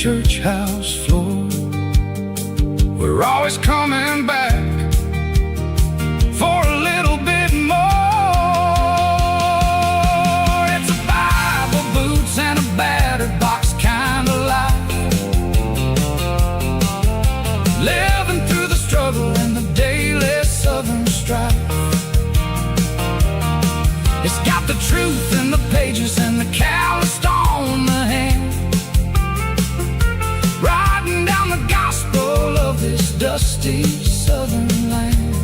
church house floor. We're always coming back for a little bit more. It's a Bible, boots, and a battered box kind of life. Living through the struggle and the daily southern strife. It's got the truth in the pages and the calloused on the hand, riding down the gospel of this dusty southern land.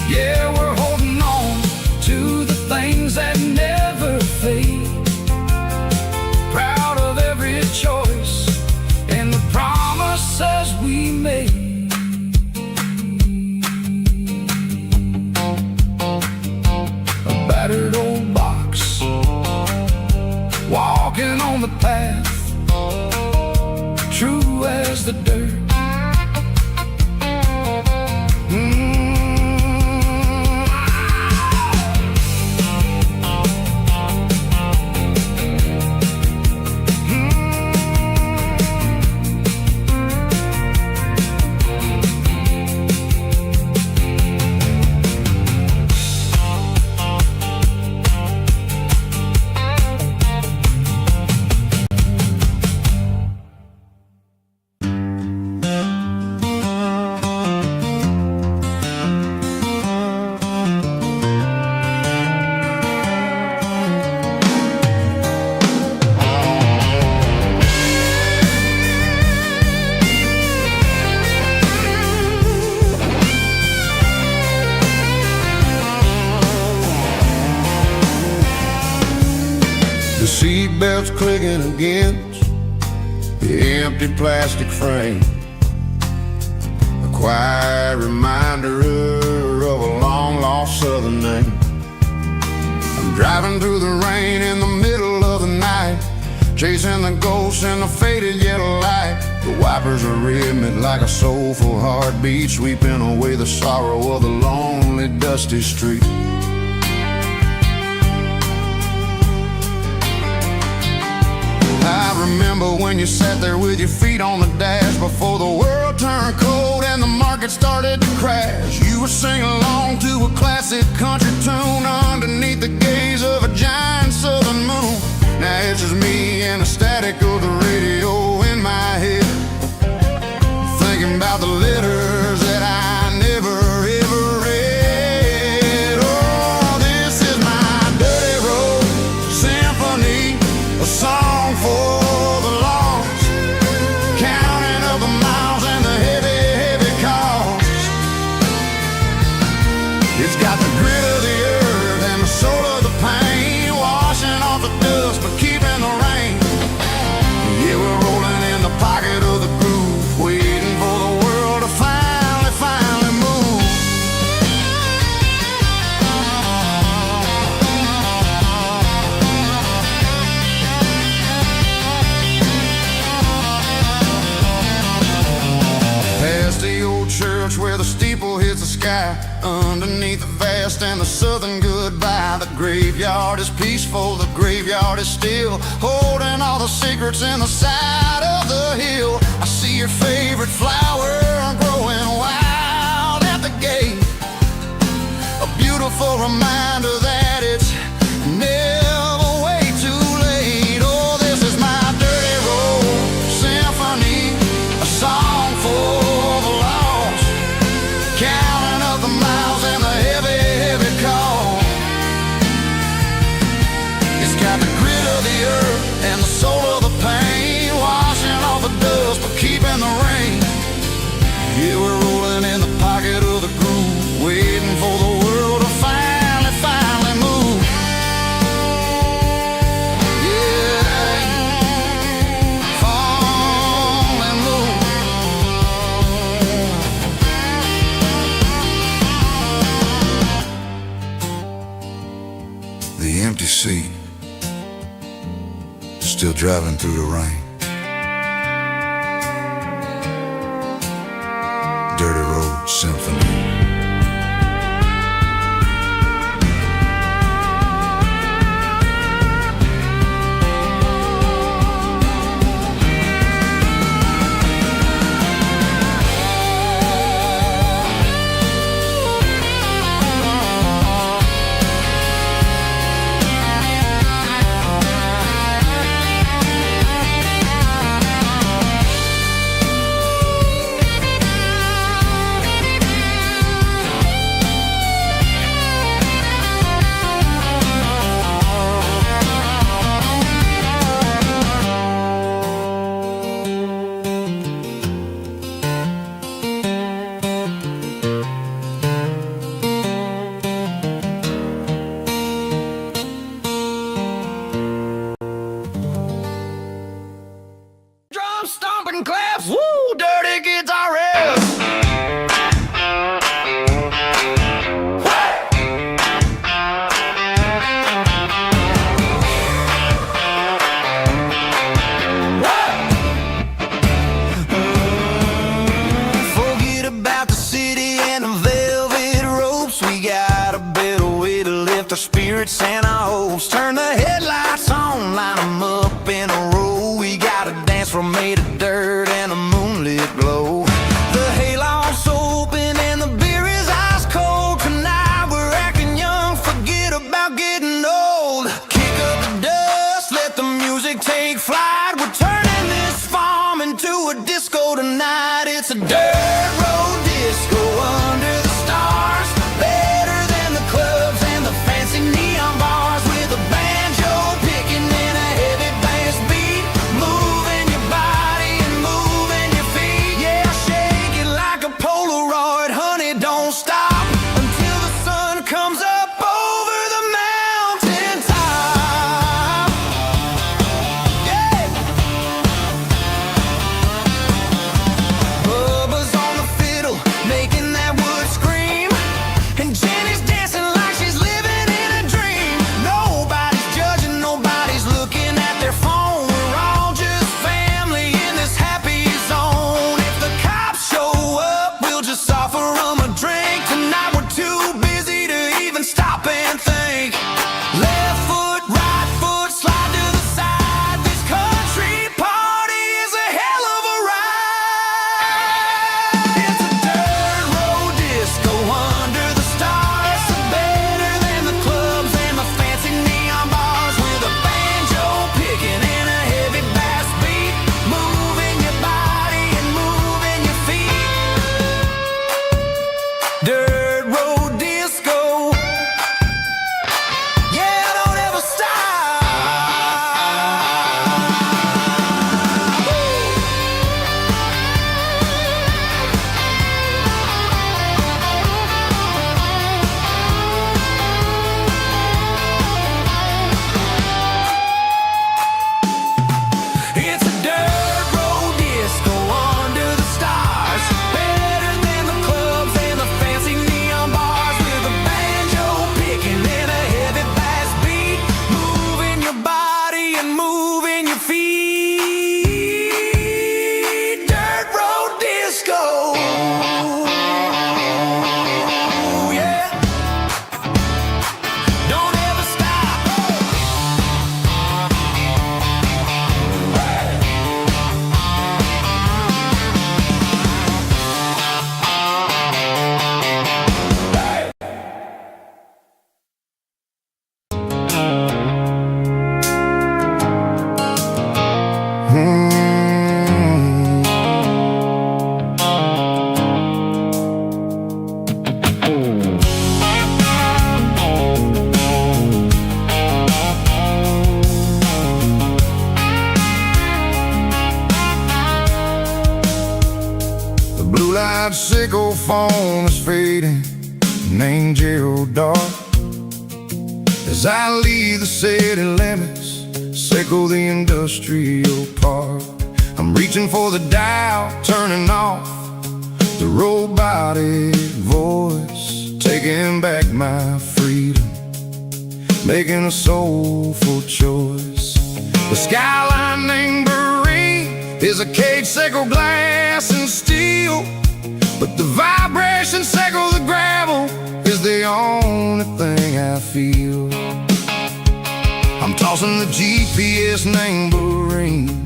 Yeah, we're holding on to the things that never fade, proud of every choice and the promises we made. A battered old box, walking on the path, true as the dirt. Seatbelts clicking against the empty plastic frame, a quiet reminder of a long-lost southern name. I'm driving through the rain in the middle of the night, chasing the ghosts in the faded yellow light. The wipers are rhythmic like a soulful heartbeat, sweeping away the sorrow of the lonely, dusty street. I remember when you sat there with your feet on the dash before the world turned cold and the market started to crash. You were singing along to a classic country tune underneath the gaze of a giant southern moon. Now it's just me and the static of the radio in my head, thinking about the letters that I never ever read. Oh, this is my dirty road symphony, a song for the lost, counting up the miles and the heavy, heavy cost. It's got the grit of the earth and the soul of the pain, washing off the dust but keeping the rain. Yeah, we're rolling in the pocket of the groove, waiting for the world to finally move. Past the old church where the steeple hits the sky, underneath the vast and the southern goodbye. The graveyard is peaceful, the graveyard is still, holding all the secrets in the side of the hill. I see your favorite flower growing wild at the gate, a beautiful reminder that it's never way too late. Oh, this is my dirty road symphony, a song for the lost, counting up the miles and the heavy, heavy call. It's got the grit of the earth and the soul of the pain, washing off the dust but keeping the rain. Yeah, we're rolling in the pocket of the groove, waiting for the world to finally move. Yeah, finally move. The empty seat, still driving through the rain. Dirty road symphony. popping claps, woo, dirty guitar riffs. Forget about the city and the velvet ropes. We got a better way to lift our spirits and our hopes. Turn the headlights on, line them up in a row. We got a dance floor made of dirt and a moonlit glow. The hayloft's open and the beer is ice cold. Tonight we're acting young, forget about getting old. Kick up the dust, let the music take flight. We're turning this farm into a disco tonight. It's a dirt road disco under the stars. Better than the clubs and the fancy neon bars. With a banjo picking and a heavy bass beat. Moving your body and moving your feet. Yeah, shake it like a Polaroid, honey, don't stop until the sun comes up over the mountain top. Yeah. Bubba's on the fiddle, making that wood scream. And Jenny's dancing like she's living in a dream. Nobody's judging, nobody's looking at their phone. We're all just family in this happy zone. If the cops show up, we'll just offer them a drink. Tonight we're too busy to even stop and think. Left foot, right foot, slide to the side. This country party is a hell of a ride. It's a dirt road disco under the stars. Better than the clubs and the fancy neon bars. With a banjo picking and a heavy bass beat. Moving your body and moving your feet. Dirt road disco. Yeah, don't ever stop. It's a dirt road disco under the stars. Better than the clubs and the fancy neon bars. With a banjo picking and a heavy bass beat. Moving your body and moving your feet. Dirt road disco. Yeah. Don't ever stop. The blue light sickle phone is fading, an angel dark. As I leave the city limits, sickle the industrial park. I'm reaching for the dial, turning off the robotic voice. Taking back my freedom, making a soulful choice. The skyline named Marine is a cage, sickle glass and steel. But the vibration, sickle the gravel, is the only thing I feel. I'm tossing the GPS named Marine,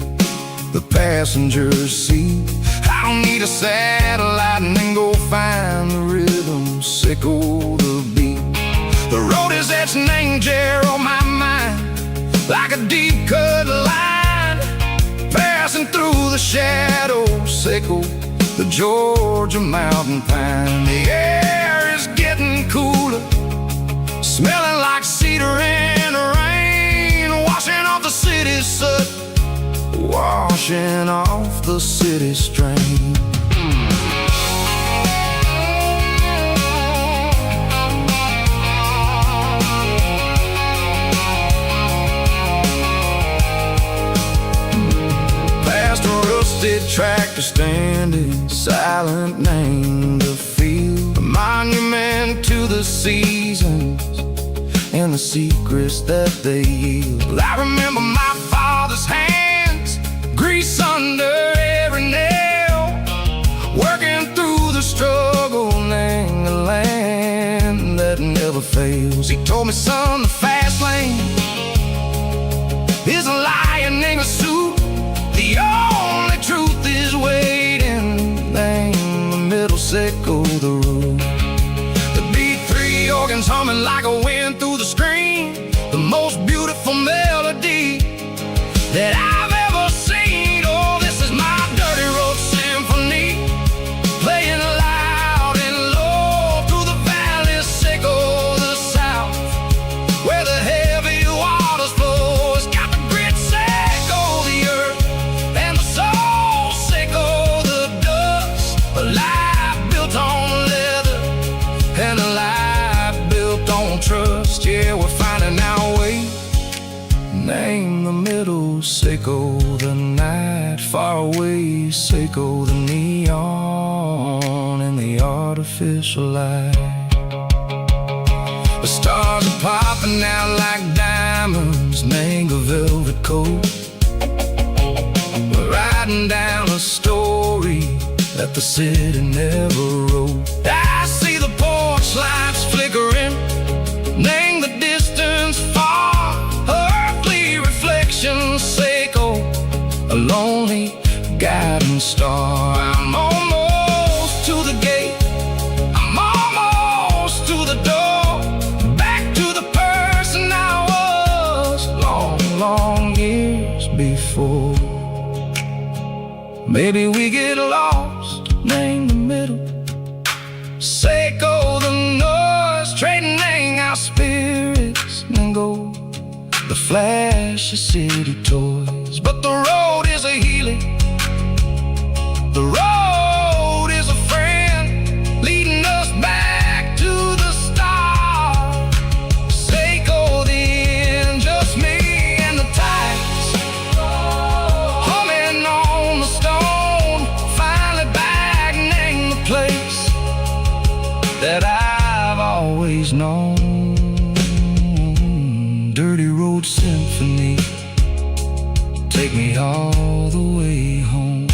the passenger seat. I don't need a satellite and then go find the rhythm, sickle the beat. The road is etched an angel on my mind, like a deep cut line, passing through the shadows, sickle the Georgia mountain pine. The air is getting cooler, smelling like cedar in the rain, washing off the city's soot, washing off the city strain. Past a rusty rusted tractor standing silent, named the field, a monument to the seasons and the secrets that they yield. Well, I remember my father's hands, grease under every nail, working through the struggle, name the land that never fails. He told me, son, the fast lane is a lion in a suit. The only truth is waiting. Name the middle, sickle the root. The B3 organs humming like a wind through the screen, the most beautiful melody that I've ever seen. Oh, this is my dirty road symphony, playing loud and low through the valleys, sickle the south, where the heavy waters flow. It's got the grit, sickle the earth, and the soul, sickle the dust. A life built on leather and a life built on trust. Yeah, we're finding our way. Name the middle, sickle the night, far away, sickle the neon and the artificial light. The stars are popping out like diamonds, mango velvet coat. We're riding down a story that the city never wrote. I see the porch lights flickering, name the distance far, earthly reflections, sickle a lonely guiding star. I'm almost to the gate, I'm almost to the door, back to the person I was long, long years before. Maybe we get lost, name the middle, sickle the noise, trading our spirits and go the flash of city toys. But the road is a healing, the road is a friend, leading us back to the start. Sickle the end, just me and the tides, humming on the stone, finally back, name the place that I've always known. Dirty road symphony, take me all the way home.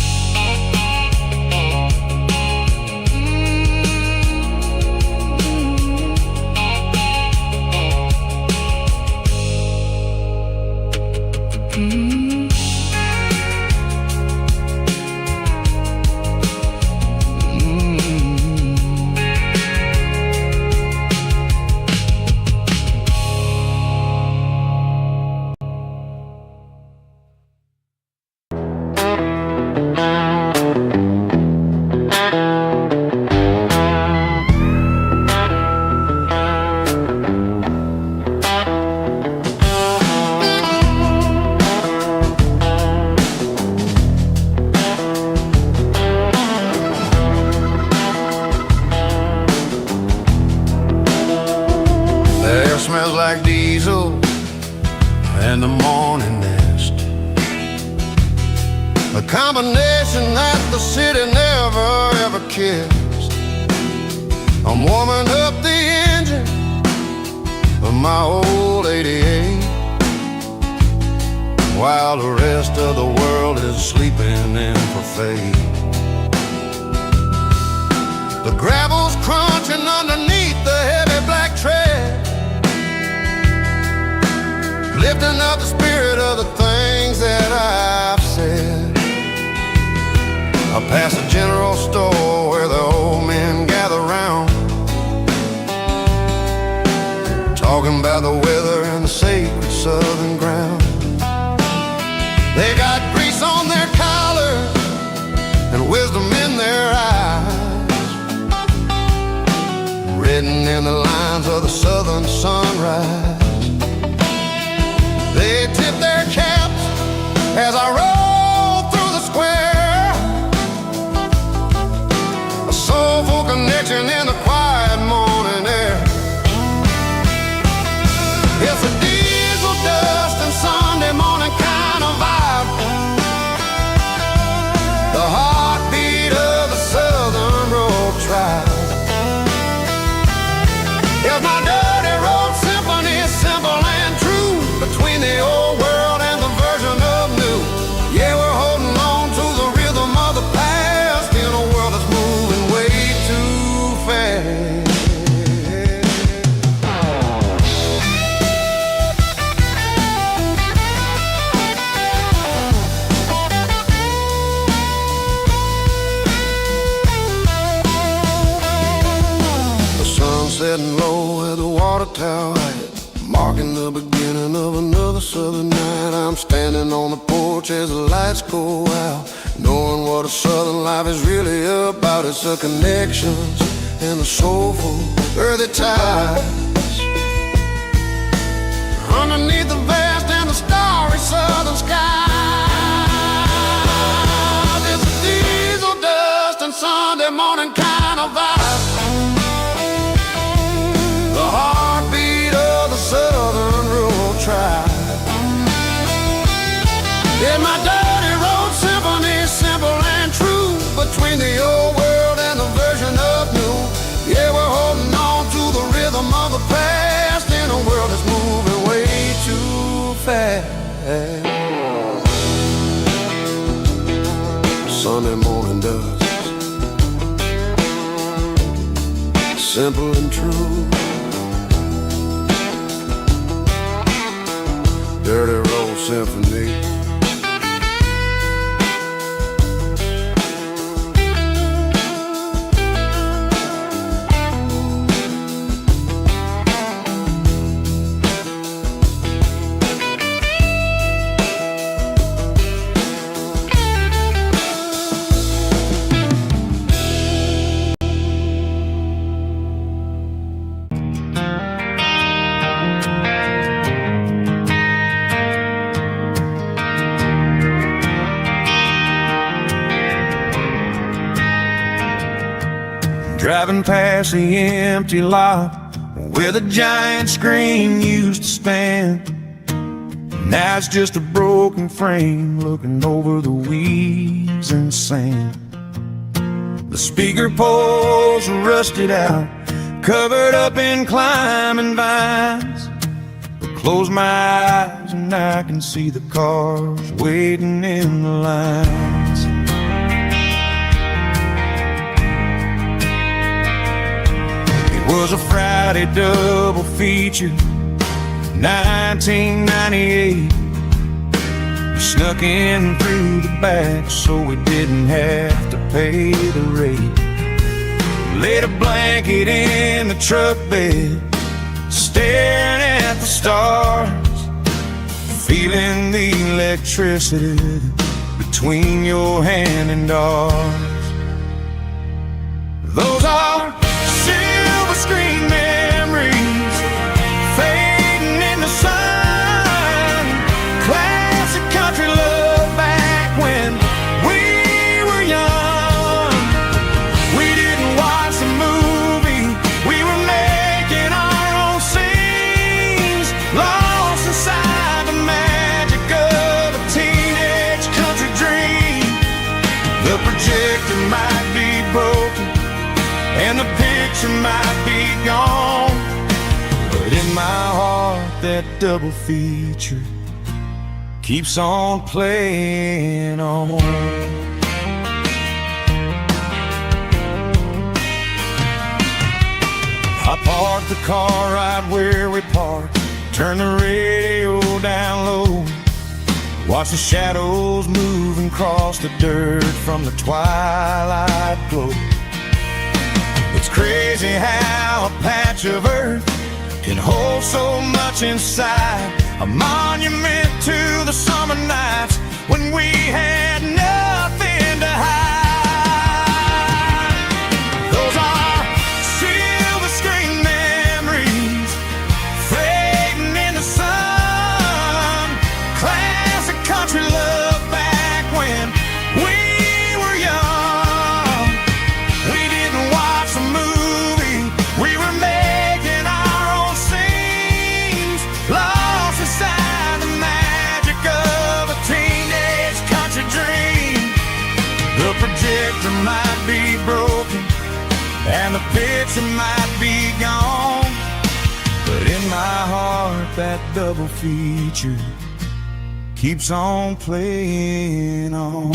Smells like diesel and the morning mist, a combination that the city never ever kissed. I'm warming up the engine of my old 88, while the rest of the world is sleeping in for fate. The gravel's crunching underneath the heavy black tread, lifting up the spirit of the things that I've said. I pass a general store where the old men gather round, talking about the weather and the sacred southern ground. They got grease on their collars and wisdom in their eyes, written in the lines of the southern sunrise. They tip their caps as I roll through the square, a soulful connection in the quiet morning air. It's a diesel dust and Sunday morning kind of vibe, setting low where the water tower hit, marking the beginning of another southern night. I'm standing on the porch as the lights go out, knowing what a southern life is really about. It's the connections and the soulful earthy ties underneath the vast and the starry southern sky. There's a diesel dust and Sunday morning kind of vibe, the heartbeat of the southern rural tribe. Yeah, my dirty road symphony, simple and true, between the old world and the version of new. Yeah, we're holding on to the rhythm of the past in a world that's moving way too fast. Sunday morning dust, simple and true. Dirty road symphony. Driving past the empty lot where the giant screen used to stand. Now it's just a broken frame looking over the weeds and sand. The speaker poles are rusted out, covered up in climbing vines. I close my eyes and I can see the cars waiting in the lines. Was a Friday double feature, 1998. We snuck in through the back so we didn't have to pay the rate. Laid a blanket in the truck bed, staring at the stars, feeling the electricity between your hand and ours. Those are silver screen memories fading in the sun. Classic country love back when we were young. We didn't watch the movie, we were making our own scenes, lost inside the magic of a teenage country dream. The projector might be broken and the picture might be gone, but in my heart that double feature keeps on playing on. I parked the car right where we parked, turned the radio down low, watch the shadows move and cross the dirt from the twilight glow. It's crazy how a patch of earth can hold so much inside, a monument to the summer nights when we had nothing to hide. Those are silver screen memories fading in the sun. Classic country love back when we were young. We didn't watch the movie, we were making our own scenes, lost inside the magic of a teenage country dream. The projector might be broken and the picture might be gone, but in my heart that double feature keeps on playing on.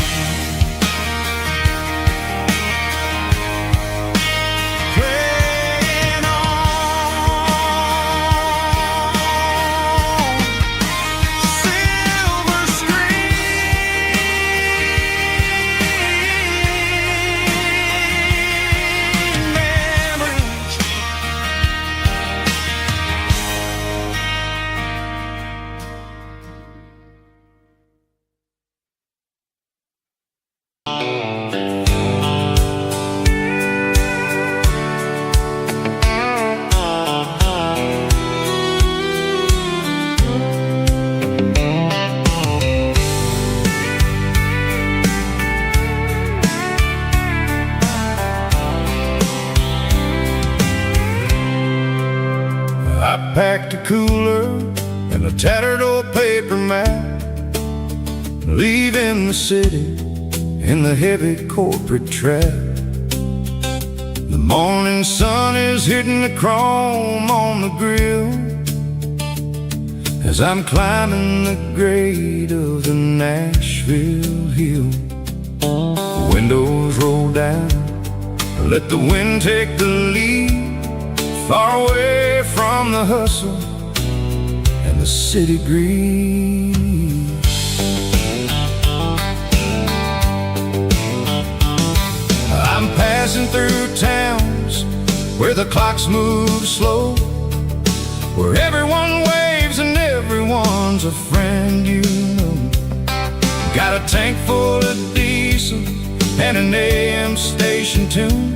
Playing on. Silver screen memories packed a cooler and a tattered old paper map, leaving the city in the heavy corporate trap. The morning sun is hitting the chrome on the grill as I'm climbing the grade of the Nashville hill. The windows roll down, let the wind take the lead, far away from the hustle and the city greed. I'm passing through towns where the clocks move slow, where everyone waves and everyone's a friend you know. Got a tank full of diesel and an AM station tune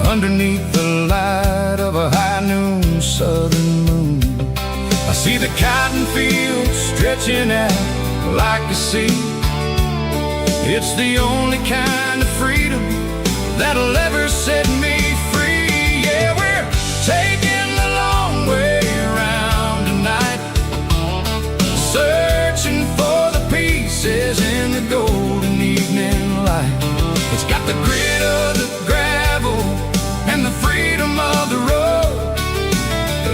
underneath the light of a high noon southern moon. I see the cotton fields stretching out like a sea. It's the only kind of freedom that'll ever set me free. Yeah, we're taking the long way around tonight, searching for the pieces in the golden evening light. It's got the grit of the gravel and the freedom of the road,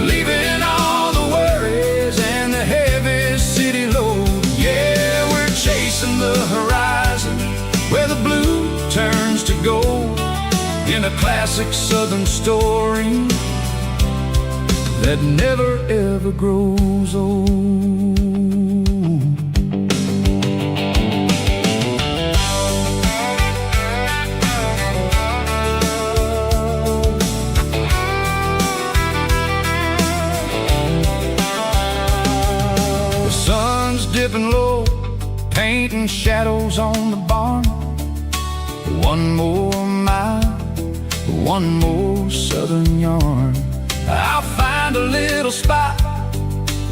leaving all the worries and the heavy city load. Yeah, we're chasing the horizon where the blue turns to gold, in a classic southern story that never ever grows old. The sun's dipping low, painting shadows on the barn. One more mile, one more southern yarn. I'll find a little spot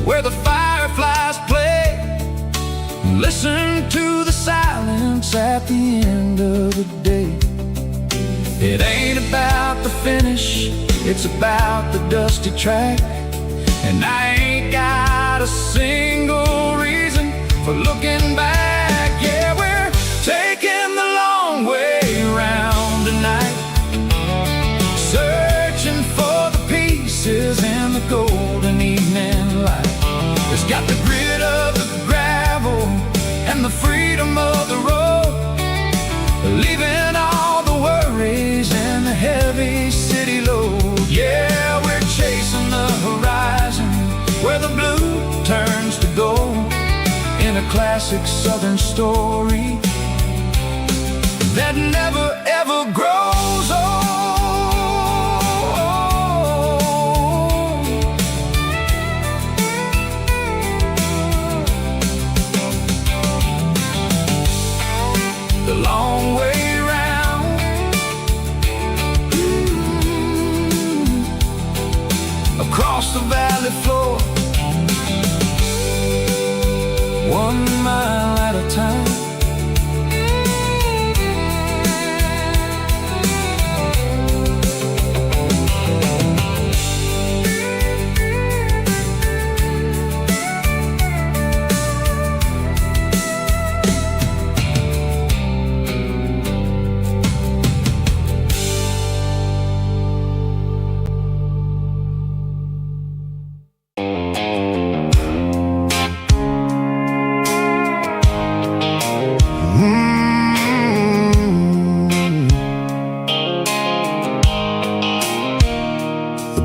where the fireflies play, listen to the silence at the end of the day. It ain't about the finish, it's about the dusty track. And I ain't got a single reason for looking back. Yeah, we're taking the long way around tonight, searching for the pieces in the golden evening light. It's got the grit of the gravel and the freedom of the road, leaving all the worries and the heavy city load. Yeah, we're chasing the horizon where the blue turns to gold, in a classic southern story that never ever grows old. The long way round, across the valley floor, 1 mile at a time.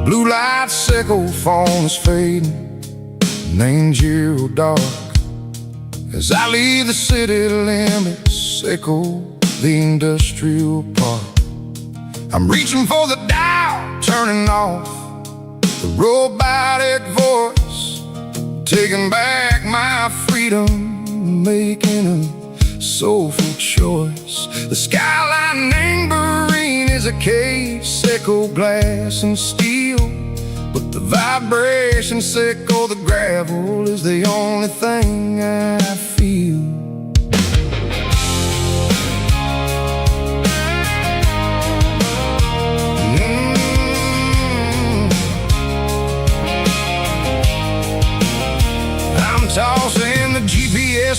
Blue light sickle phone is fading, named zero dark, as I leave the city limits, sickle the industrial park. I'm reaching for the dial, turning off the robotic voice, taking back my freedom, making a soulful choice. The skyline named Marine is a cave, sickle glass and steel, but the vibration sickle, the gravel, is the only thing I feel.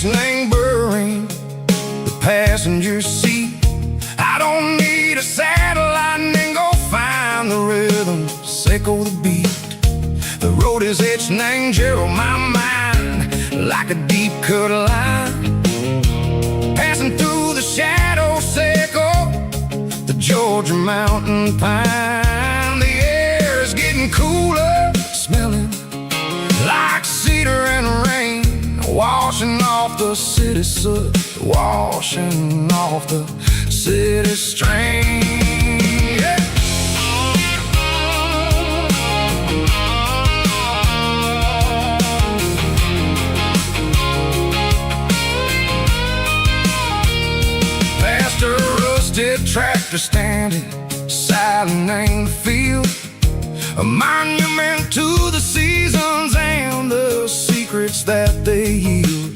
glistening burring the passenger seat. I don't need a satellite and go find the rhythm, echo the beat. The road is etched and angel on my mind like a deep cut line, passing through the shadows echo the Georgia mountain pine. The air is getting cooler, smelling like cedar and rain, washing off the city soot, washing off the city strain. Yeah. Past a rusted tractor standing silent in the field, a monument to the seasons and the secrets that they yield.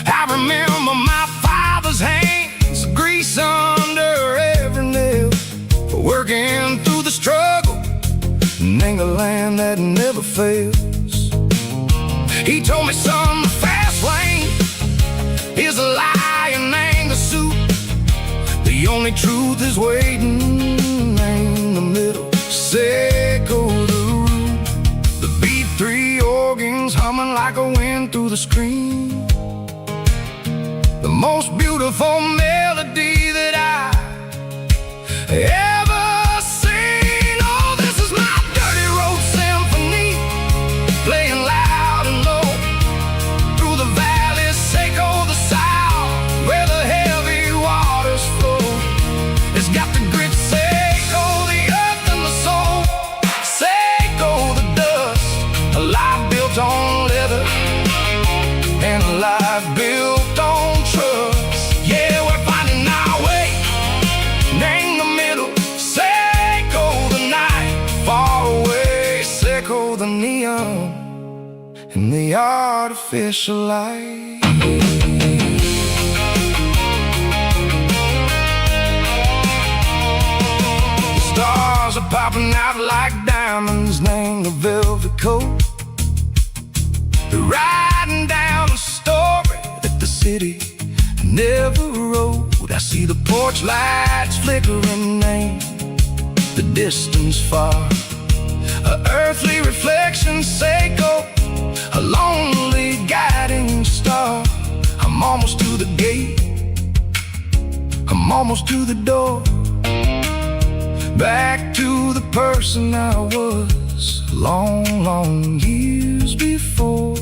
I remember my father's hands, grease under every nail, working through the struggle in the land that never fails. He told me, son, the fast lane is a lie and ain't the suit. The only truth is waiting in the middle, echo the root. The B3 organs humming like a wind through the screen, the most beautiful melody that I ever seen. Oh, this is my dirty road symphony, playing loud and low through the valleys, echo the south, where the heavy waters flow. It's got the grit, echo the earth and the soul, echo the dust, a life built on leather and a life built on trust. Yeah, we're finding our way in the middle, echo the night far away, echo the neon and the artificial light. Stars are popping out like diamonds, named the velvet coat. They're riding down the story that the city never wrote. I see the porch lights flickering in the distance far, a earthly reflection, echo a lonely guiding star. I'm almost to the gate, I'm almost to the door, back to the person I was long, long years before.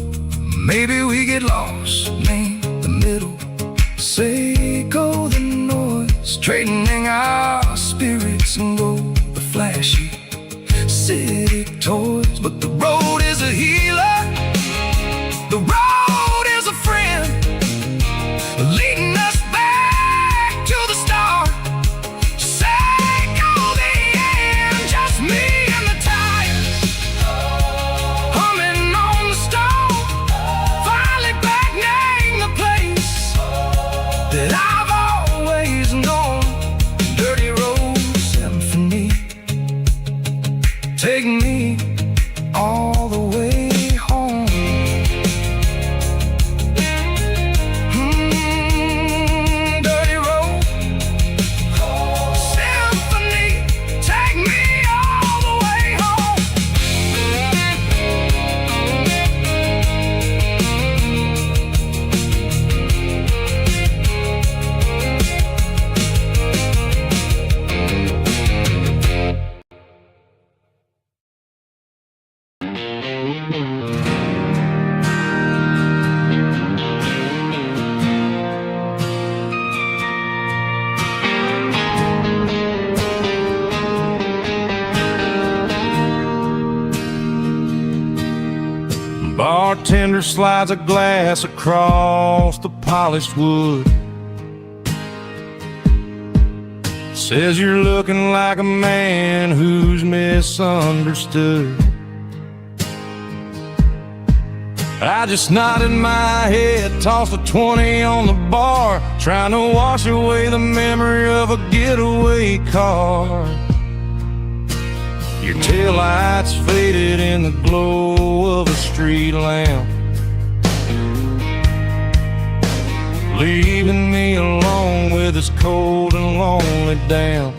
Maybe we get lost in the middle, echo the noise, trading our spirits and go the flashy city toys. But the road is a healer, the road is a friend, leading us back to the start. Echo the end, just me and the tires, humming on the stone, finally back name the place that I've always known. Dirty road symphony, take me all the way home. Dirty road symphony, take me all the way home. Bartender slides a glass across the polished wood, says you're looking like a man who's misunderstood. I just nodded my head, tossed a 20 on the bar, trying to wash away the memory of a getaway car. Your taillights faded in the glow of a street lamp. leaving me alone with this cold and lonely damn.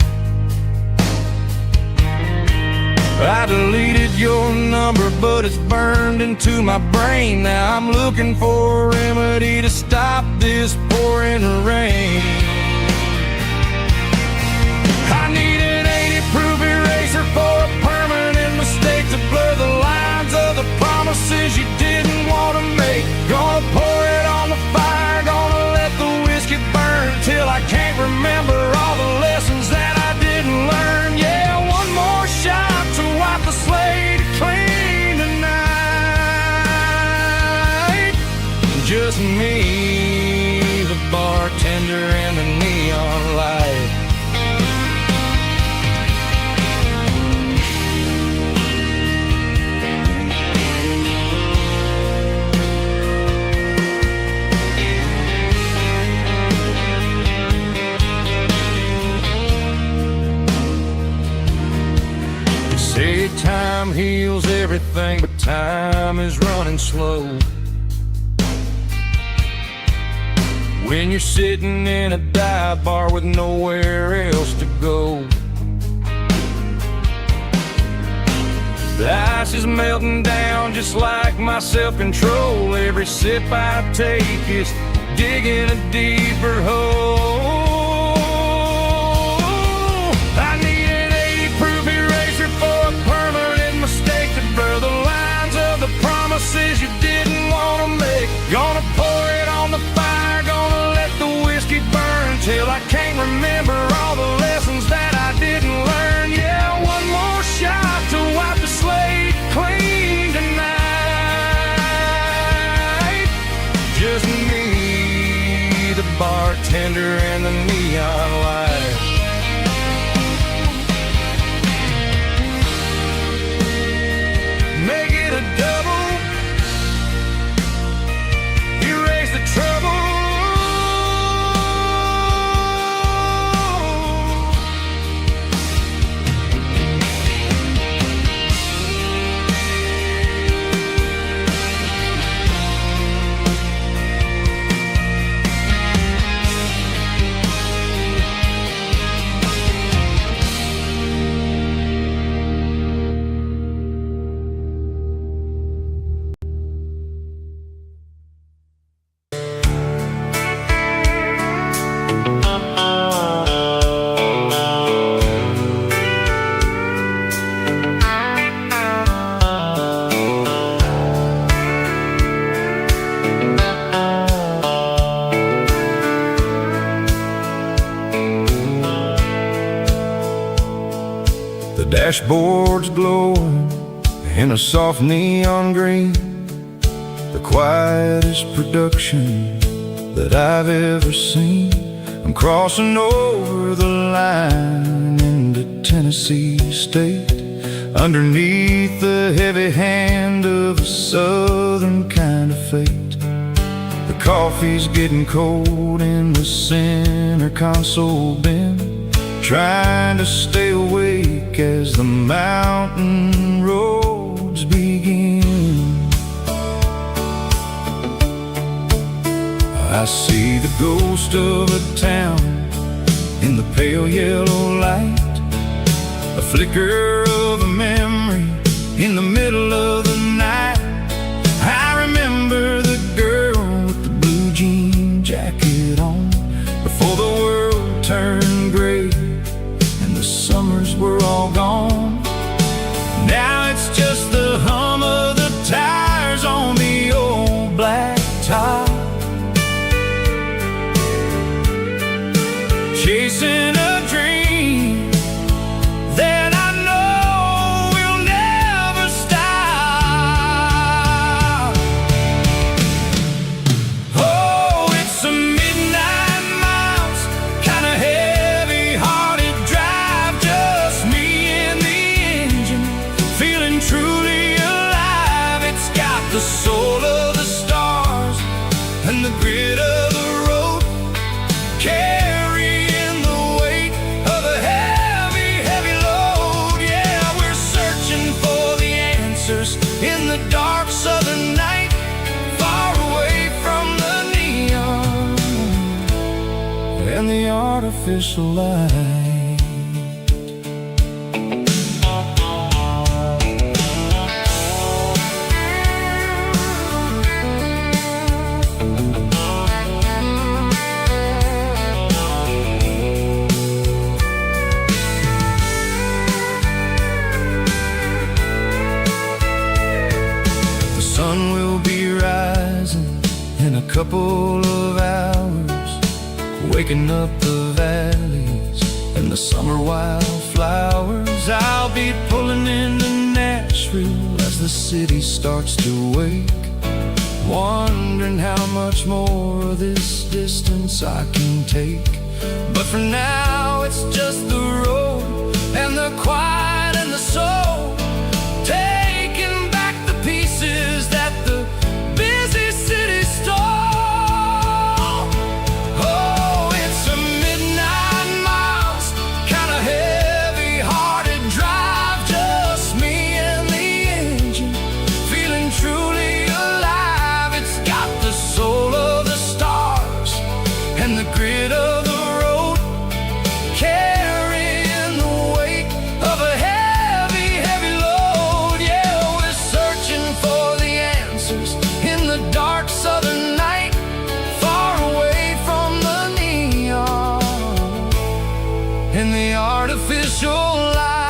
I deleted your number, but it's burned into my brain. Now I'm looking for a remedy to stop this pouring rain. I need an 80-proof eraser for a permanent mistake to blur the lines of the promises you didn't want to make. Gonna pour it on the fire, gonna let the whiskey burn till I can't remember all the lessons that I didn't learn. Yeah, one more shot to wipe the slate clean tonight. Just me, the bartender, and the neon light. Say time heals everything, but time is running slow. When you're sitting in a dive bar with nowhere else to go. The ice is melting down just like my self-control. Every sip I take is digging a deeper hole. I need an 80-proof eraser for a permanent mistake to blur the lines of the promises you didn't want to make. Gonna pour it on the fire, gonna let the whiskey burn till I can't remember all the lessons that I didn't learn. Yeah, one more shot to wipe the slate clean tonight. Just me, the bartender, and the neon light. Make it a double, erase the trouble. Dashboard's glowing in a soft neon green, the quietest production that I've ever seen. I'm crossing over the line into Tennessee State, underneath the heavy hand of a southern kind of fate. The coffee's getting cold in the center console bin, trying to stay awake as the mountain roads begin. I see the ghost of a town in the pale yellow light, a flicker of a memory in the middle of the night. I remember the girl with the blue jean jacket on before the world turned gray. The summers were all gone. Now it's just the hum of the tires on the old black top, chasing a dream that I know will never stop. Oh, it's a midnight miles, kind of heavy-hearted drive, just me and the engine, feeling truly alive. It's got the soul of the stars and the grit of the road, carrying the artificial light. The sun will be rising in a couple of hours, waking up the valleys and the summer wildflowers. I'll be pulling into Nashville as the city starts to wake, wondering how much more of this distance I can take. But for now it's just the road and the quiet and the soul, taking back the pieces that the busy city stole. Oh, it's a midnight miles, kinda heavy-hearted drive, just me and the engine, feeling truly alive. It's got the soul of the stars and the grit of the road, carrying the weight of a heavy, heavy load. Yeah, we're searching for the answers in the dark southern night, far away from the neon and the artificial light.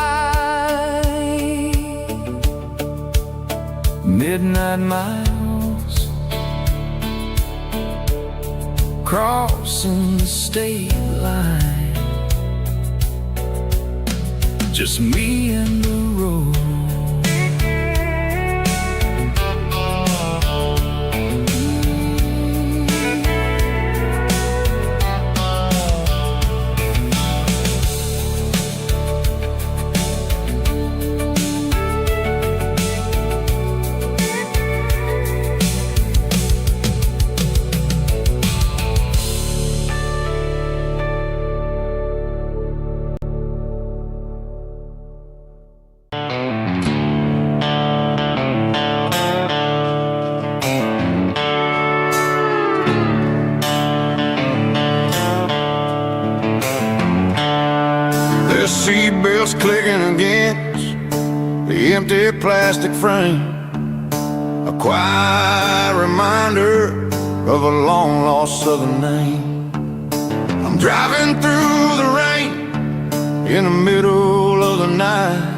Midnight miles, crossing the state line, just me and the road. There's seatbelts clicking against the empty plastic frame, a quiet reminder of a long-lost southern name. I'm driving through the rain in the middle of the night,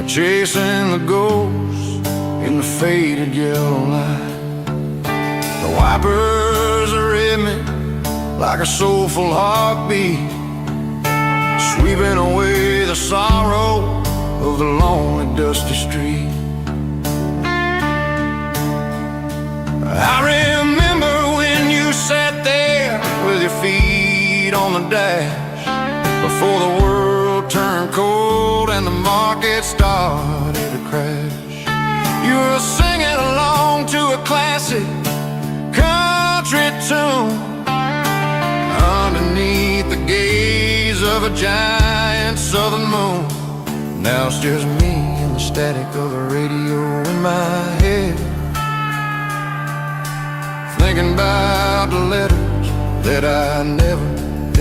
chasing the ghosts in the faded yellow light. The wipers are in me like a soulful heartbeat, sweeping away the sorrow of the lonely dusty street. I remember when you sat there with your feet on the dash, before the world turned cold and the market started to crash. You were singing along to a classic country tune underneath the gaze of a giant southern moon. Now it's just me and the static of the radio in my head, thinking about the letters that I never,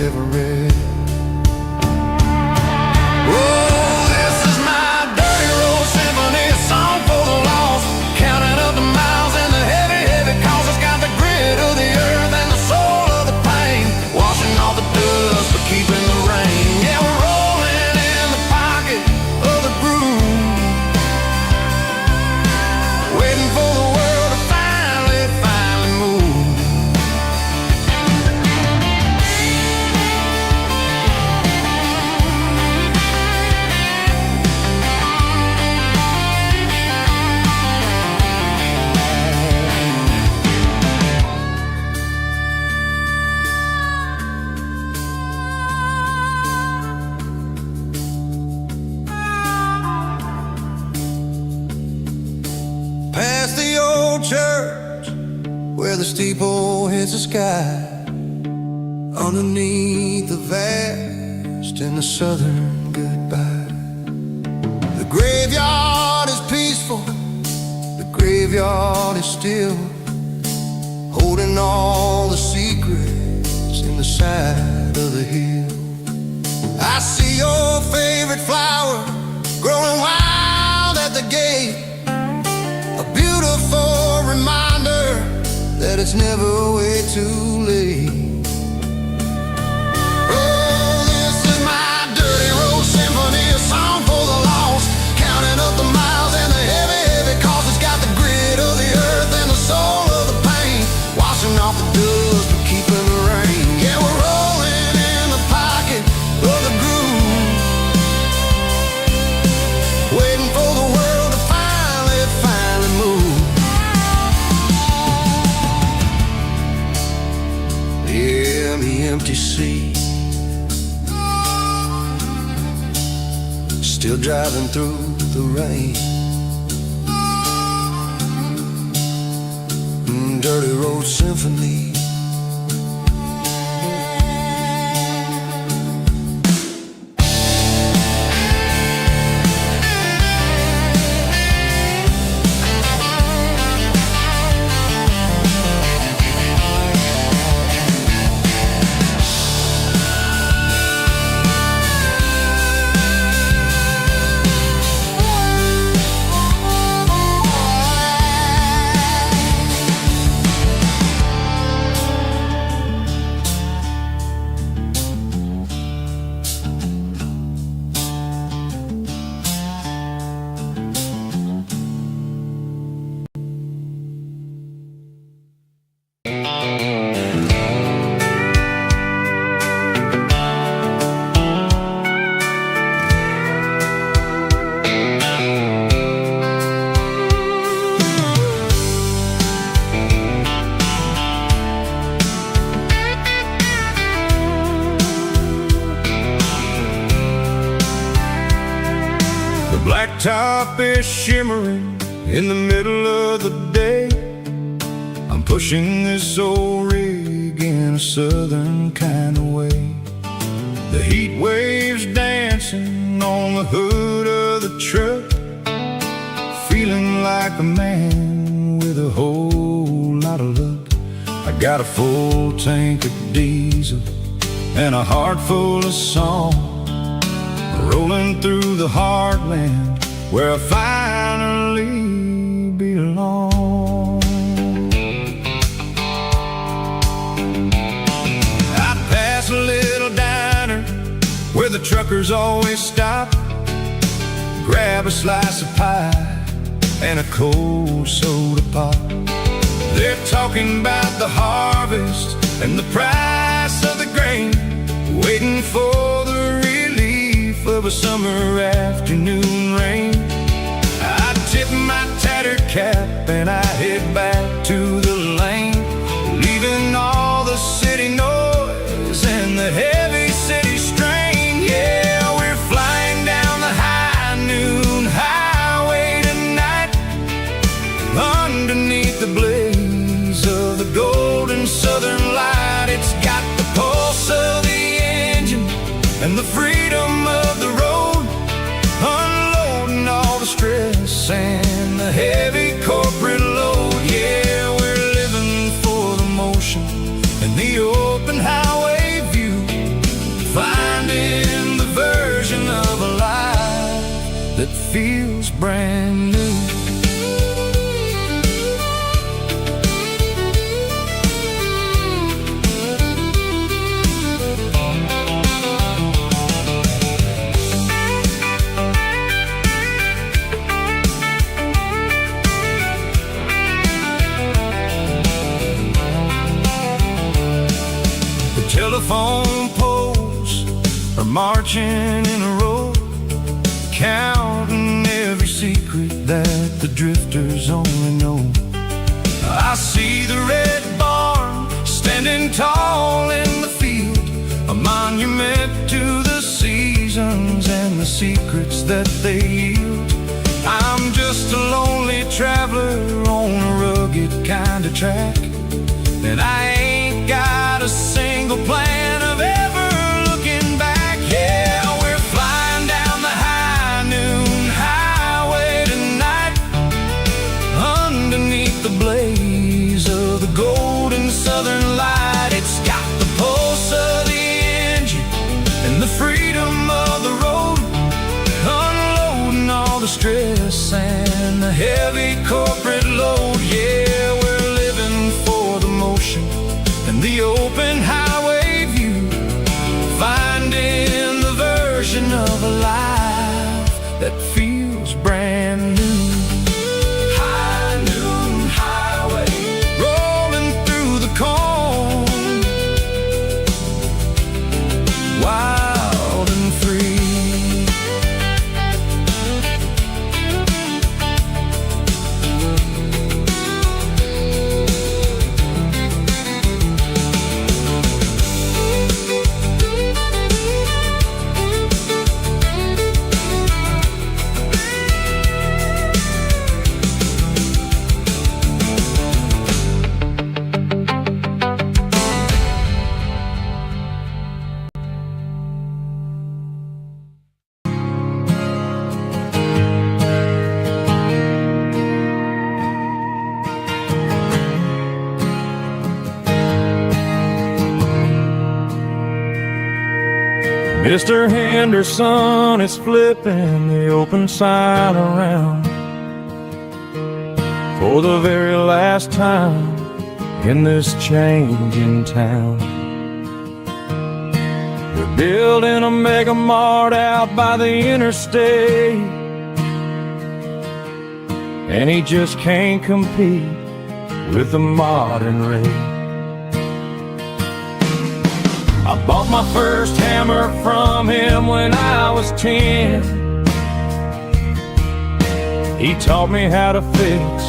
ever read. Oh, this is my dirty road symphony, a song for the lost, counting up the miles and the heavy, heavy calls. It's got the grit of the earth and the soul of the pain, washing off the dust but keeping the rain. Yeah, we're rolling in the pocket of the groove, waiting for the world to finally move. Past the old church where the steeple hits the sky, underneath the vast and the southern goodbye. The graveyard is peaceful, the graveyard is still, holding all the secrets in the side of the hill. I see your favorite flower growing wild at the gate, a beautiful reminder that it's never way too late. Oh, this is my dirty road symphony, a song for the lost, counting up the miles and the heavy, heavy cost. It's got the grit of the earth and the soul of the pain, washing off the dust but keeping the rain. Yeah, we're rolling in the pocket of the groove, waiting for the world to finally move. Yeah, the empty sea, still driving through the rain. Dirty road symphony. Top is shimmering in the middle of the day. I'm pushing this old rig in a southern kind of way. The heat waves dancing on the hood of the truck, feeling like a man with a whole lot of luck. I got a full tank of diesel and a heart full of song, rolling through the heartland where I finally belong. I pass a little diner where the truckers always stop, grab a slice of pie and a cold soda pop. They're talking about the harvest and the price of the grain, waiting for the relief of a summer afternoon rain. I tip my tattered cap and I head back to the lane, leaving all the city noise and the heavy city strain. Yeah, we're flying down the high noon highway tonight, underneath the blaze of the golden southern light. It's got the pulse of the engine and the freedom of the road, unloading all the stress and the heavy corporate load. Yeah, we're living for the motion and the open highway view, finding the version of a life that feels brand new. Telephone poles are marching in a row, counting every secret that the drifters only know. I see the red barn standing tall in the field, a monument to the seasons and the secrets that they yield. I'm just a lonely traveler on a rugged kind of track, and I ain't got a single plan of ever looking back. Yeah, we're flying down the high noon highway tonight, underneath the blaze of the golden southern light. It's got the pulse of the that feels brand new. High noon highway, rolling through the corn, wild and free. Mr. Henderson is flipping the open sign around for the very last time in this changing town. They're building a mega mart out by the interstate, and he just can't compete with the modern rate. I bought my first hammer from him when I was 10. He taught me how to fix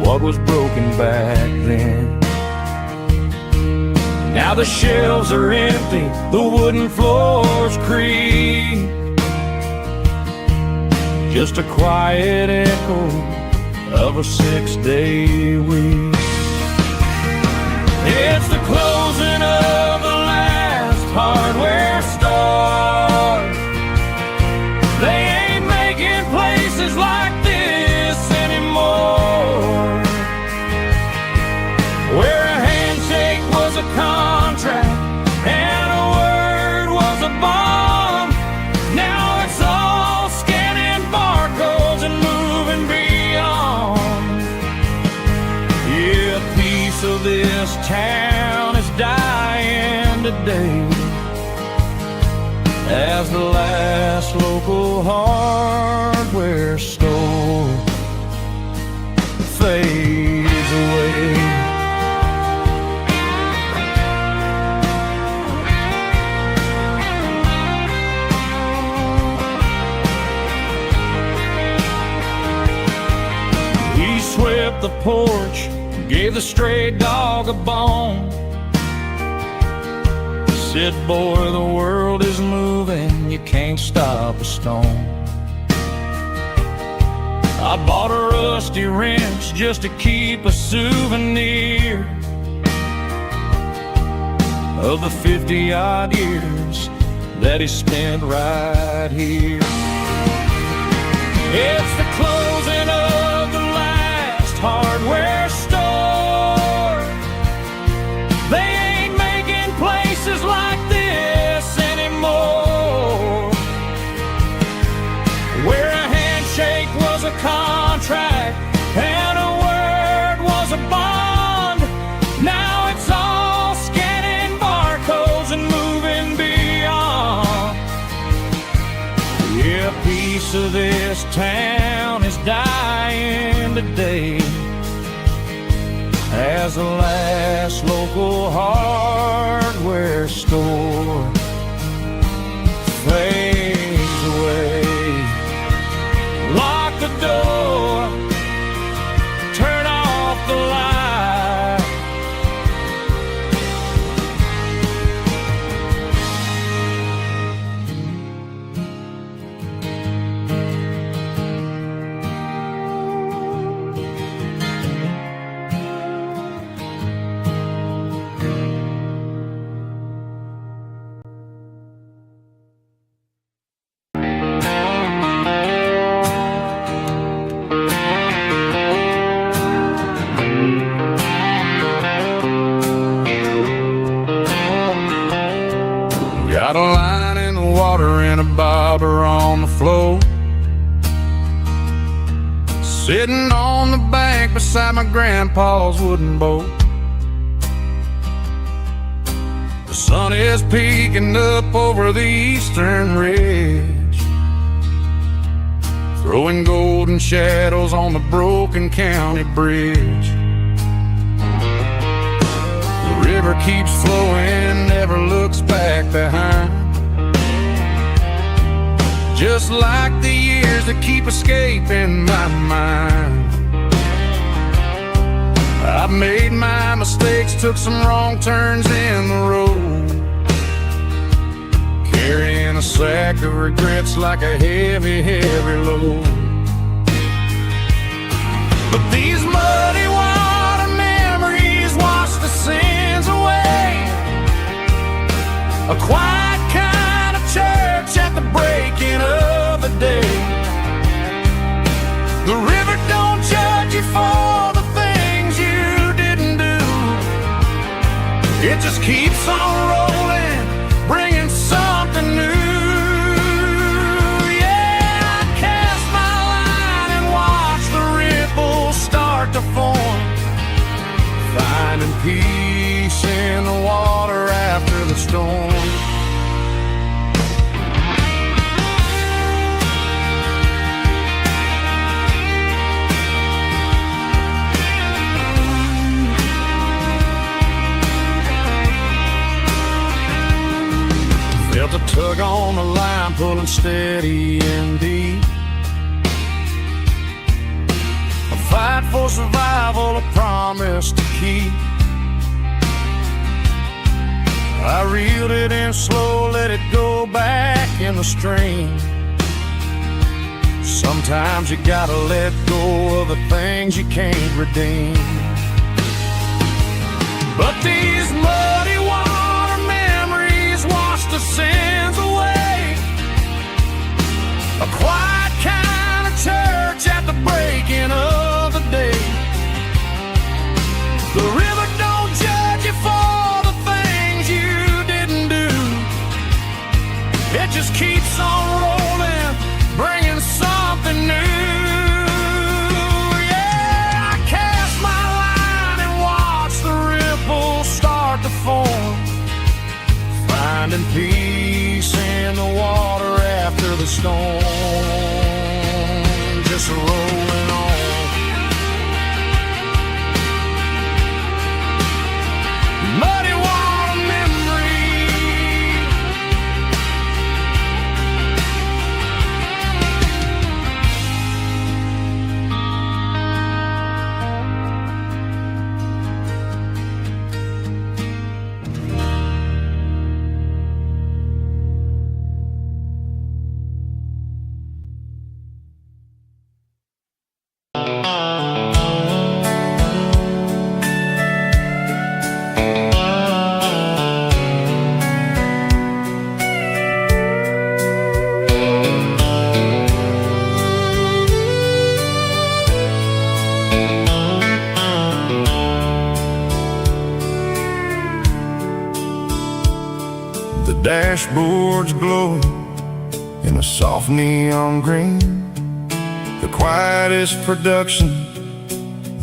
what was broken back then. Now the shelves are empty, the wooden floors creak, just a quiet echo of a 6-day week. It's the closing of the last hardware store. They ain't making places like this anymore, where a handshake was a contract and a word was a bond. Now it's all scanning barcodes and moving beyond. Yeah, a piece of this town is dying today as the last local hardware store fades away. He swept the porch, gave the stray dog a bone, said, boy, the world is moving, you can't stop a stone. I bought a rusty wrench just to keep a souvenir of the 50-odd years that he spent right here. It's the closing of the last hardware store. They ain't making places like this anymore, where a handshake was a contract and a word was a bond. Now it's all scanning barcodes and moving beyond. Yeah, a piece of this town is dying today as the last local hardware store fades away. Lock the door, turn off the light. Got a line in the water and a bobber on the floor, sitting on the bank beside my grandpa's wooden boat. The sun is peeking up over the eastern ridge, throwing golden shadows on the broken county bridge. The river keeps flowing, never looks back behind, just like the years that keep escaping my mind. I've made my mistakes, took some wrong turns in the road, carrying a sack of regrets like a heavy, heavy load. But these muddy water memories wash the sins away. A quiet kind of church at the breaking of the day. The river don't judge you for the things you didn't do. It just keeps on rolling, bringing something new. Yeah, I cast my line and watch the ripples start to form, finding peace in the water after the storm. Felt a tug on the line, pulling steady and deep. A fight for survival, a promise to keep. I reeled it in slow, let it go back in the stream. Sometimes you gotta let go of the things you can't redeem. But these muddy water memories wash the sins away. A quiet kind of church at the breaking of the day. The river don't judge you for the things you didn't do. It just keeps on rolling, bringing something new. Yeah, I cast my line and watch the ripples start to form, finding peace in the water after the storm. Just rolling on. Muddy water memory. The dashboard's glowing in a soft neon green, the quietest production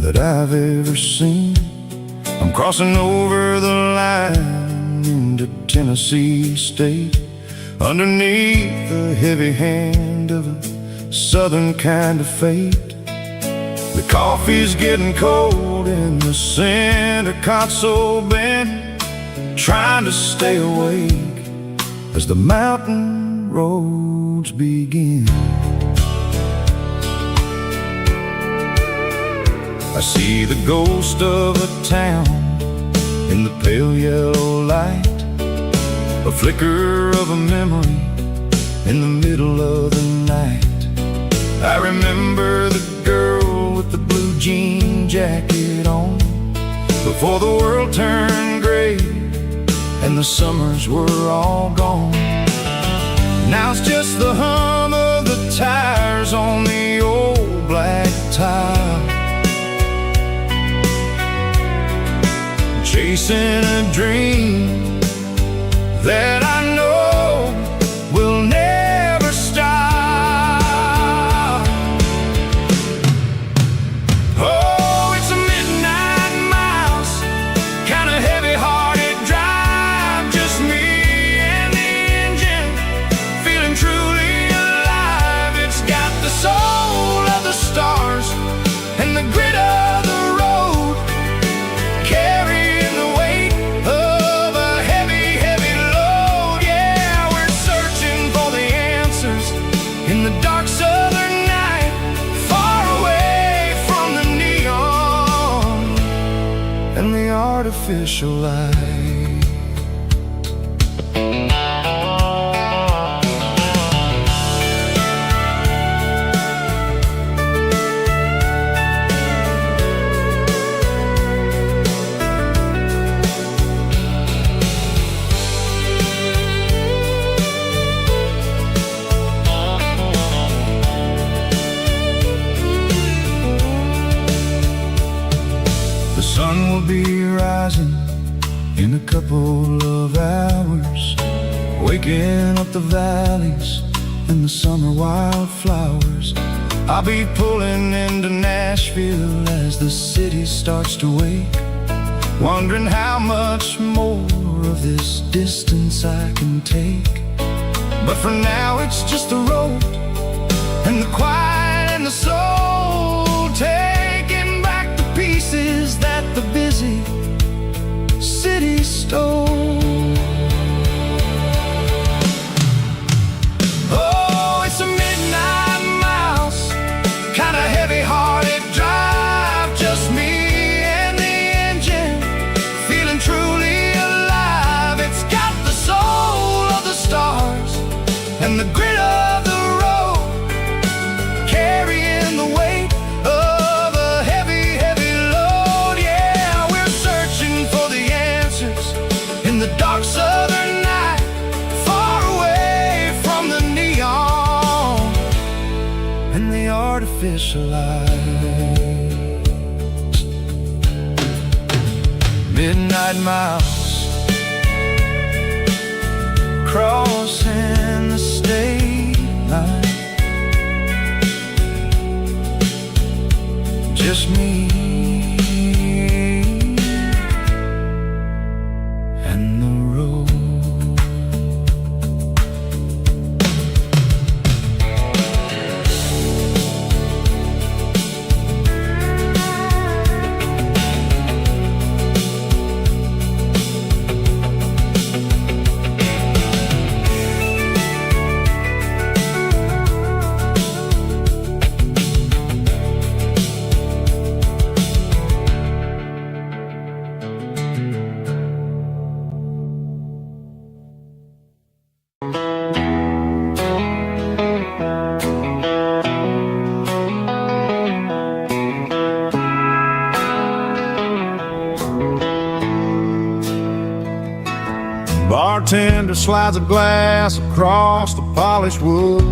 that I've ever seen. I'm crossing over the line into Tennessee State, underneath the heavy hand of a southern kind of fate. The coffee's getting cold in the center console bin, trying to stay awake as the mountain roads begin. I see the ghost of a town in the pale yellow light, a flicker of a memory in the middle of the night. I remember the girl with the blue jean jacket on, before the world turned gray and the summers were all gone. Now it's just the hum of the tires on the old black tile, chasing a dream that I know will never stop. Oh, it's a midnight miles, kind of heavy-hearted drive, just me and the engine, feeling true artificial light. The sun will be rising in a couple of hours, waking up the valleys and the summer wildflowers. I'll be pulling into Nashville as the city starts to wake, wondering how much more of this distance I can take. But for now it's just the road and the quiet and the soul, taking back the pieces that the busy city stole. Oh, it's a midnight mouse, kinda heavy-hearted drive, just me and the engine, feeling truly alive. It's got the soul of the stars and the grit of the road, carrying the weight of a heavy, heavy load. Yeah, we're searching for the answers in the dark southern night, far away from the neon and the artificial lights. Midnight mouse, crossing the state line, just me and the road. Bartender slides a glass across the polished wood,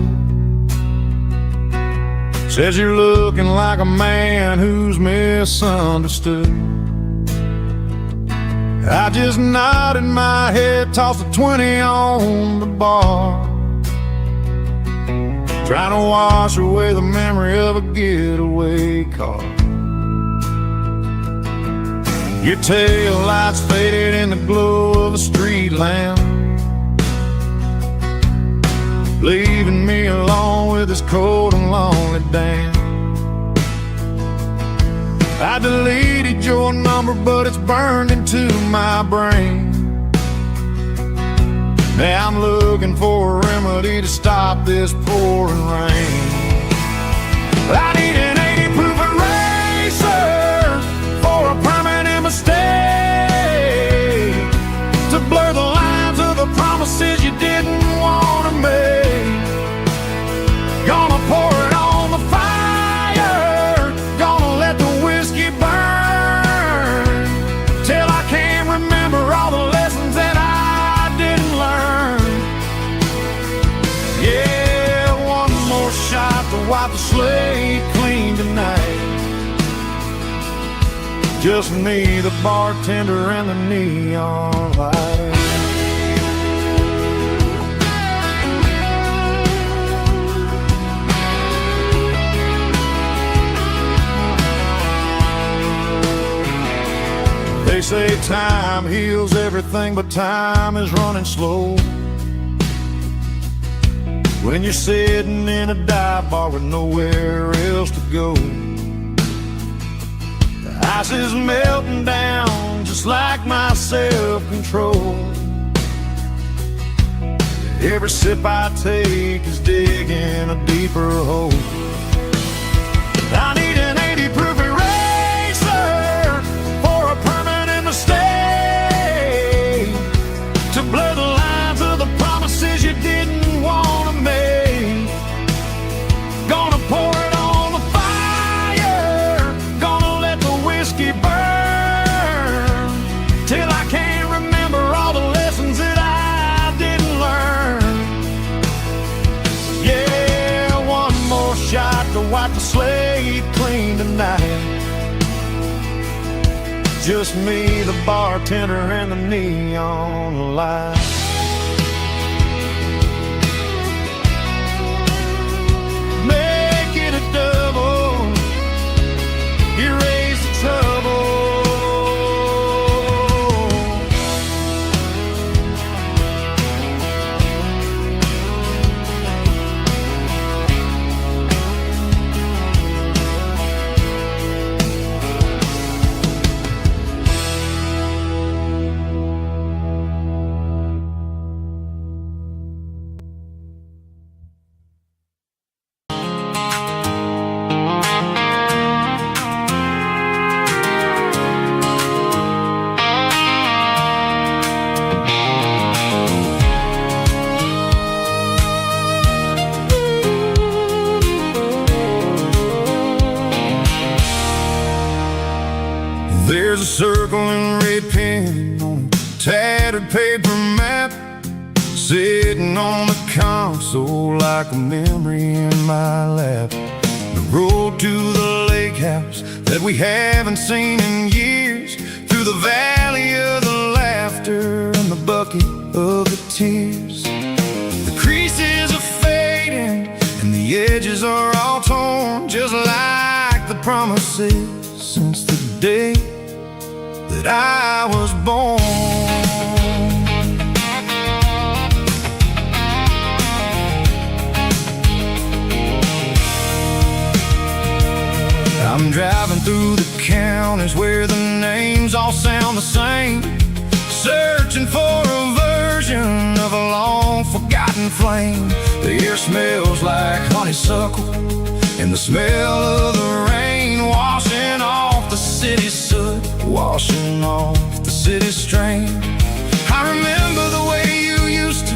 says you're looking like a man who's misunderstood. I just nodded my head, tossed a 20 on the bar, trying to wash away the memory of a getaway car. Your tail lights faded in the glow of a street lamp, leaving me alone with this cold and lonely damn. I deleted your number, but it's burned into my brain. Now I'm looking for a remedy to stop this pouring rain. I need an 80 proof eraser for a permanent mistake, to blur the lines of the promises you didn't want to make. Gonna pour it on the fire, gonna let the whiskey burn, till I can't remember all the lessons that I didn't learn. Yeah, one more shot to wipe the slate clean tonight. Just me, the bartender, and the neon light. They say time heals everything, but time is running slow when you're sitting in a dive bar with nowhere else to go. The ice is melting down just like my self-control. Every sip I take is digging a deeper hole. I need an 80 proof eraser for a permanent mistake, wipe the slate clean tonight. Just me, the bartender, and the neon light. Make it a double, erase the trouble. There's a circle in red pen on a tattered paper map, sitting on the console like a memory in my lap. The road to the lake house that we haven't seen in years, through the valley of the laughter and the bucket of the tears. The creases are fading and the edges are all torn, just like the promises since the day that I was born. I'm driving through the counties where the names all sound the same, searching for a version of a long forgotten flame. The air smells like honeysuckle and the smell of the rain washing off the city's soot, washing off the city's strain. I remember the way you used to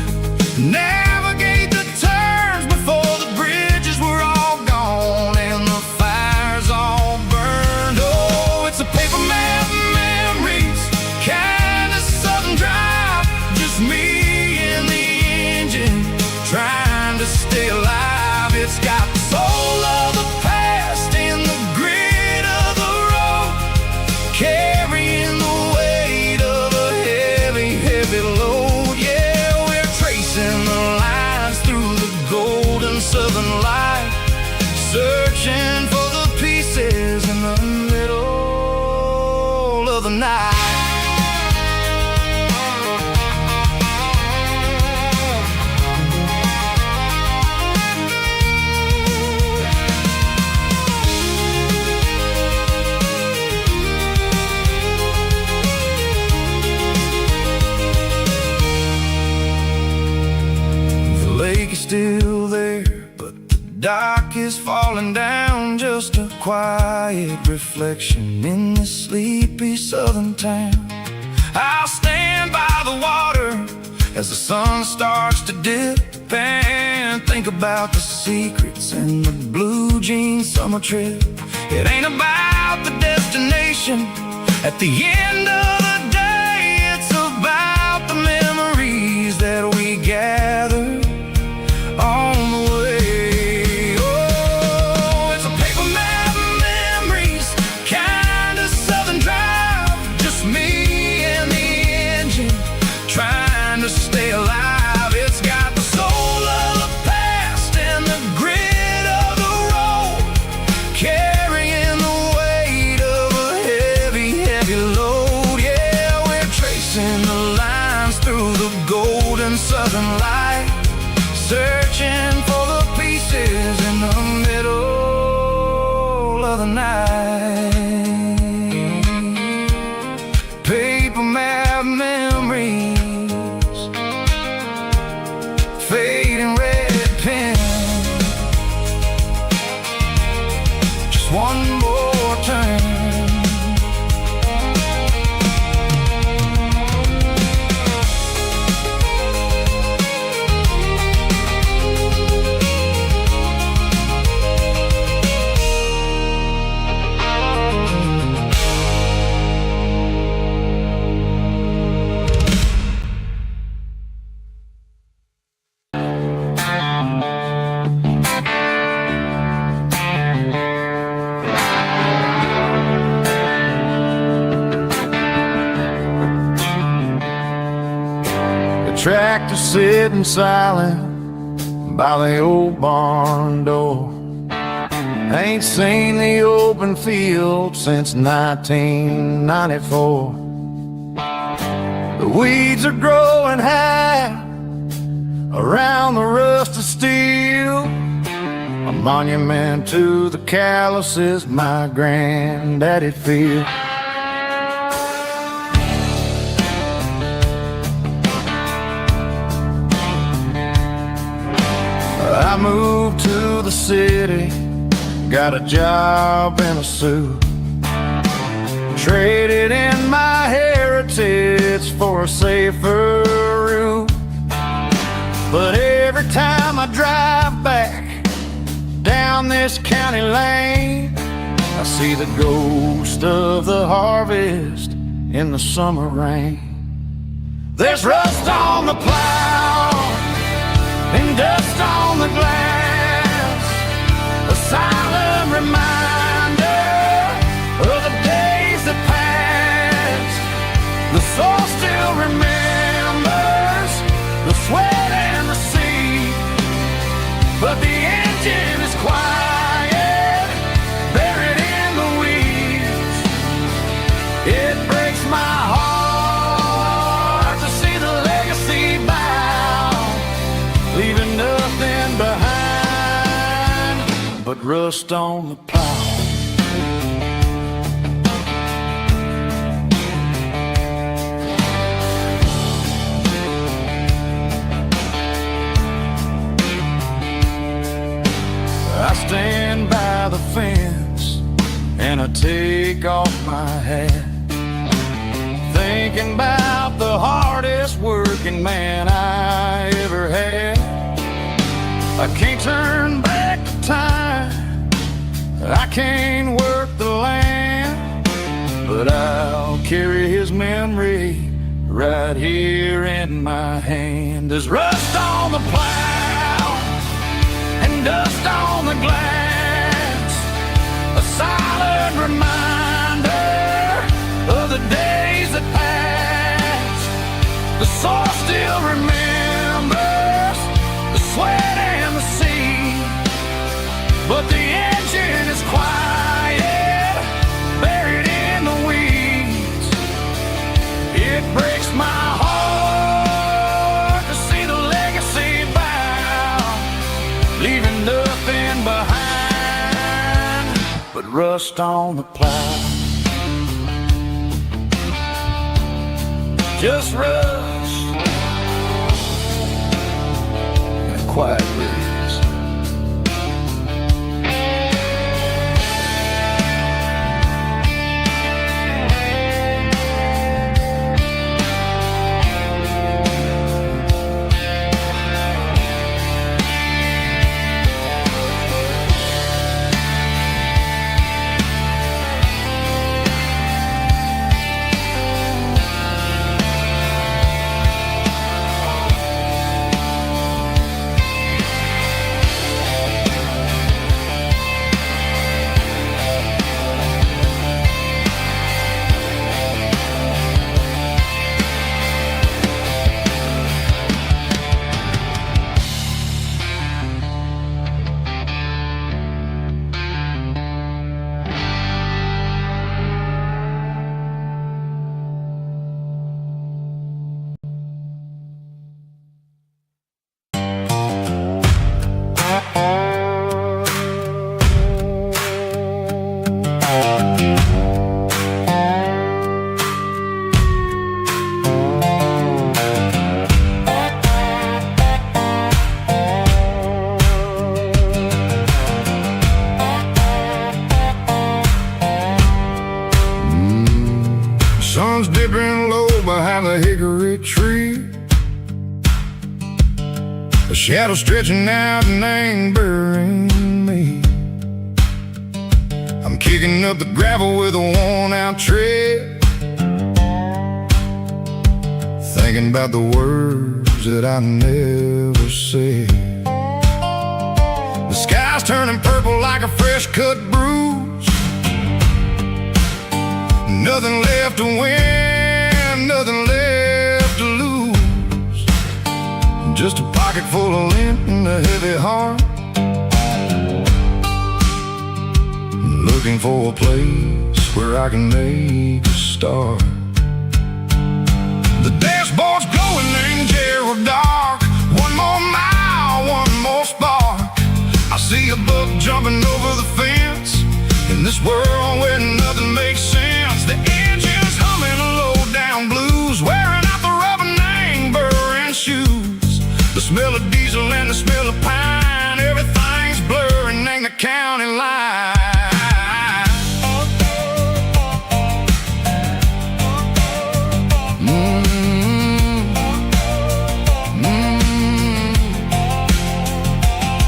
navigate the turns before the bridges were all gone and the fires all burned. Oh, it's a paper map memories, kind of southern drive, just me and the engine trying to stay alive. It's got the soul of the past in the grit of the road, carrying the weight of a heavy, heavy load. Yeah, we're tracing the lines through the golden southern light, searching for the pieces in the middle of the night. Still there, but the dock is falling down, just a quiet reflection in this sleepy southern town. I'll stand by the water as the sun starts to dip and think about the secrets and the blue jean summer trip. It ain't about the destination at the end of the day, it's about the memories that we gather on the way. Oh, it's a paper map memories, kind of southern drive, just me and the engine trying to stay alive. It's got the soul of the past and the grit of the road, carrying the weight of a heavy, heavy load. Yeah, we're tracing the lines through the golden southern light, searching for the pieces in the middle of the night. Paper map memories, fading red pen, just one more turn. tractor sitting silent by the old barn door. Ain't seen the open field since 1994. The weeds are growing high around the rusted steel, a monument to the calluses my granddaddy feel. I moved to the city, got a job and a suit, traded in my heritage for a safer route. But every time I drive back down this county lane, I see the ghost of the harvest in the summer rain. There's rust on the plow and dust on the glass, a silent reminder of the days that passed. The soul still remembers the sweat and the sea, but the engine is quiet, buried in the weeds. It breaks my heart to see the legacy bow, leaving nothing behind but rust on the plow. I stand by the fence and I take off my hat, thinking about the hardest working man I ever had. I can't turn back the time, I can't work the land, but I'll carry his memory right here in my hand. There's rust on the plow and dust on the glass, a silent reminder of the days that passed. The soul still remembers the sweat and the sea, but the engine is quiet, buried in the weeds. It breaks my heart to see the legacy bow, leaving nothing behind but rust on the plow. Just rust and a quiet breeze. Sun's dipping low behind the hickory tree, a shadow stretching out and ain't burying me. I'm kicking up the gravel with a worn-out tread, thinking about the words that I never said. The sky's turning purple like a fresh-cut bruise, nothing left to win, nothing left to lose. just a pocket full of lint and a heavy heart. Looking for a place where I can make a start. The dashboard's glowing in Gerald dark. One more mile, one more spark. I see a buck jumping over the fence. In this world where nothing makes sense, the engine's humming a low-down blues, wearing out the rubber name, burring shoes. The smell of diesel and the smell of pine, everything's blurring in the county line.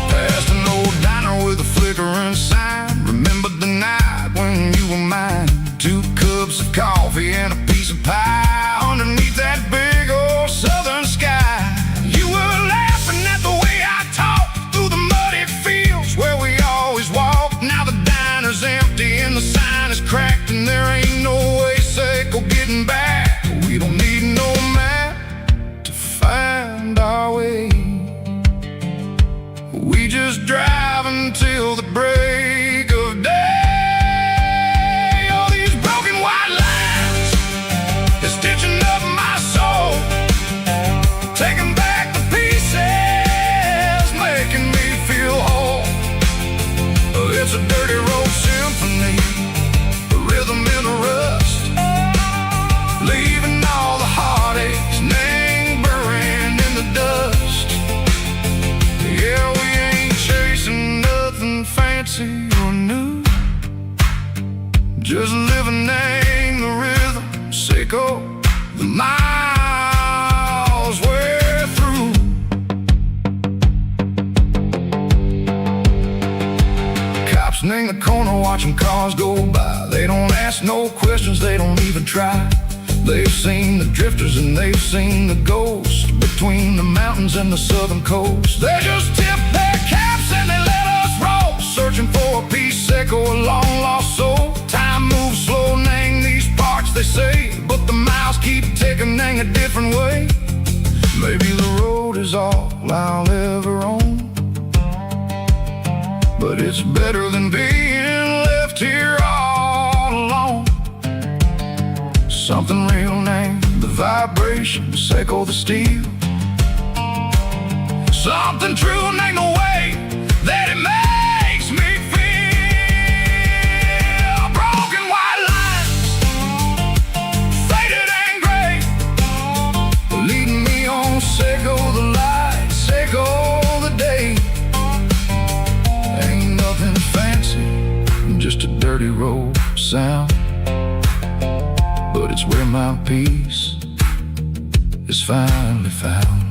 Past an old diner with a flickering sign. Remember the night when you were mine. 2 cups of coffee and a piece of pie underneath that big old southern sky. You were laughing at the way I talked through the muddy fields where we always walked. Now the diner's empty and the sign is cracked, and there ain't no way safe or getting back. We don't need no map to find our way. We just drive until the break of day. All these broken white lines is stitching up my soul, taking back the pieces, making me feel whole. It's a dirty road symphony, the rhythm in the rust, leaving all the heartaches lingering in the dust. Yeah, we ain't chasing nothing fancy or new, just living in the rhythm, sicko, the miles we're through. Cops in the corner watching cars go by. They don't ask no questions, they don't even try. They've seen the drifters and they've seen the ghosts between the mountains and the southern coast. They just tip their caps and they let us roll, searching for a piece sick or a long lost soul. Time moves slow in these parts, they say, but the miles keep ticking in a different way. Maybe the road is all I'll ever own, but it's better than being left here all alone. Something real named the vibration, echo the steel. Something true named the way that it makes me feel. Broken white lines, faded and gray, leading me on, sicko the light, sicko the day. Ain't nothing fancy, just a dirty road sound, but it's where my peace is finally found.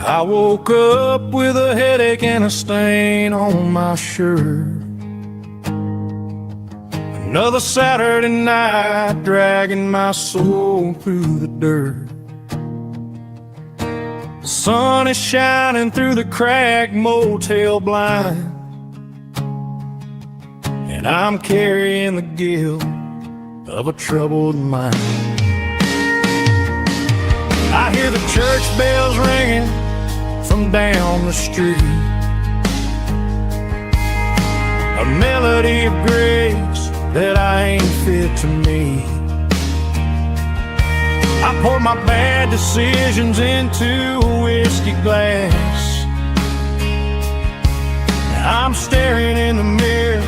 I woke up with a headache and a stain on my shirt. Another Saturday night dragging my soul through the dirt. The sun is shining through the cracked motel blind, and I'm carrying the guilt of a troubled mind. I hear the church bells ringing from down the street, a melody of grace that I ain't fit to meet. I pour my bad decisions into a whiskey glass. I'm staring in the mirror,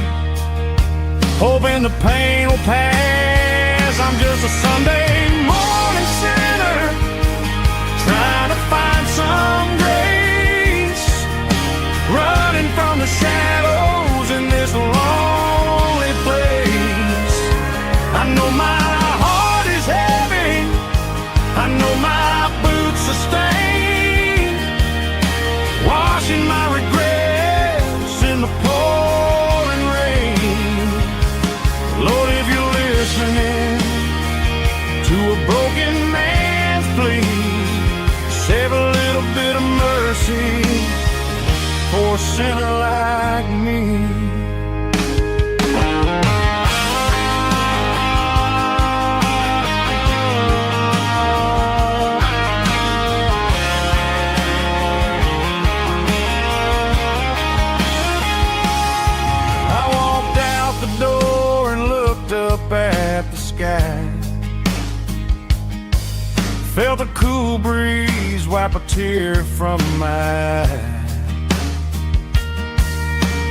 hoping the pain will pass. I'm just a Sunday morning sinner, trying to find some grace, running from the shadow for a sinner like me. At the sky, felt a cool breeze wipe a tear from my eye.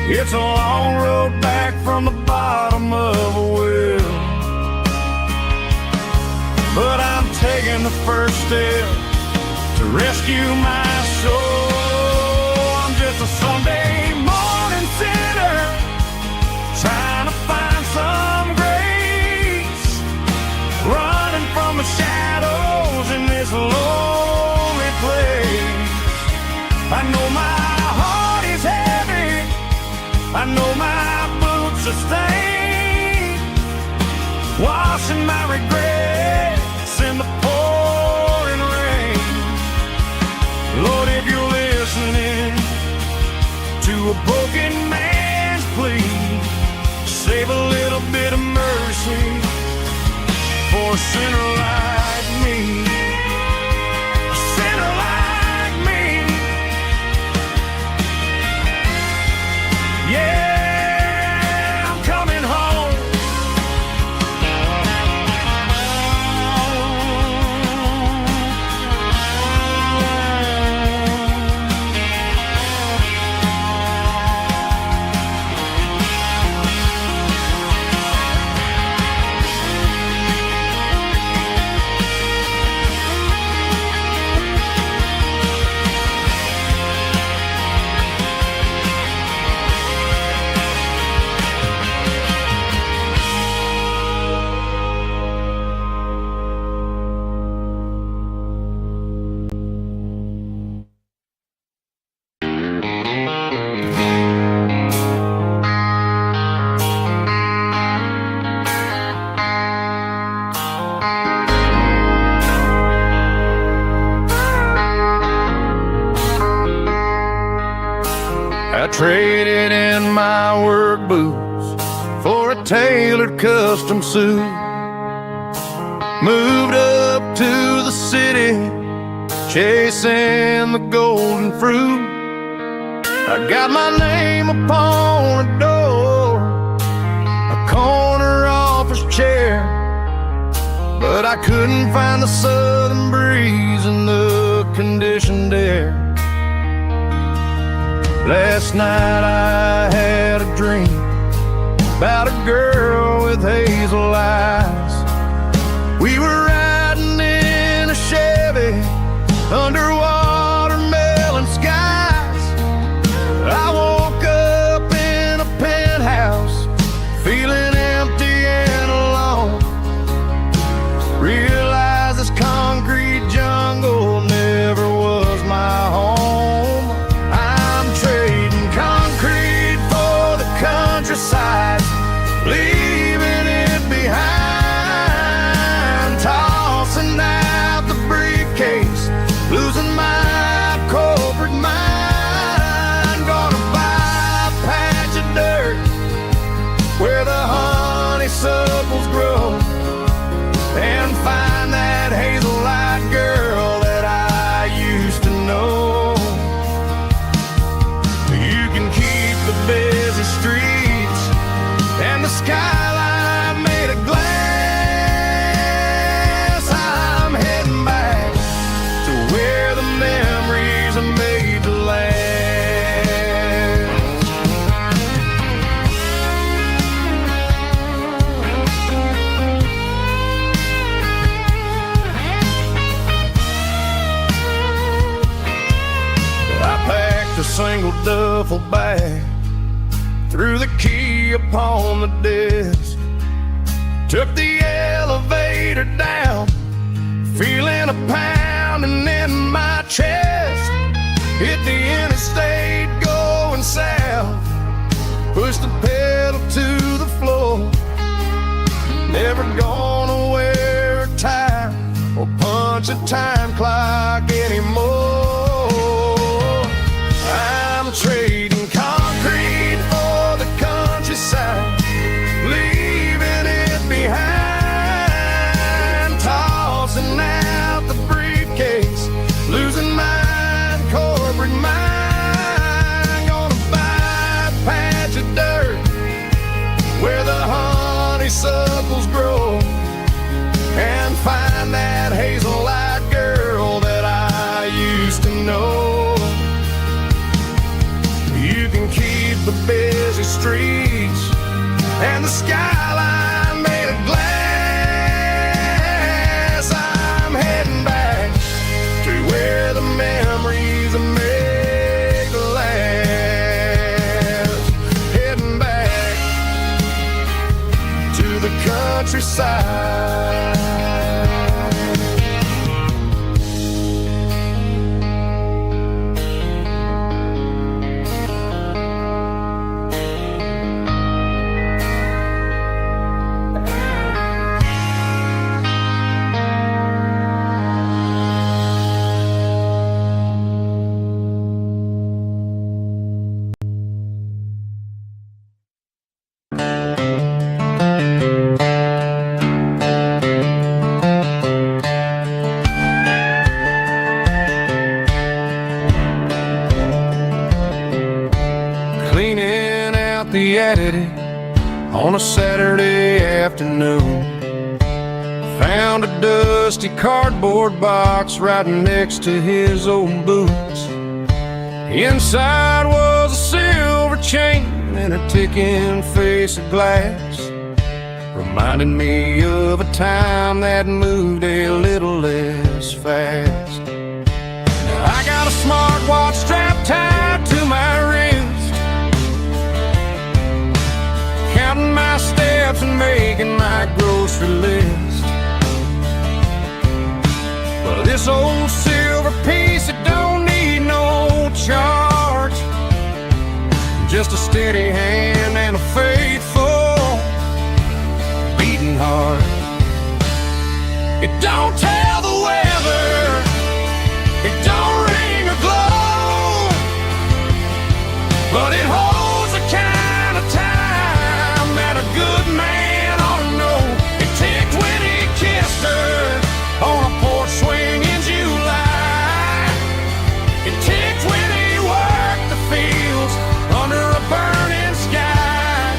It's a long road back from the bottom of a well, but I'm taking the first step to rescue my soul. I'm just a Sunday morning sinner trying to find some grace, running from the shadows in this lonely place. I know my heart is heavy, I know my boots are stained, washing my regrets in the pouring rain. Lord, if you're listening to a broken man's plea, save a little bit of mercy for a sinner like me. A sinner like me. Yeah, I'm coming home. I traded in my work boots for a tailored custom suit, moved up to the city, chasing the golden fruit. I got my name upon a door, a corner office chair, but I couldn't find the southern breeze in the conditioned air. Last night I had a dream about a girl with hazel eyes. We were riding in a Chevy under watermelon skies. I woke up in a penthouse feeling empty and alone. Realized this concrete jungle never was my home. Countryside, leaving it behind, tossing out the briefcase, losing my corporate mind. Gonna buy a patch of dirt where the honeysuckles grow and find that hazel-eyed girl that I used to know. You can keep the busy streets and the skyline made of glass. I'm heading back to where the memories are made to last. I packed a single duffel bag, threw the key upon the desk, took the elevator down, feeling a pounding in my chest. Hit the interstate going south, pushed the pedal to the floor. Never gonna wear a tie or punch a time clock anymore. I'm trading streets and the skyline made of glass. I'm heading back to where the memories make last. Heading back to the countryside. Cleaning out the attic on a Saturday afternoon, found a dusty cardboard box right next to his old boots. Inside was a silver chain and a ticking face of glass, reminding me of a time that moved a little less fast. Now I got a smartwatch strapped tied to my wrist, counting my steps and making my grocery list. But this old silver piece, it don't need no charge, just a steady hand and a faithful beating heart. It don't tell the weather, it don't ring or glow, but it holds the kind of time that a good man ought to know. It ticked when he kissed her on a porch swing in July. It ticked when he worked the fields under a burning sky.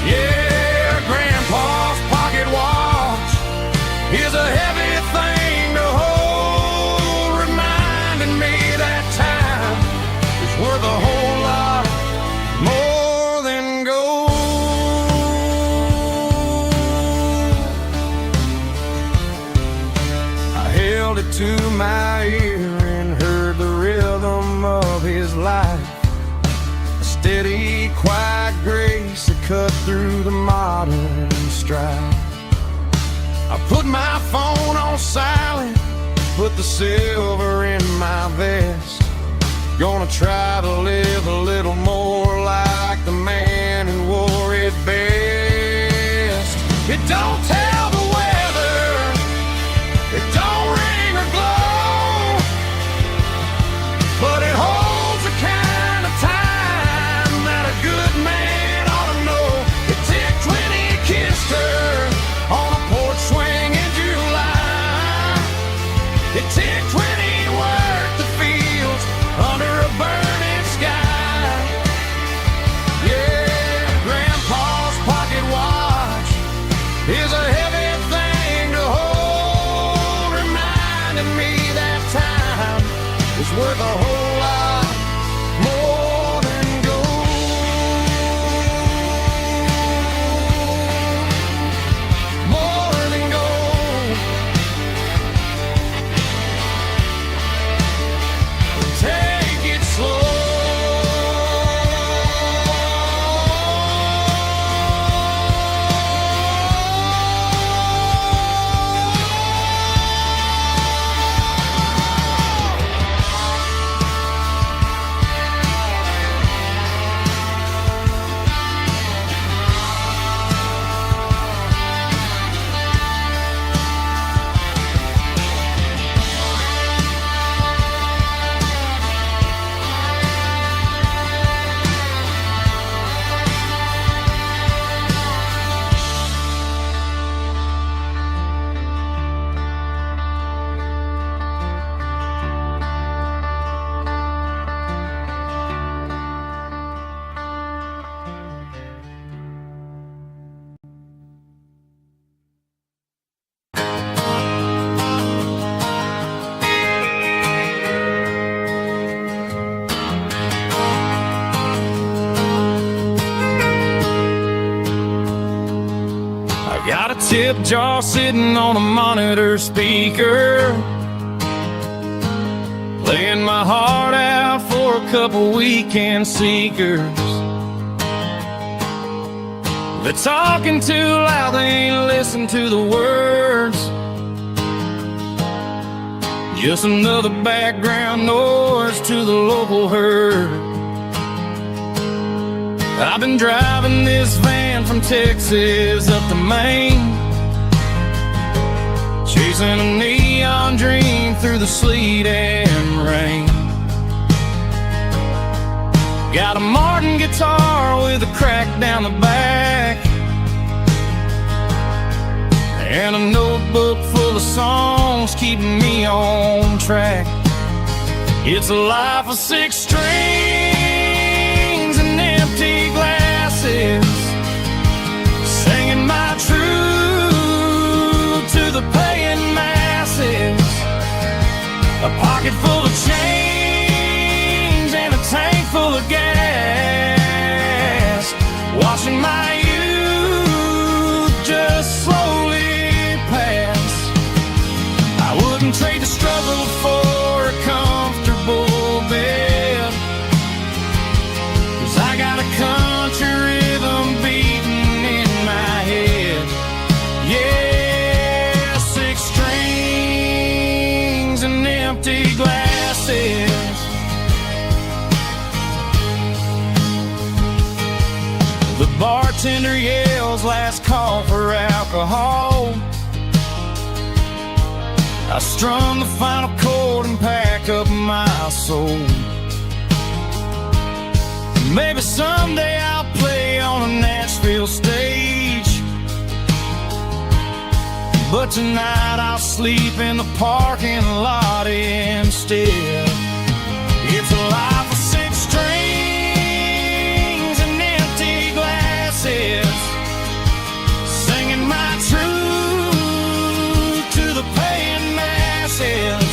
Yeah, Grandpa's pocket watch is a heavy thing to hold, reminding me that time is worth a whole lot more than gold. I held it to my ear and heard the rhythm of his life, a steady, quiet grace that cut through the modern strife. I put my phone on silent, put the silver in my vest. Gonna try to live a little more like the man who wore it best. It don't tell the weather, it don't ring or glow, but it holds the kind of time that a good man ought to know. It ticked when he kissed her on a porch swing in July. It ticked when he worked the fields under a burning sky. tip jar sitting on a monitor speaker, playing my heart out for a couple weekend seekers. They're talking too loud, they ain't listen to the words. Just another background noise to the local herd. I've been driving this van from Texas up to Maine, chasing a neon dream through the sleet and rain. Got a Martin guitar with a crack down the back, and a notebook full of songs keeping me on track. It's a life of 6 strings and empty glasses, singing my truth to the paying masses. A pocket full of change and a tank full of gas, watching my youth just slowly pass. I wouldn't trade the struggle for a comfortable bed, 'cause I got a country rhythm beating in my head. Yeah, 6 strings and empty glasses. The bartender yells last call for alcohol. I strum the final chord and pack up my soul. Maybe someday I'll play on a Nashville stage, but tonight I'll sleep in the parking lot instead. It's a life of 6 strings and empty glasses, singing my truth to the paying masses.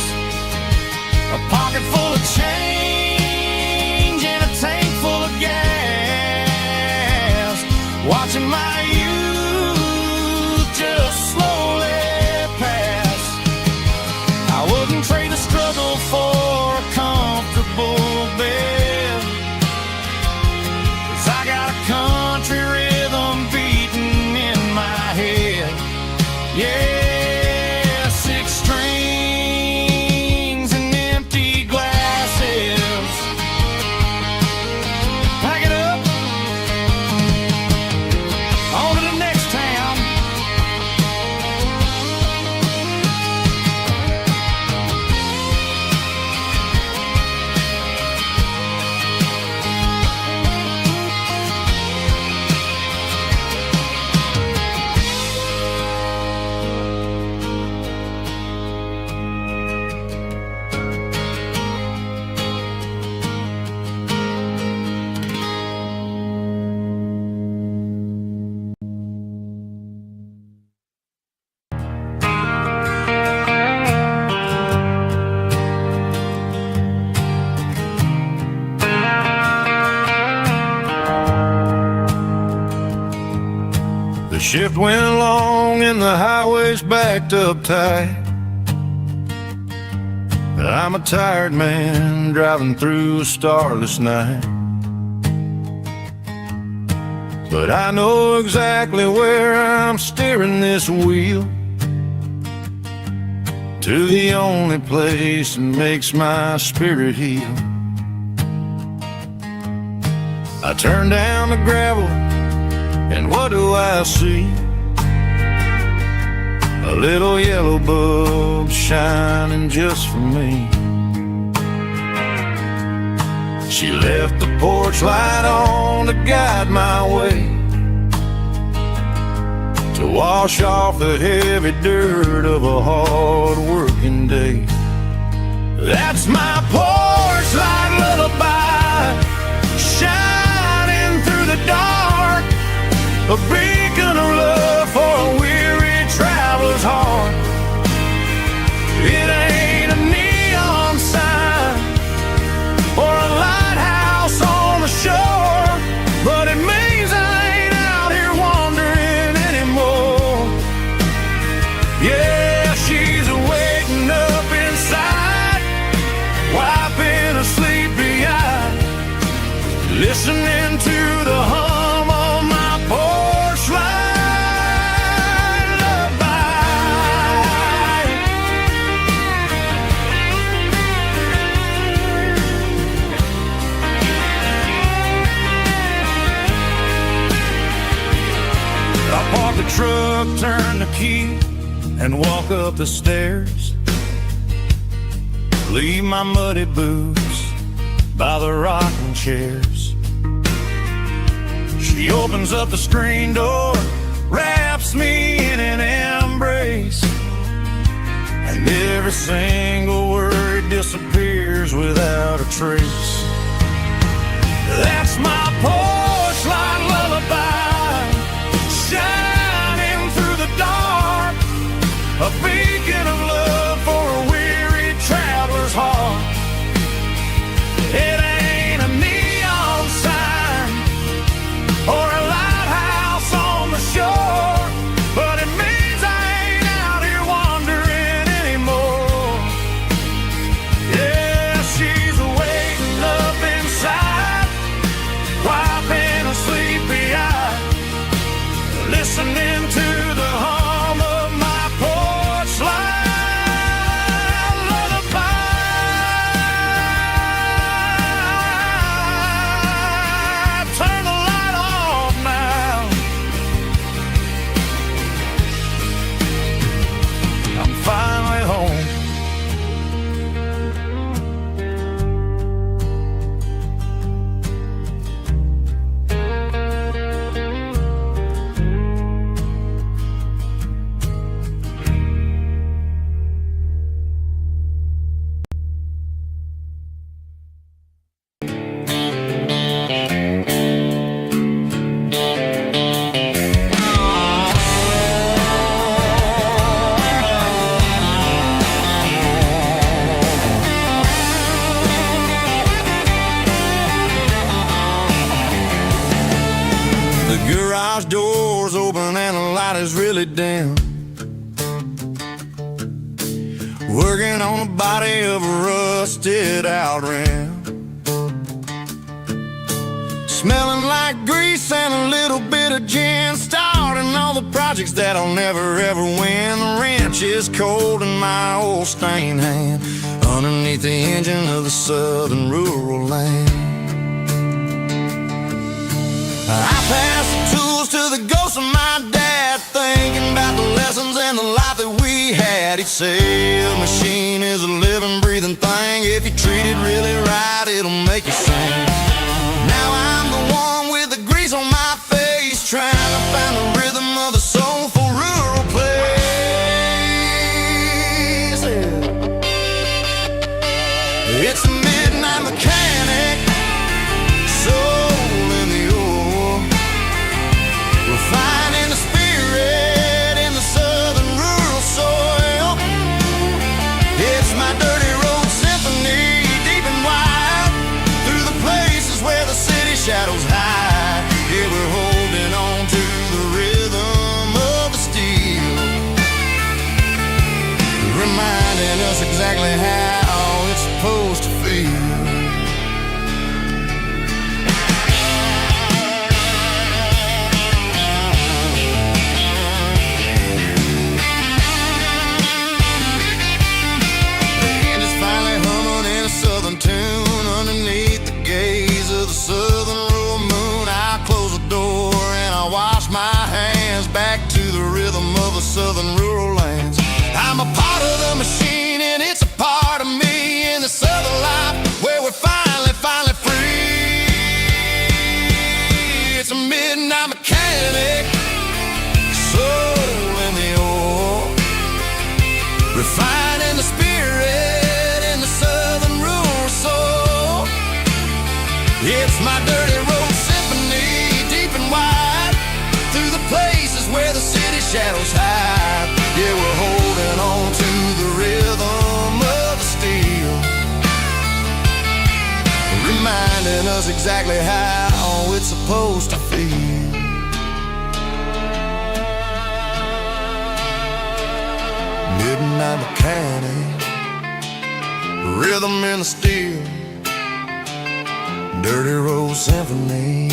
A pocket full of change and a tank full of gas, watching my youth just slowly pass. I wouldn't trade the struggle for a comfortable bed, 'cause I got a country rhythm beating in my head. Yeah, 6 strings and empty glasses. Pack it up, on to the next town. The shift went long and the highway's backed up tight. I'm a tired man driving through a starless night, but I know exactly where I'm steering this wheel, to the only place that makes my spirit heal. I turn down the gravel, and what do I see? A little yellow bulb shining just for me. She left the porch light on to guide my way, to wash off the heavy dirt of a hard working day. That's my porch light lullaby, shining through the dark, a beacon of love for a weary traveler's heart. It ain't a neon sign or a lighthouse on the shore, but it means I ain't out here wandering anymore. the truck, turn the key, and walk up the stairs. Leave my muddy boots by the rocking chairs. She opens up the screen door, wraps me in an embrace, and every single word disappears without a trace. That's my porch light lullaby, shining through the dark, a beacon of love for a weary traveler's heart. It ain't a neon sign or a lighthouse on the shore, but it means I ain't out here wandering anymore. Yeah, she's waiting up inside, wiping a sleepy eye, listening to the hum of my porch light lullaby. Turn the light off now. I'm finally home. The garage door's open and the light is really dim. Working on the body of a rusted out rim, smelling like grease and a little bit of gin, starting all the projects that I'll never ever win. The wrench is cold in my old stained hand, underneath the engine of the southern rural land. I pass the tools to the ghost of my dad, thinking about the lessons and the life that we had. He'd say a machine is a living, breathing thing. If you treat it really right, it'll make you sing. Now I'm the one with the grease on my face, trying to find the rhythm of the soulful rural place. It's a midnight mechanic, soul in the ore, refining the spirit in the southern rural soil. It's my dirty road symphony, deep and wide, through the places where the city shadows hide. Yeah, we're holding on to the rhythm of the steel, reminding us exactly how it's supposed to feel. Tune underneath the gaze of the southern rural moon. I close the door and I wash my hands, back to the rhythm of the southern rural lands. I'm a part of the machine and it's a part of me in the southern life where we're finally free. It's a midnight mechanic, soul in the ore, refining the spirit in the southern rural soul. It's my dirty road symphony, deep and wide, through the places where the city shadows hide. Yeah, we're holding on to the rhythm of the steel, reminding us exactly how it's supposed to feel. Midnight mechanic, rhythm in the steel, dirty road symphony.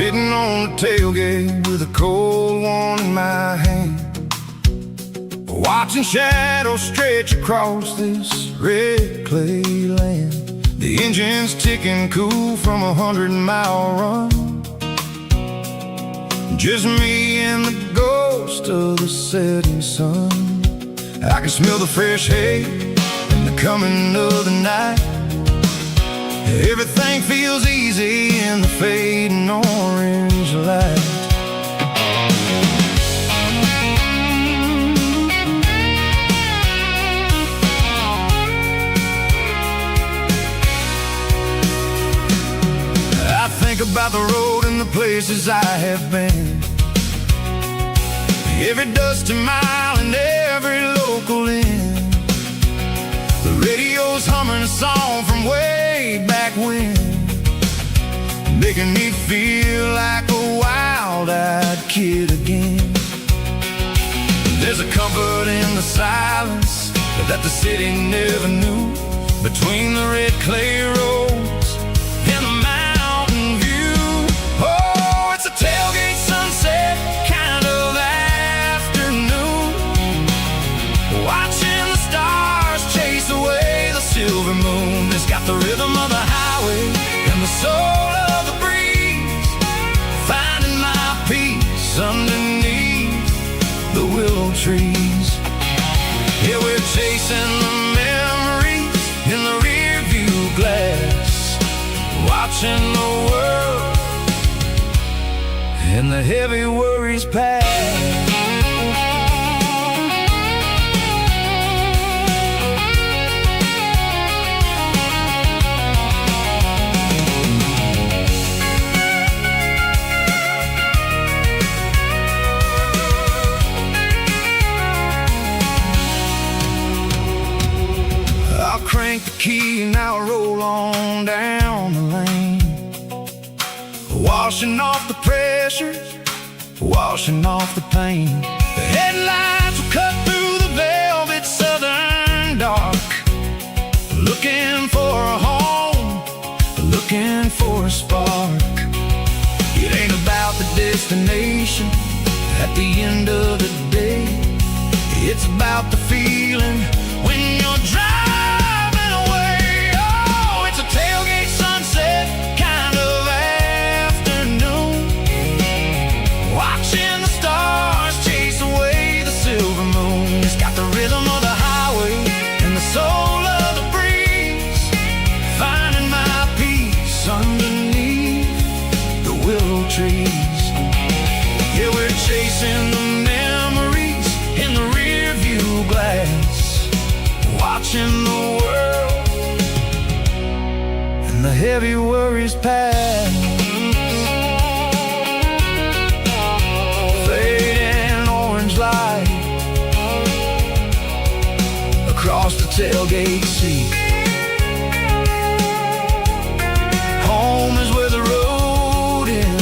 sitting on the tailgate with a cold one in my hand, watching shadows stretch across this red clay land. The engine's ticking cool from 100-mile run. Just me and the ghost of the setting sun. I can smell the fresh hay and the coming of the night. Everything feels easy in the fading orange light. I think about the road and the places I have been, every dusty mile and every local inn. The radio's humming a song from way back when, making me feel like a wild-eyed kid again. There's a comfort in the silence that the city never knew, between the red clay roads and the mountain view. Oh, it's a tailgate sunset kind of afternoon, watching the stars chase away the silver moon. It's got the rhythm of the highway and the soul of the breeze, finding my peace underneath the willow trees. Yeah, we're chasing the memories in the rear view glass, watching the world and the heavy worries pass. I'll crank the key and I'll roll on down the lane, washing off the pressure, washing off the pain. The headlights will cut through the velvet southern dark, looking for a home, looking for a spark. It ain't about the destination at the end of the day, it's about the feeling when you're driving away. Oh, it's a tailgate sunset kind of afternoon, watching the stars chase away the silver moon. It's got the rhythm of the highway and the soul of the breeze, finding my peace underneath the willow trees. Yeah, we're chasing the memories in the rear view glass, watching the world and the heavy worries pass. Fading orange light across the tailgate seat. Home is where the road ends.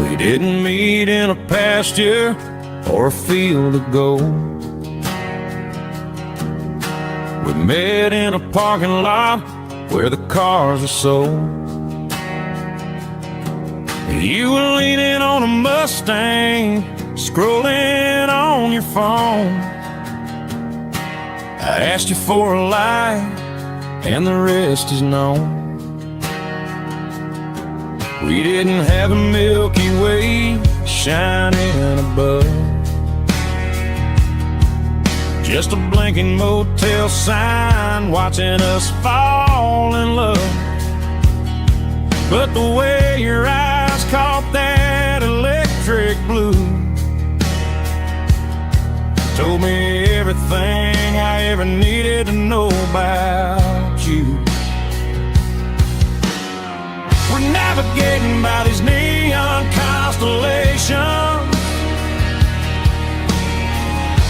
We didn't meet in a pasture or a field of gold. We met in a parking lot where the cars are sold. You were leaning on a Mustang, scrolling on your phone. I asked you for a light, and the rest is known. We didn't have a Milky Way shining above, just a blinking motel sign watching us fall in love. But the way your eyes everything I ever needed to know about you. We're navigating by these neon constellations,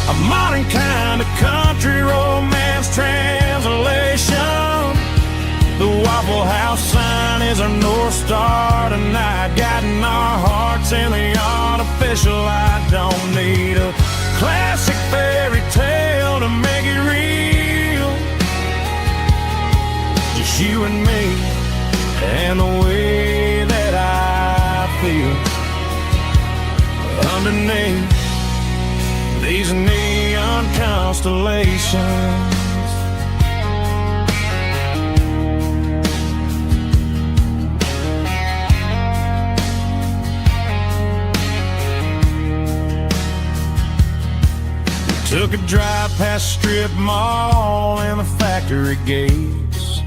a modern kind of country romance translation. The Waffle House sign is our North Star tonight, guiding our hearts in the artificial. I don't need a classic fairy tale to make it real. Just you and me and the way that I feel underneath these neon constellations. Took a drive past strip mall and the factory gates,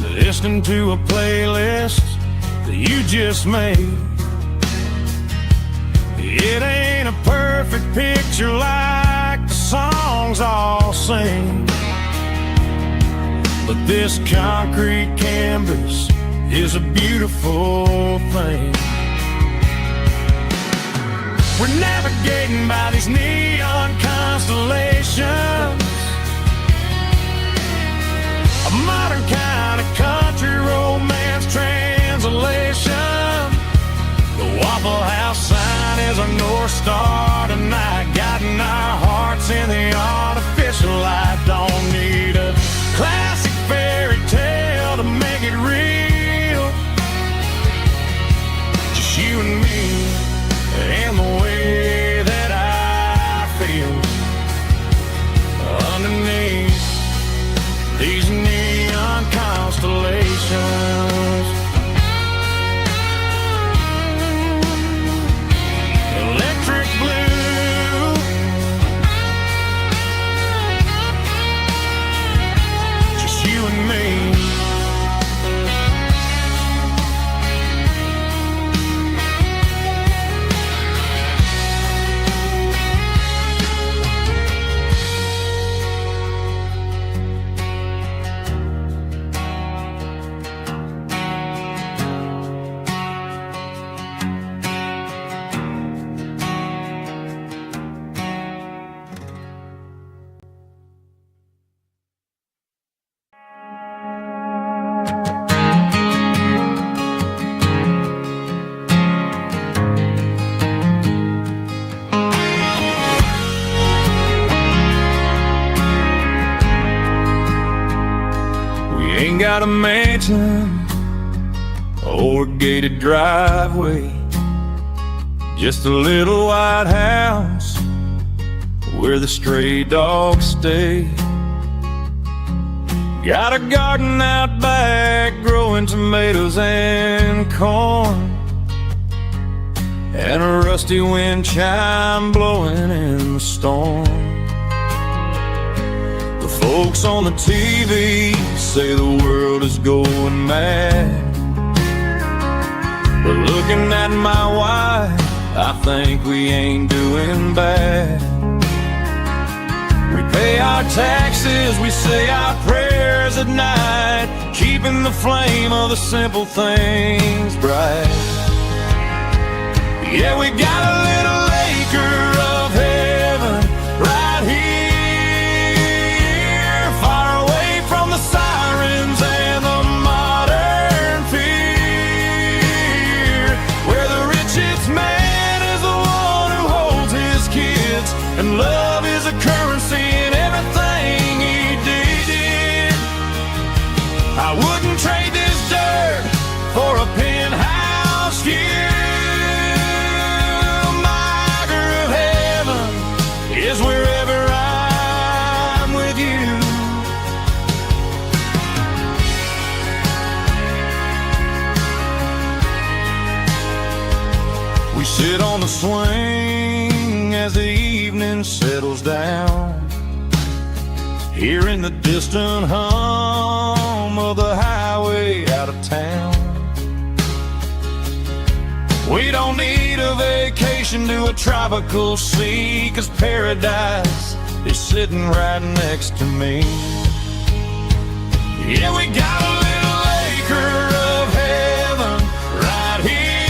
listening to a playlist that you just made. It ain't a perfect picture like the songs all sing, but this concrete canvas is a beautiful thing. We're navigating by these neon constellations, a modern kind of country romance translation. The Waffle House sign is our North Star tonight, guiding our hearts in the artificial light. Don't need a classic fairy tale to make it real. Just you and me and the way that I feel underneath these neon constellations. Electric blue, just you and me. Got a mansion or a gated driveway, just a little white house where the stray dogs stay. Got a garden out back growing tomatoes and corn, and a rusty wind chime blowing in the storm. Folks on the TV say the world is going mad, but looking at my wife, I think we ain't doing bad. We pay our taxes, we say our prayers at night, keeping the flame of the simple things bright. Yeah, we got a little acre of heaven right here, the sirens and the modern fear, where the richest man is the one who holds his kids, and love is a currency in everything he did. I wouldn't trade this dirt for a penthouse view. My acre of heaven is wherever I'm with you. We sit on the swing as the evening settles down, hearing the distant hum of the highway out of town. We don't need a vacation ocean to a tropical sea, 'cause paradise is sitting right next to me. Yeah, we got a little acre of heaven right here,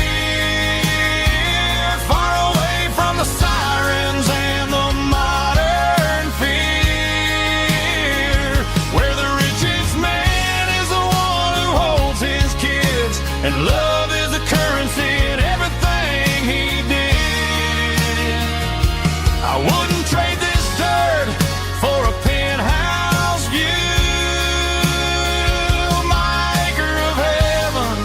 far away from the sirens and the modern fear, where the richest man is the one who holds his kids, and love is the currency in everything he did. I wouldn't trade this dirt for a penthouse view. My acre of heaven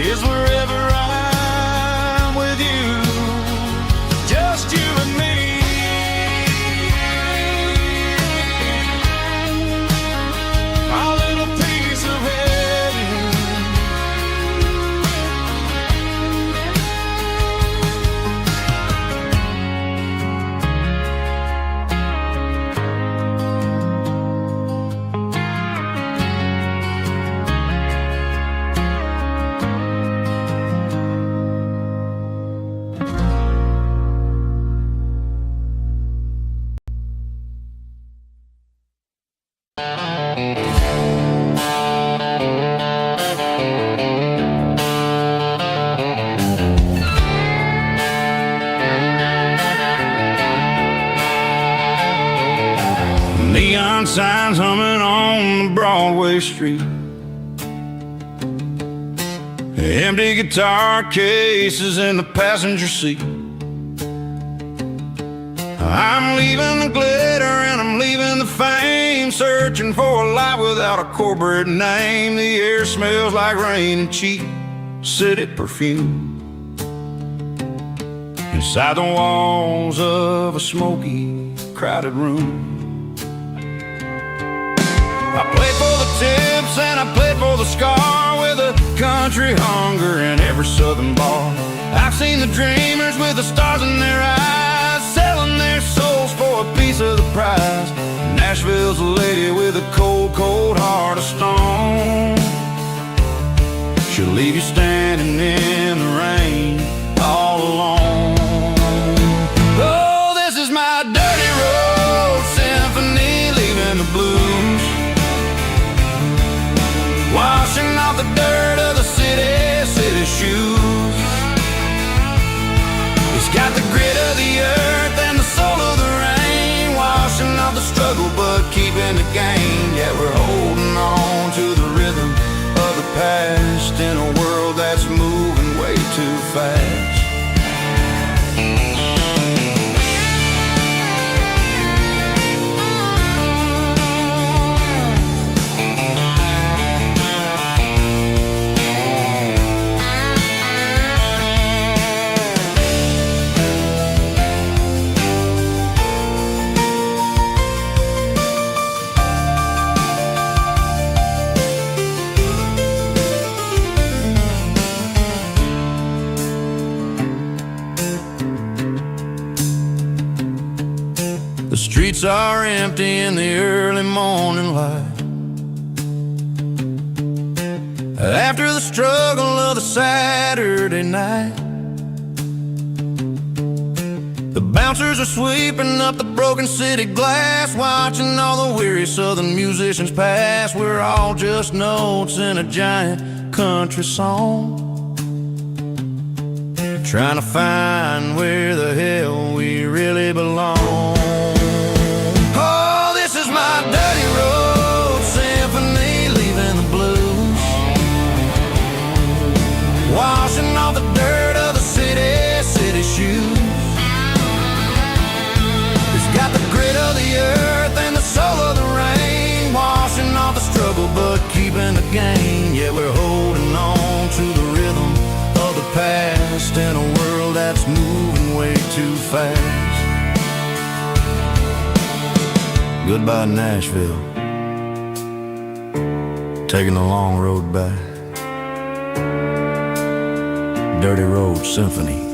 is wherever I'm with you, just you and me. Our little piece of heaven. Neon signs humming on the Broadway street, empty guitar cases in the passenger seat. I'm leaving the glitter and I'm leaving the fame, searching for a life without a corporate name. The air smells like rain and cheap city perfume inside the walls of a smoky, crowded room. I played for the tips and I played for the scar, with a country hunger in every southern bar. I've seen the dreamers with the stars in their eyes, selling their souls for a piece of the prize. Nashville's a lady with a cold, cold heart of stone. She'll leave you standing in the rain all alone. Oh, this is my dirty road symphony, leaving the blues, washing off the dirt of the city shoes. It's got the grit of the earth and the soul of the rain, washing off the struggle but keeping the gain. Yeah, we're holding on to the rhythm of the past in a world that's moving way too fast. The streets are empty in the early morning light, after the struggle of the Saturday night. The bouncers are sweeping up the broken city glass, watching all the weary southern musicians pass. We're all just notes in a giant country song, trying to find where the hell we really belong. Oh, this is my dirty road symphony, leaving the blues, washing off the dirt of the city shoes. It's got the grit of the earth and the soul of the rain, washing off the struggle but keeping the gain. Yeah, we're holding on to the rhythm of the past in a world that's moving way too fast. Goodbye Nashville, taking the long road back. Dirty Road Symphony.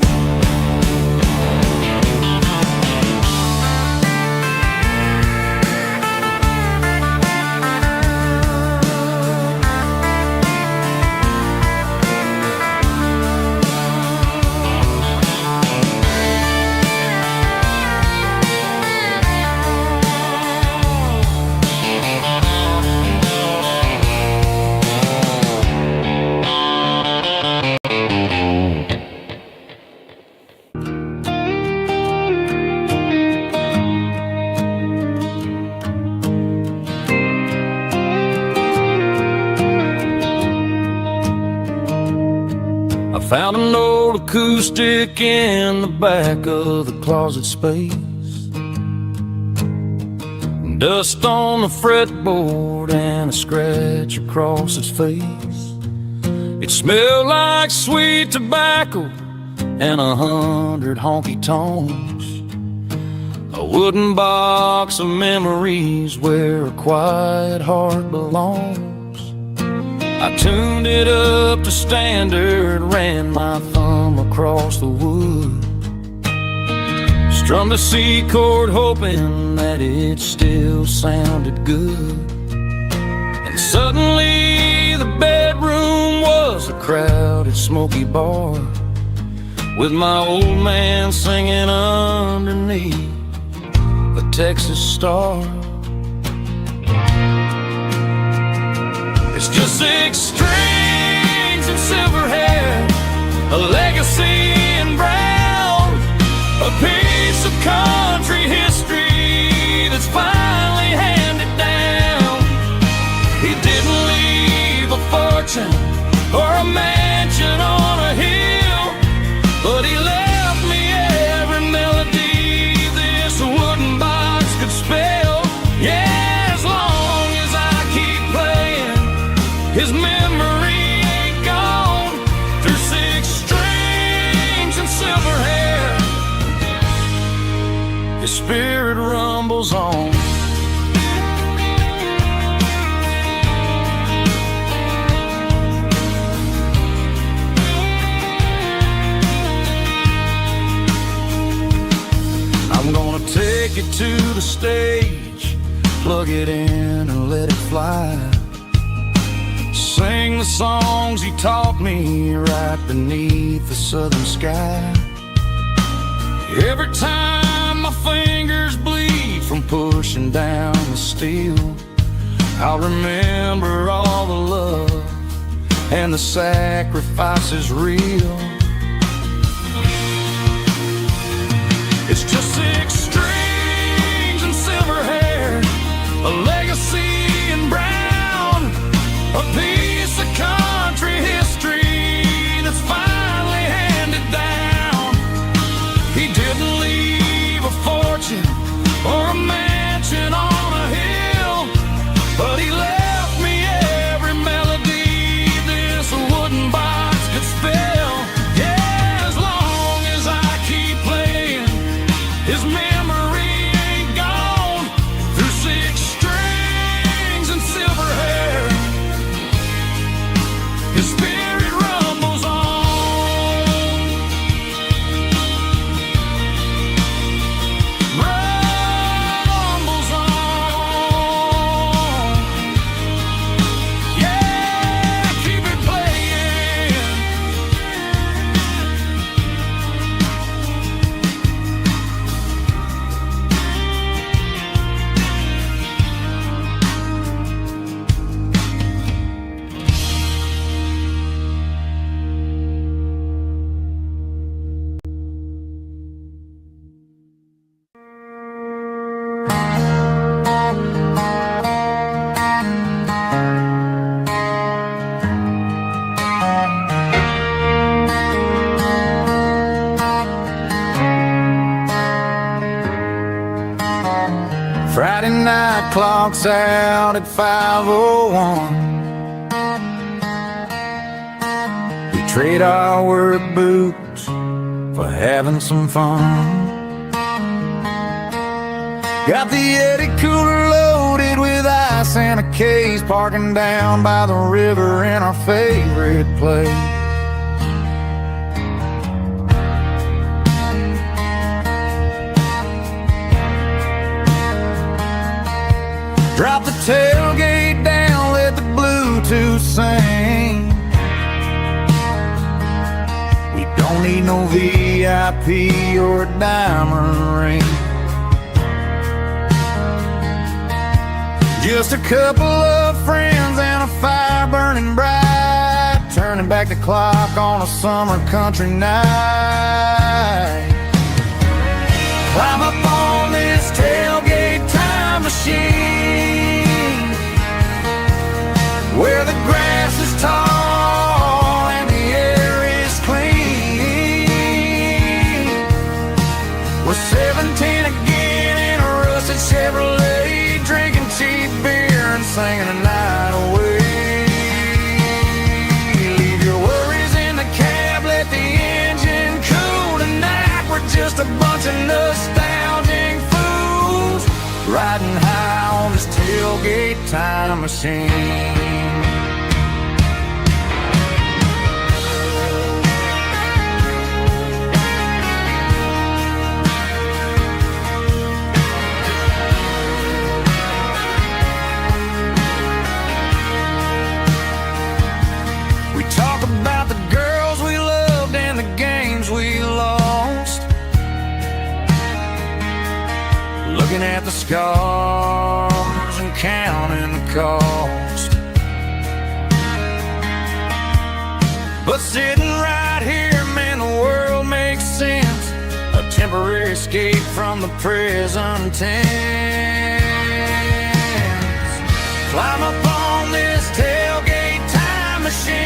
Found an old acoustic in the back of the closet space. Dust on the fretboard and a scratch across its face. It smelled like sweet tobacco and 100 honky-tonks. A wooden box of memories where a quiet heart belongs. I tuned it up to standard, ran my thumb across the wood. Strummed a C chord hoping that it still sounded good. And suddenly the bedroom was a crowded smoky bar, with my old man singing underneath the Texas star. It's just 6 strings and silver hair, a legacy in brown, a piece of country history that's finally handed down. He didn't leave a fortune or a mansion on a hill, but he left me every melody this wooden box could spell. Yeah, as long as I keep playing, his memory ain't gone. Through 6 strings and silver hair, his spirit rumbles on. I'm gonna take it to the stage, plug it in and let it fly. Sing the songs he taught me right beneath the southern sky. Every time my fingers bleed from pushing down the steel, I'll remember all the love and the sacrifices real. It's just 6 strings and silver hair, a legacy in brown, a piece of country history that's finally handed down. He didn't leave a fortune or a mansion on a hill, but he left me every melody this wooden box could spell. Yeah, as long as I keep playing, his memory ain't gone. Through 6 strings and silver hair, his spirit rumbles on. Rumbles on. Yeah, keep it playing. Friday night clocks out at 5:01. We trade our work boots for having some fun. Got the Yeti cooler loaded with ice and a case, parking down by the river in our favorite place. Drop the tailgate down, let the Bluetooth sing. We don't need no VIP or a diamond ring. Just a couple of friends and a fire burning bright, turning back the clock on a summer country night. Climb up on this tailgate time machine, where the grass is tall and the air is clean. tailgate time machine. About the girls we loved and the games we lost, looking at the scars and counting the cost. But sitting right here, man, the world makes sense. A temporary escape from the present tense. Climb up on this tailgate time machine,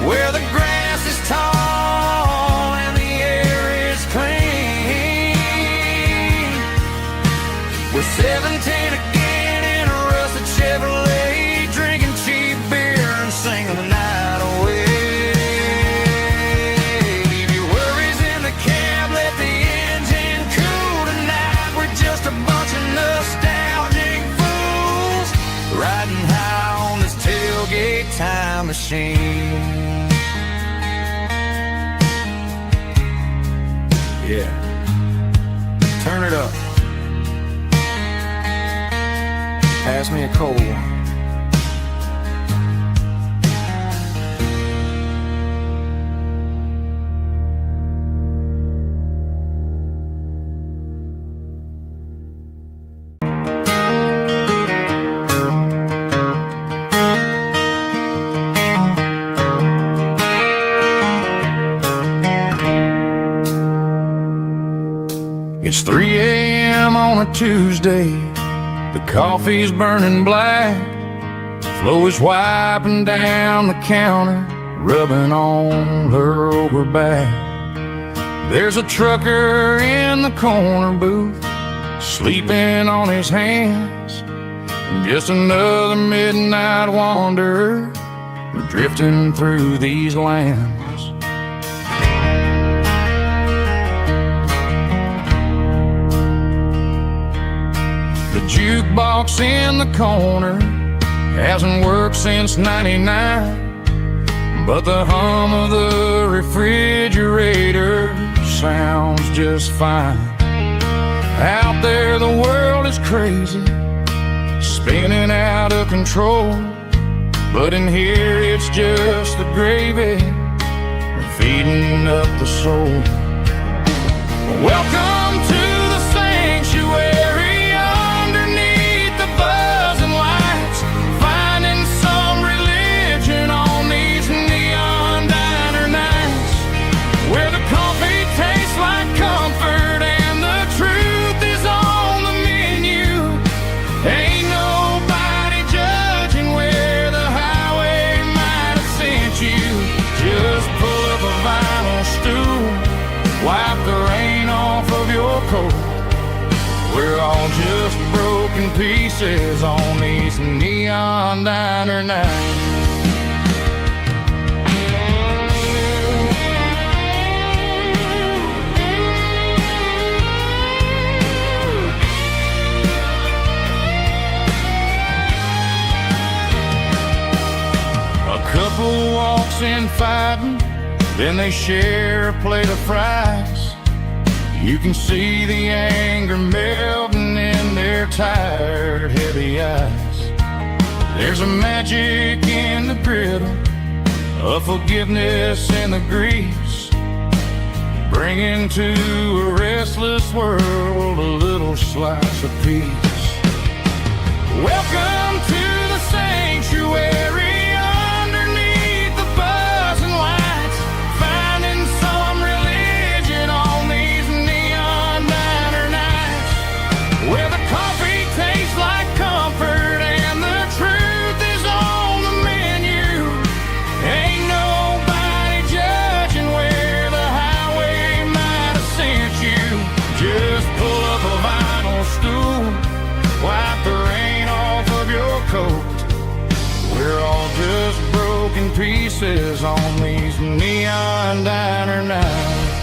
where the grass is tall and the air is clean. We're 17 again in a rusted Chevrolet, drinking cheap beer and singing the night away. Leave your worries in the cab, let the engine cool tonight. We're just a bunch of nostalgic fools riding high on this tailgate time machine. Yeah, turn it up. Pass me a cold one. It's 3 a.m. on a Tuesday. The coffee's burning black. Flo is wiping down the counter, rubbing on her over back. There's a trucker in the corner booth, sleeping on his hands. Just another midnight wanderer, drifting through these lands. Jukebox in the corner hasn't worked since '99, but the hum of the refrigerator sounds just fine. Out there the world is crazy, spinning out of control, but in here it's just the gravy feeding up the soul. Welcome to the sanctuary, buzzing lights, finding some religion on these neon diner nights, where the coffee tastes like comfort and the truth is on the menu. Ain't nobody judging where the highway might have sent you. Just pull up a vinyl stool, wipe the rain off of your coat. We're all just broken pieces on these neon diner nights. A couple walks in fighting, then they share a plate of fries. You can see the anger melting in their tired, heavy eyes. There's a magic in the griddle, a forgiveness in the grease, bringing to a restless world a little slice of peace. Welcome to the sanctuary, underneath the buzzing lights, finding some religion on these neon diner nights, where the coffee tastes like comfort and the truth is on the menu. Ain't nobody judging where the highway might have sent you. Just pull up a vinyl stool, wipe the rain off of your coat. We're all just broken pieces on these neon diner nights.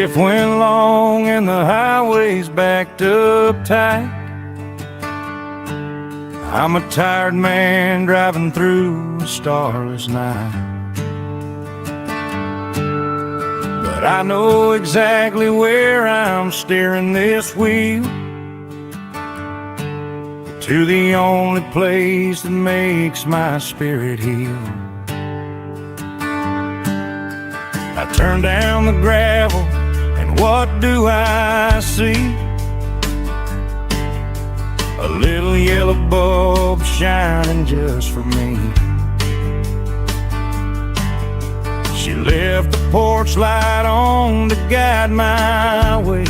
shift went long and the highway's backed up tight. I'm a tired man driving through a starless night, but I know exactly where I'm steering this wheel, to the only place that makes my spirit heal. I turn down the gravel, and what do I see? A little yellow bulb shining just for me. She left the porch light on to guide my way,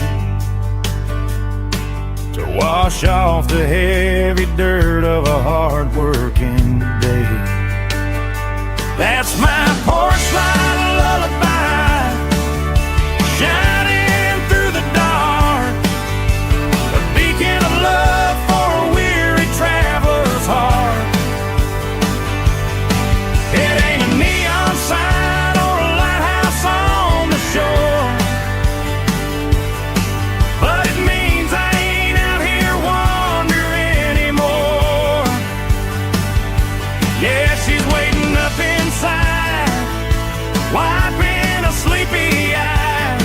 to wash off the heavy dirt of a hard-working day. That's my porch light lullaby, shining through the dark, a beacon of love for a weary traveler's heart. It ain't a neon sign or a lighthouse on the shore, but it means I ain't out here wandering anymore. Yeah, she's waiting up inside, wiping a sleepy eye,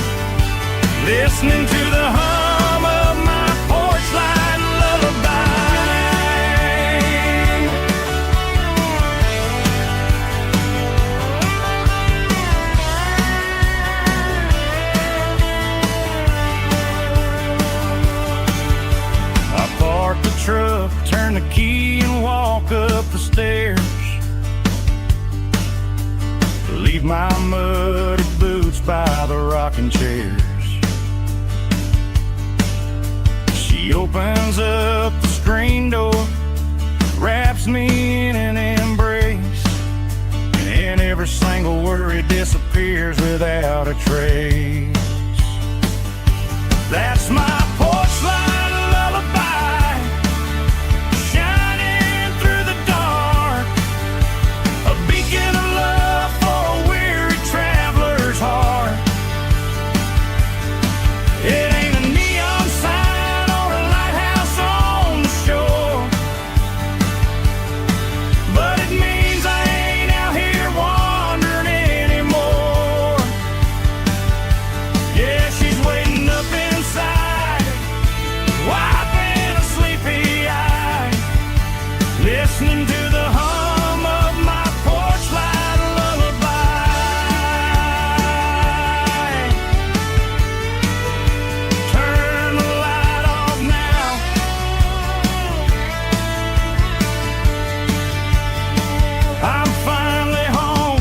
listening to the hum of my porch light lullaby. I park the truck, turn the key and walk up the stairs, leave my muddy boots by the rocking chairs. She opens up the screen door, wraps me in an embrace, and every single worry disappears without a trace. That's my porch light lullaby, shining through the dark, a beacon of love for a weary traveler's heart. It ain't a neon sign or a lighthouse on the shore, but it means I ain't out here wandering anymore. Yeah, she's waiting up inside, wiping a sleepy eye, listening to the hum of my porch light lullaby. Turn the light off now, I'm finally home.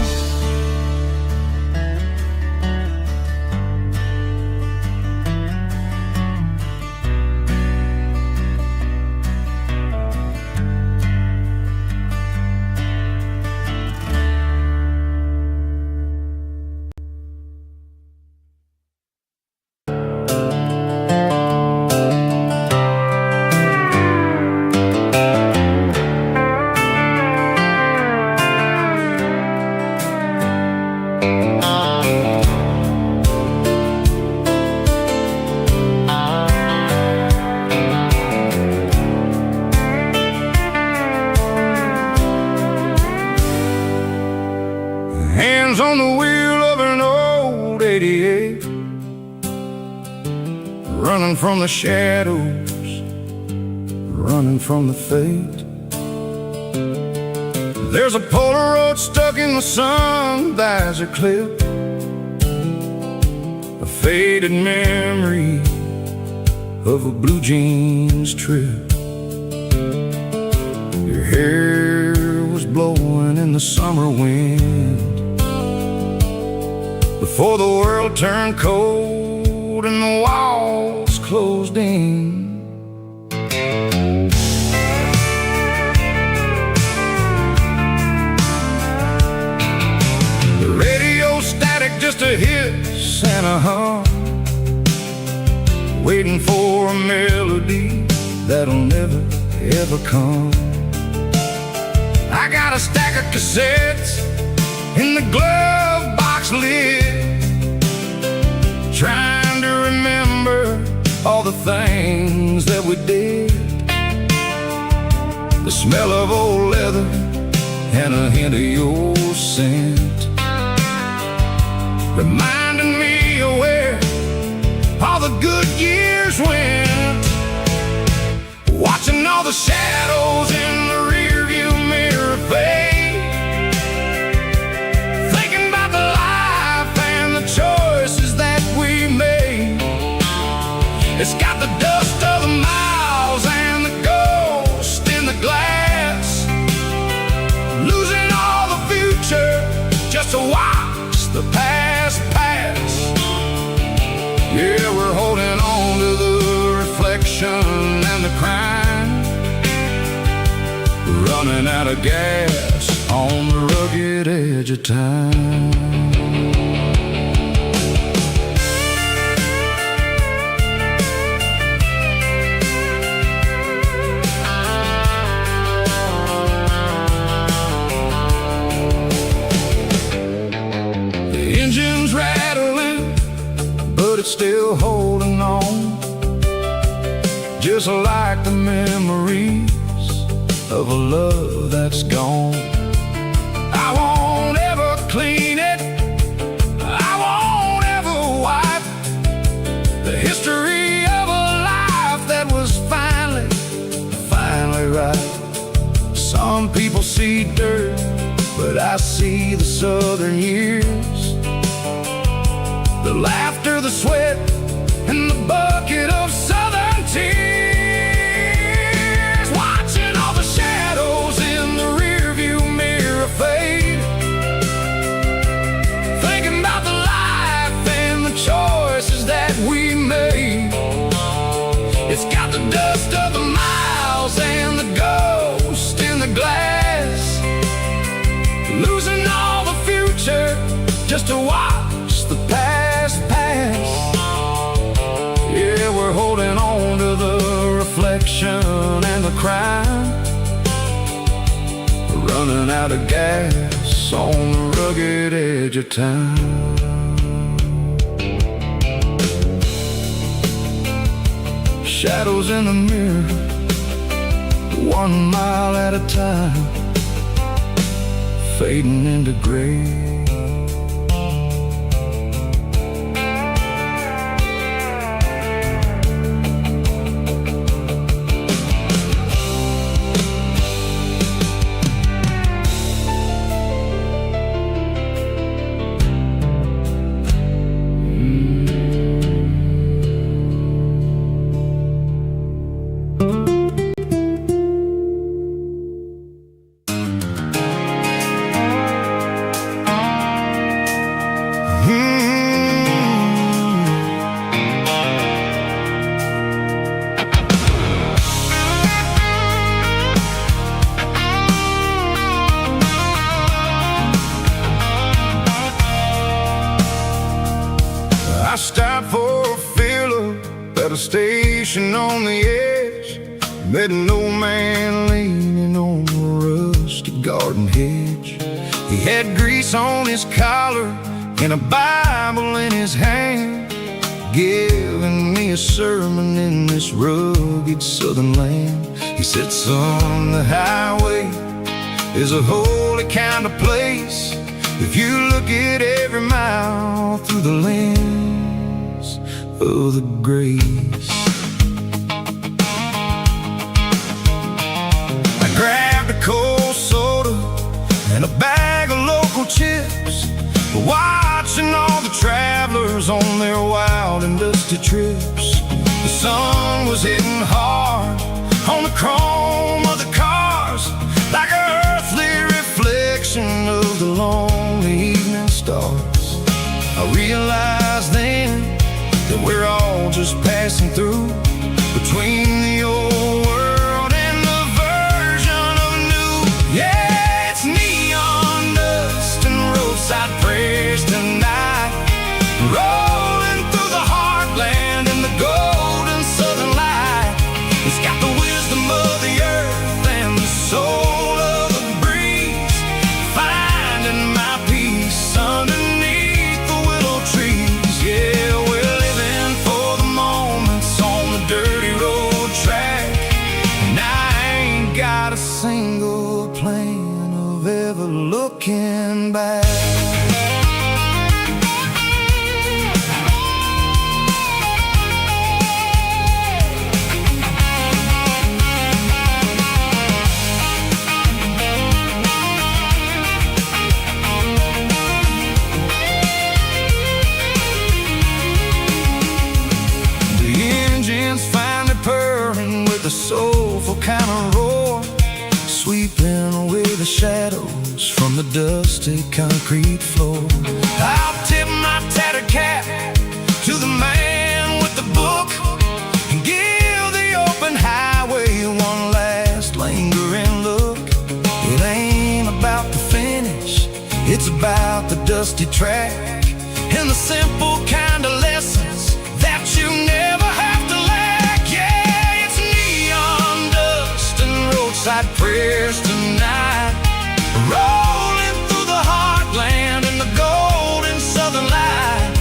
Hands on the wheel of an old 88, running from the shadows, running from the fate. There's a Polaroid stuck in the sun, there's a clip, a faded memory of a blue jeans trip. Your hair was blowing in the summer wind, before the world turned cold and the walls closed in. The radio static, just a hiss and a hum, waiting for a melody that'll never ever come. I got a stack of cassettes in the glove box lid, trying the things that we did. The smell of old leather and a hint of your scent, reminding me of where all the good years went. Watching all the shadows in the rearview mirror fade, thinking about the life and the choices that we made. It's got the dust of the miles and the ghost in the glass, losing all the future just to watch the past pass. Yeah, we're holding on to the reflection and the crime, running out of gas on the rugged edge of time. The engine's rattling, but it's still holding on, just like the memories of a love that's gone. I won't ever clean it, I won't ever wipe the history of a life that was finally right. Some people see dirt, but I see the southern years, the laughter, the sweat, and the bucket of southern tears. Watching all the shadows in the rearview mirror fade, thinking about the life and the choices that we made. It's got the dust of the miles and the ghost in the glass, losing all the future just to watch the past pass. Yeah, we're holding on to the reflection and the crime, running out of gas on the rugged edge of time. Shadows in the mirror, 1 mile at a time, fading into gray. I stopped for a fill-up at a station on the edge, met an old man leaning on a rusty garden hedge. He had grease on his collar and a Bible in his hand, giving me a sermon in this rugged southern land. He said, son, the highway is a holy kind of place if you look at every mile through the lens of the grace. I grabbed a cold soda and a bag of local chips, watching all the travelers on their wild and dusty trips. The sun was hitting hard on the chrome of the cars, like an earthly reflection of the lonely evening stars. I realized then that we're all just passing through, between the old world and the version of new. Yeah, it's neon dust and roadside prayers tonight, rolling through the heartland in the golden southern light. It's got the wisdom of the earth and the soul of the breeze, finding my peace underneath the willow trees. Yeah, we're living for the moments on the shadows from the dusty concrete floor. I'll tip my tattered cap to the man with the book and give the open highway one last lingering look. It ain't about the finish, it's about the dusty track and the simple kind of lessons that you never have to lack. Yeah, it's neon dust and roadside prayers tonight, rolling through the heartland in the golden southern light.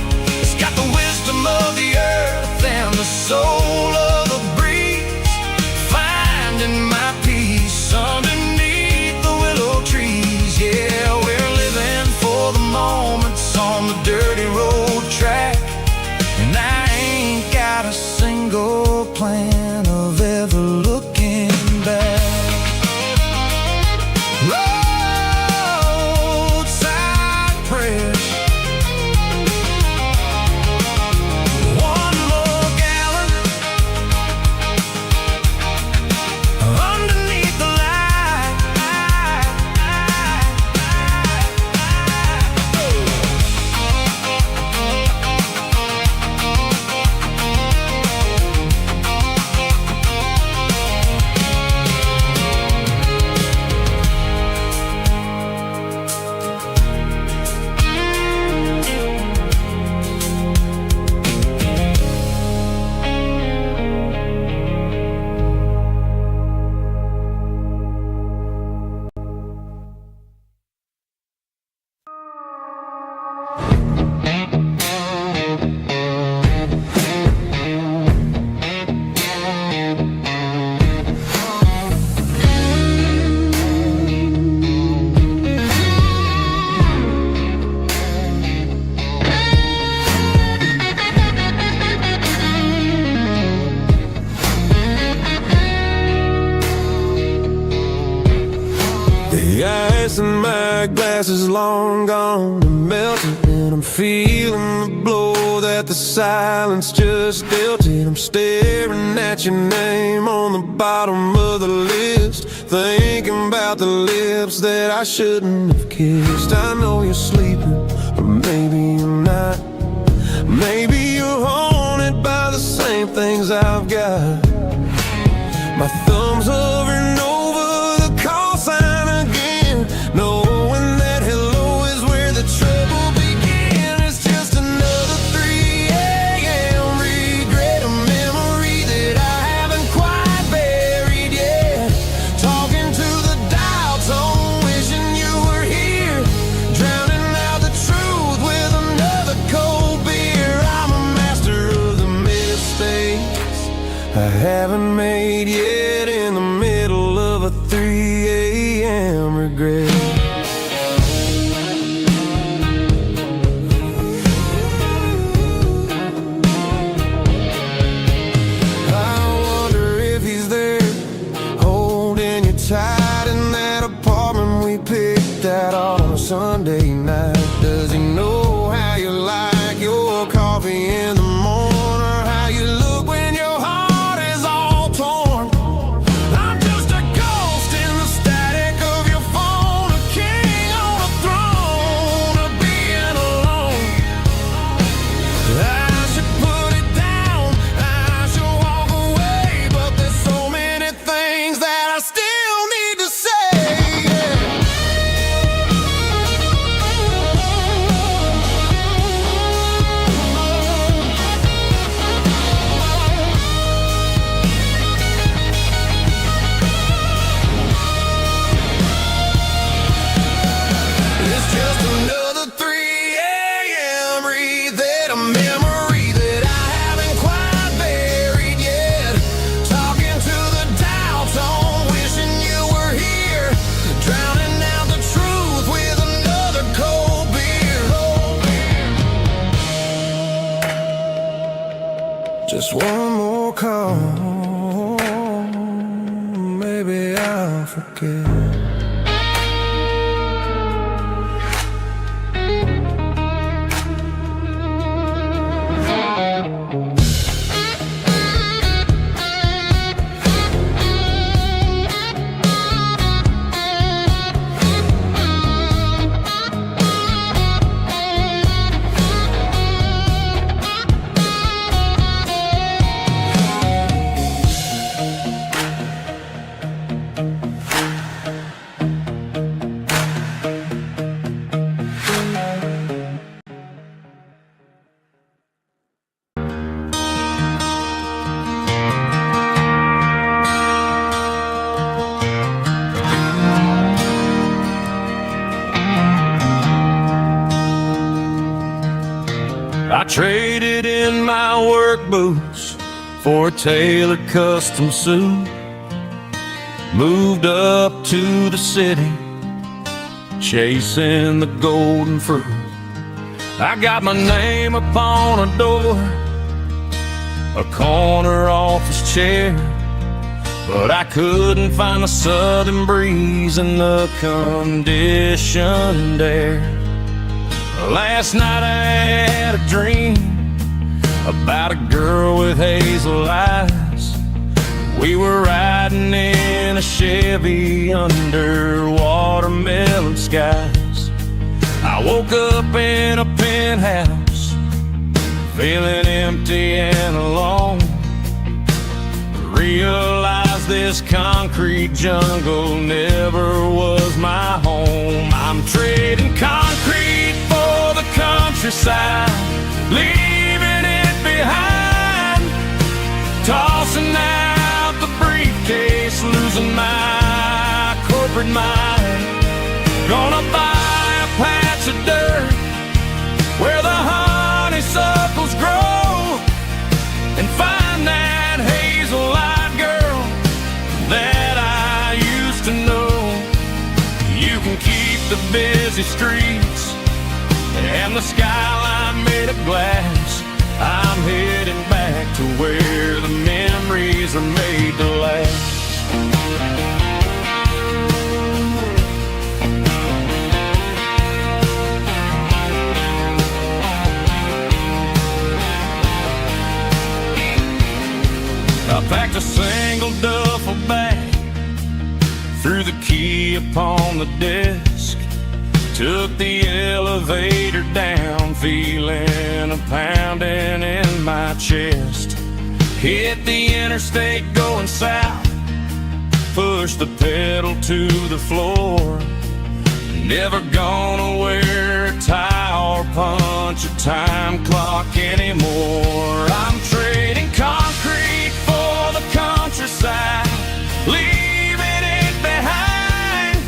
It's got the wisdom of the earth and the soul of the breeze, finding my peace underneath the willow trees. Yeah, we're living for the moments on the dirty road track, and I ain't got a single plan of ever looking back. Roadside prayers, one more gallon underneath the light. The ice in my glass is long gone and melted, and I'm feeling the blow that the silence just dealt it. I'm staring at your name on the bottom of the list, thinking about the lips that I shouldn't have kissed. I know you're sleeping, but maybe you're not. Maybe you're haunted by the same things I've got. My thumb's hovering over the call sign again, knowing that hello is where the trouble began. It's just another 3 a.m. regret, a memory that I haven't quite buried yet. Talking to the dial tone, wishing you were here, drowning out the truth with another cold beer. I'm a master of the mistakes I haven't made yet, in the middle of a 3 a.m. regret. I wonder if he's there, holding you tight in that apartment we picked out on a Sunday night. Does he know how you like your coffee in the morning, or how you look when your heart is all torn? I'm just a ghost in the static of your phone, a king on a throne of being alone. I should put it down, I should walk away, but there's so many things that I still need to say. It's just another 3 a.m. read, a memory that I haven't quite buried yet. Talking to the dial tone, wishing you were here, drowning out the truth with another cold beer. Just one more call, maybe I'll forget. traded in my work boots for a tailored custom suit. Moved up to the city, chasing the golden fruit. I got my name upon a door, a corner office chair, but I couldn't find the southern breeze in the conditioned air. Last night I had a dream about a girl with hazel eyes. We were riding in a Chevy under watermelon skies. I woke up in a penthouse, feeling empty and alone. Realized this concrete jungle never was my home. I'm trading concrete for the countryside, leaving it behind. Tossing out the briefcase, losing my corporate mind. Gonna buy a patch of dirt where the honeysuckles grow, and find that hazel-eyed girl that I used to know. You can keep the busy streets and the skyline made of glass. I'm heading back to where the memories are made to last. I packed a single duffel bag, threw the key upon the desk, took the elevator down, feeling a pounding in my chest. Hit the interstate going south, pushed the pedal to the floor. Never gonna wear a tie or punch a time clock anymore. I'm trading concrete for the countryside, leaving it behind.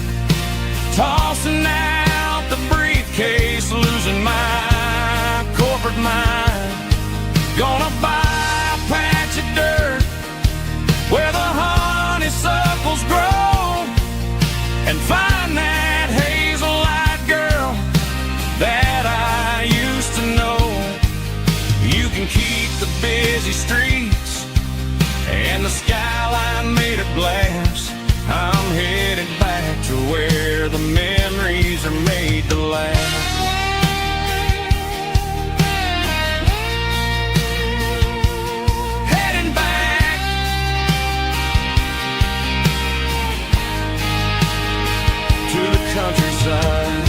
Tossing out the briefcase, losing my corporate mind. Gonna buy a patch of dirt where the honeysuckles grow, and find that hazel-eyed girl that I used to know. You can keep the busy streets and the skyline made of glass. I'm headed back to where the memories are made to last. Heading back to the countryside.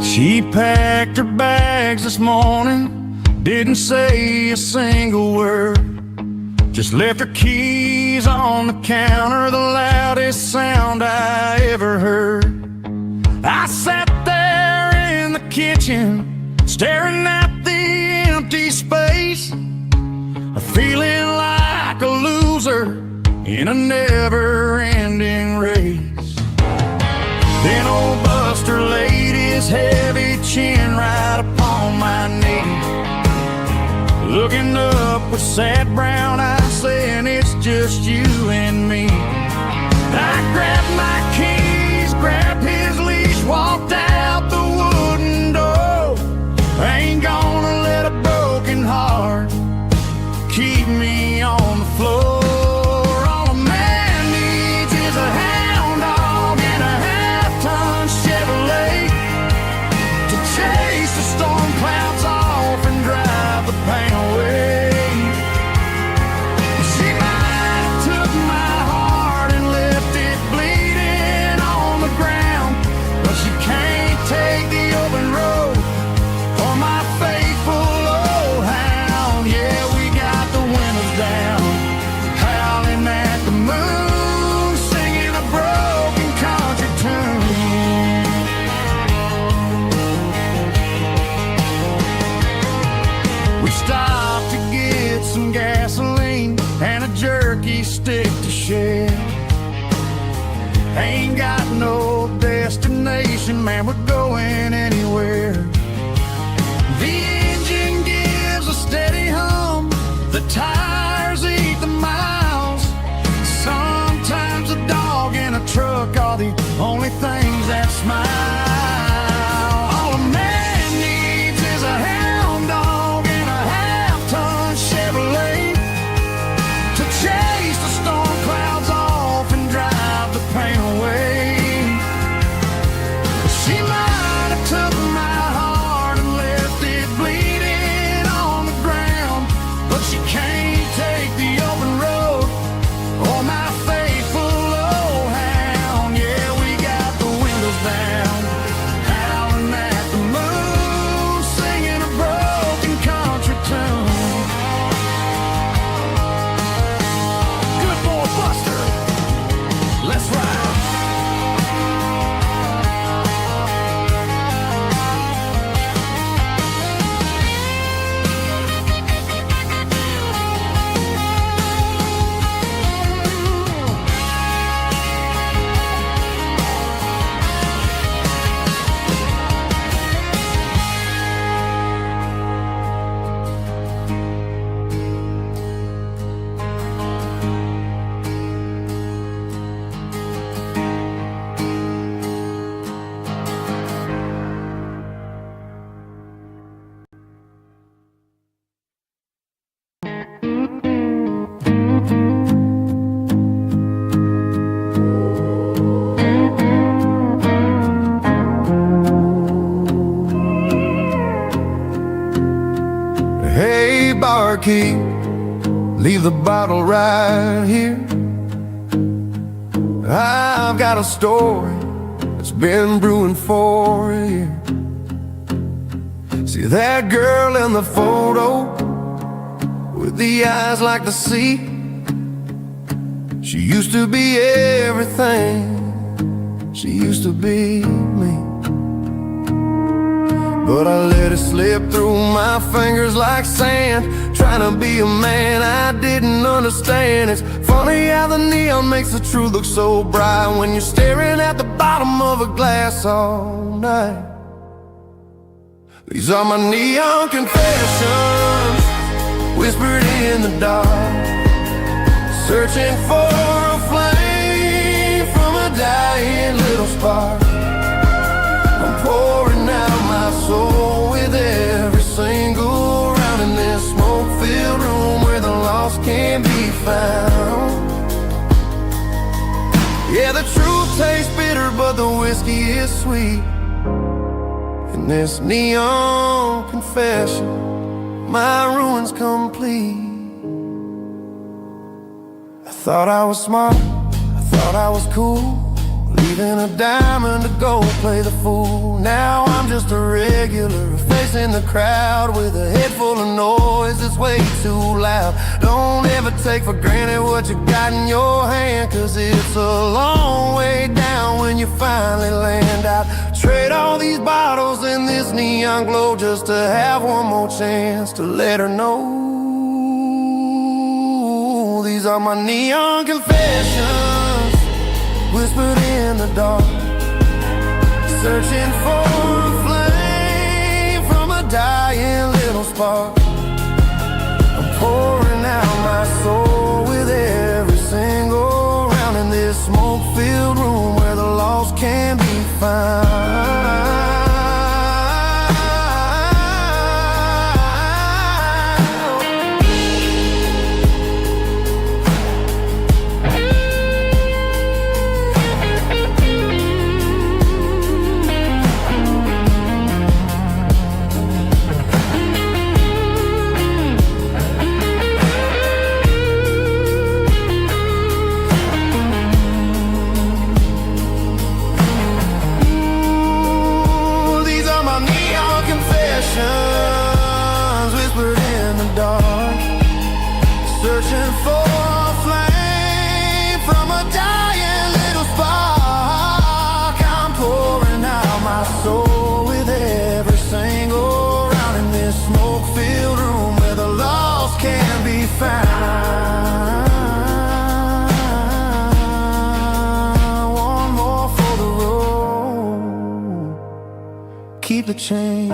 She packed her bags this morning, didn't say a single word, just left her keys on the counter, the loudest sound I ever heard. I sat there in the kitchen, staring at the empty space, feeling like a loser in a never-ending race. Then old Buster laid his heavy chin right upon my knee, looking up with sad brown eyes, saying it's just you and me. I grabbed my keys, grabbed his leash, walked out the wooden door. I ain't gonna let a broken heart keep me on the floor. All a man needs is a hound dog and a half-ton Chevrolet to chase the storm clouds off and drive the turkey stick to share. Ain't got no destination, man, we're going anywhere. The engine gives a steady hum, the tires eat the miles. Sometimes a dog and a truck are the only things that smile. All a man needs is a hound dog and a half-ton Chevrolet to chase the storm clouds off and drive the pain away. She might have took my heart and left it bleeding on the ground, but she can't take the open road or my faithful old hound. Yeah, we got the windows down, howling at the moon, singing a broken country tune. Good boy Buster, let's ride. Hey, barkeep, leave the bottle right here. I've got a story that's been brewing for a year. See that girl in the photo with the eyes like the sea? She used to be everything, she used to be me. But I let it slip through my fingers like sand, trying to be a man I didn't understand. It's funny how the neon makes the truth look so bright when you're staring at the bottom of a glass all night. These are my neon confessions, whispered in the dark, searching for a flame from a dying little spark. I'm pouring out my soul with every single round in this smoke-filled room where the lost can't be found. Yeah, the truth tastes bitter, but the whiskey is sweet. In this neon confession, my ruin's complete. I thought I was smart, I thought I was cool, leaving a diamond to go play the fool. Now I'm just a regular facing the crowd with a head full of noise that's way too loud. Don't ever take for granted what you got in your hand, cause it's a long way down when you finally land out. Trade all these bottles and this neon glow just to have one more chance to let her know. These are my neon confessions, whispered in the dark, searching for a flame from a dying little spark. I'm pouring out my soul with every single round in this smoke-filled room where the lost can be found. the change.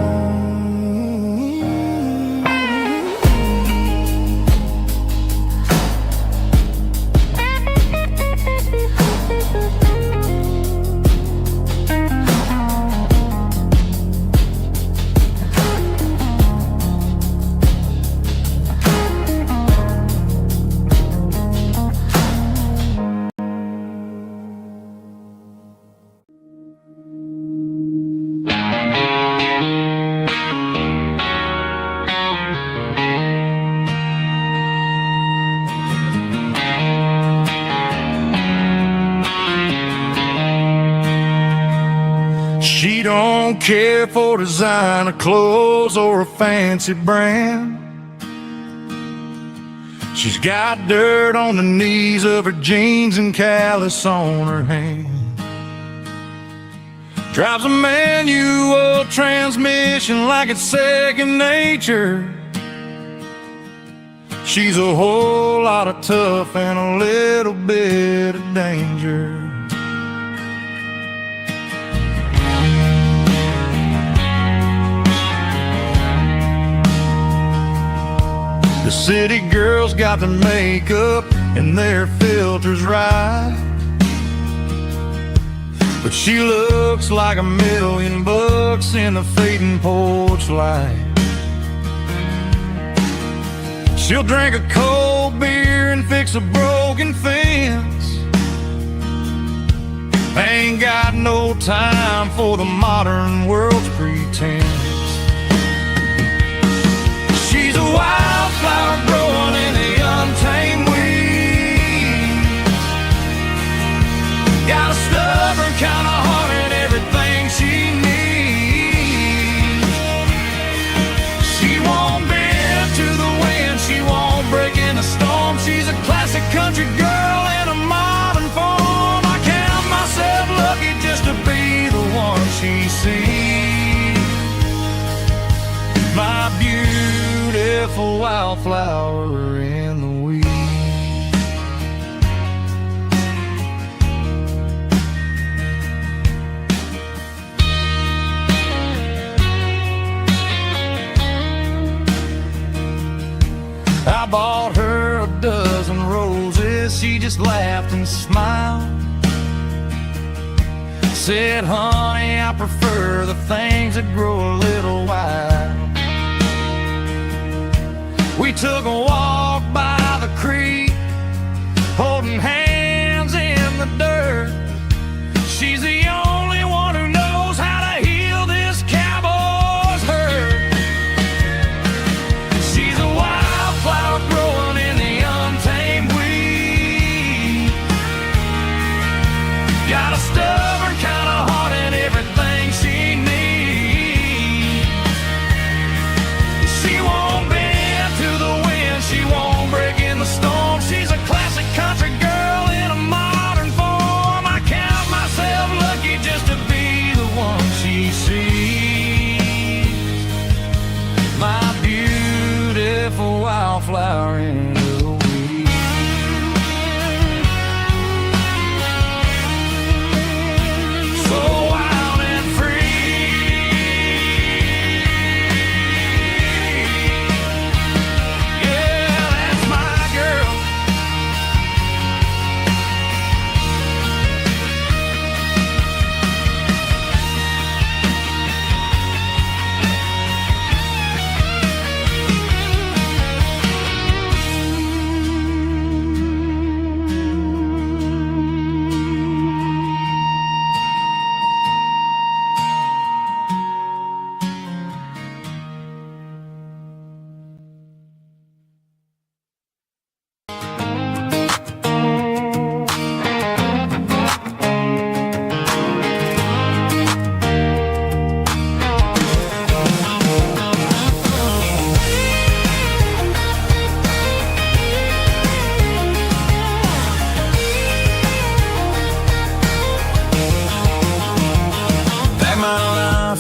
She don't care for designer clothes or a fancy brand. She's got dirt on the knees of her jeans and callus on her hand. Drives a manual transmission like it's second nature. She's a whole lot of tough and a little bit of danger. The city girls got their makeup and their filters right, but she looks like $1,000,000 in the fading porch light. She'll drink a cold beer and fix a broken fence. Ain't got no time for the modern world's pretense. She's a wildflower growing in the untamed weeds. Got a stubborn kind of heart and everything she needs. She won't bend to the wind, she won't break in the storm. She's a classic country girl in a modern form. I count myself lucky just to be the one she sees. My beautiful wildflower in the weeds. I bought her a dozen roses, she just laughed and smiled. Said, honey, I prefer the things that grow a little wild. We took a walk by the creek, holding hands in the dirt. She's the only one who knows how to heal this cowboy's hurt. She's a wildflower growing in the untamed weed. Got a stubborn kind of heart and everything she needs. She won't bend to the wind, she won't break in the storm. She's a classic country girl in a modern form. I count myself lucky just to be the one she sees. My beautiful wildflower in the weeds. So wild and free. Yeah, that's my girl.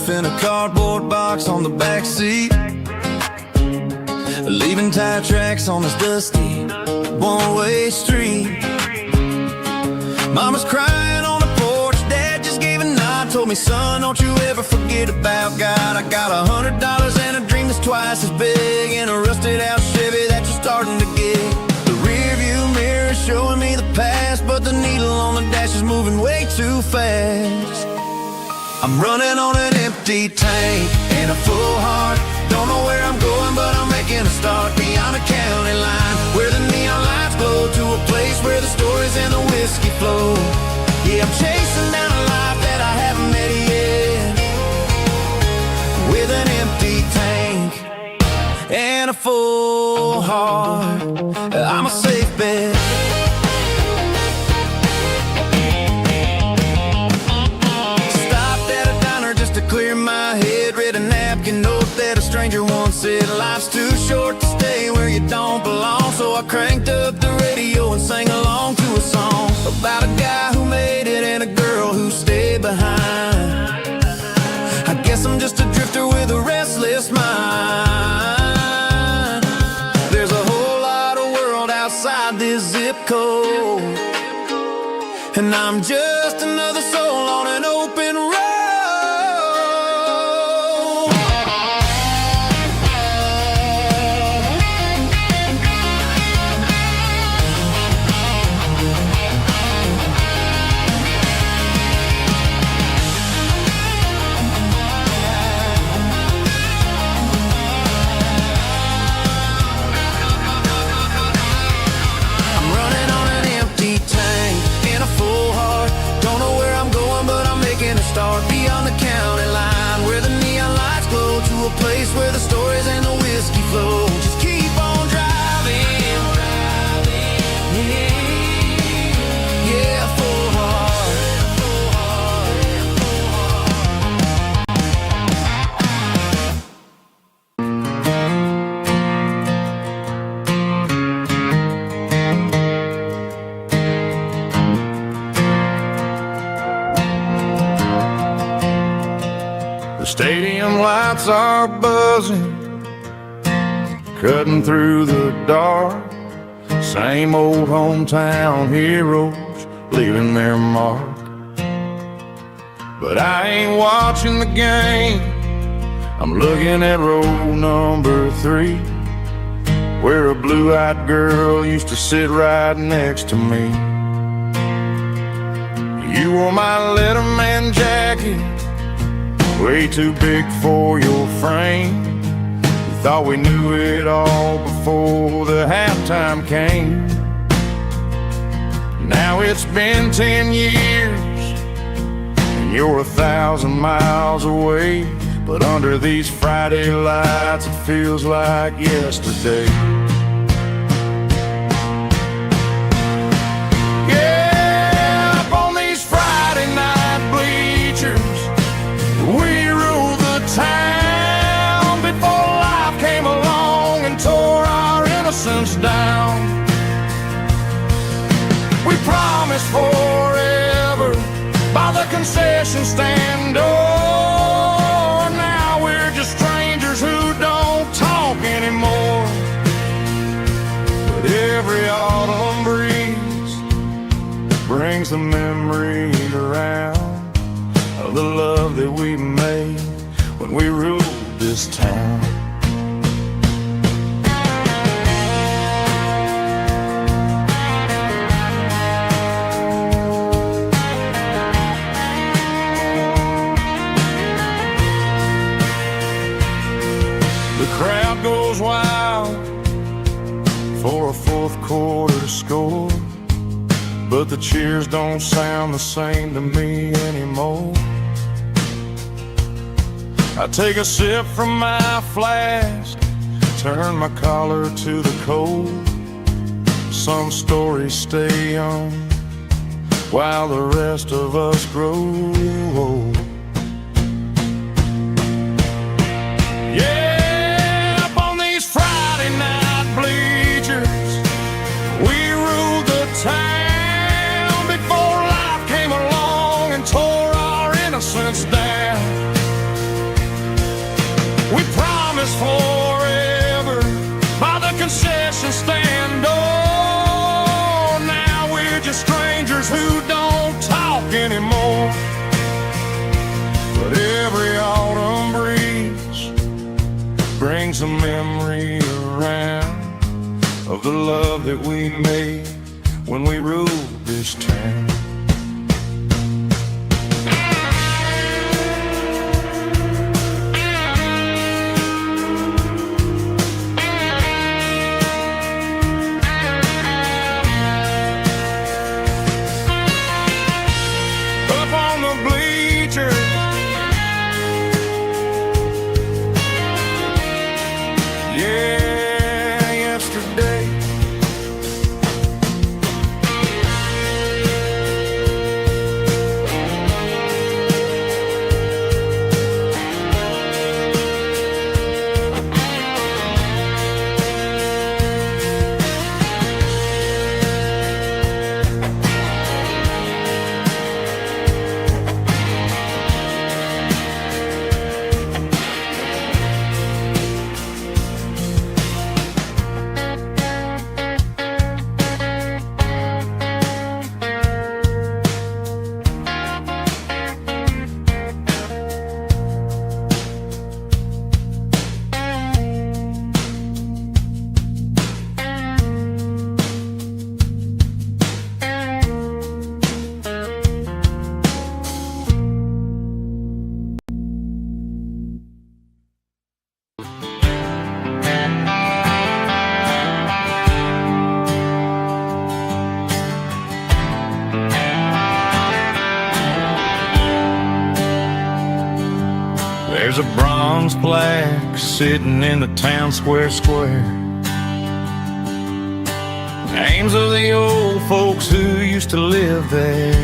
In a cardboard box on the back seat, leaving tire tracks on this dusty one-way street. Mama's crying on the porch, Dad just gave a nod, told told me, son, don't you ever forget about God. I got $100 and a dream that's twice as big, and a rusted out Chevy that you're starting to get. The rear view mirror is showing me the past, but the needle on the dash is moving way too fast. I'm running on an empty tank and a full heart. Don't know where I'm going, but I'm making a start beyond a county line, where the neon lights glow, to a place where the stories and the whiskey flow. Yeah, I'm chasing down a life that I haven't met yet, with an empty tank and a full heart. I'm a safe bet. Stopped at a diner just to clear my head, read a napkin note that a stranger once said, life's too short to stay where you don't belong. So I cranked up the radio and sang along to a song about a guy who made it and a girl who stayed behind. I guess I'm just a drifter with a restless mind. There's a whole lot of world outside this zip code, and I'm just another soul on an open road. Start beyond the county line, where the neon lights glow, to a place where the stories and the whiskey flow. Just keep on driving, yeah, full heart. Stadium lights are buzzing, cutting through the dark. Same old hometown heroes leaving their mark. But I ain't watching the game, I'm looking at row number 3, where a blue-eyed girl used to sit right next to me. You wore my Letterman jacket, way too big for your frame. We thought we knew it all before the halftime came. Now it's been 10 years and you're 1,000 miles away, but under these Friday lights it feels like yesterday. Yeah, up on these Friday night bleachers, we ruled the town before life came along and tore our innocence down. We promised forever by the concession stand door. Now we're just strangers who don't talk anymore. But every autumn breeze brings the memories around of the love that we made when we ruled this town. The crowd goes wild for a fourth quarter score, but the cheers don't sound the same to me anymore. I take a sip from my flask, turn my collar to the cold. Some stories stay young while the rest of us grow old. Yeah, up on these Friday night bleachers, we ruled the town before life came along and tore our innocence down. We promised forever by the concession stand door. Now we're just strangers who don't talk anymore. brings a memory around of the love that we made when we ruled this town. Up on the bleachers, yeah, yesterday. There's a bronze plaque sitting in the town square. Names of the old folks who used to live there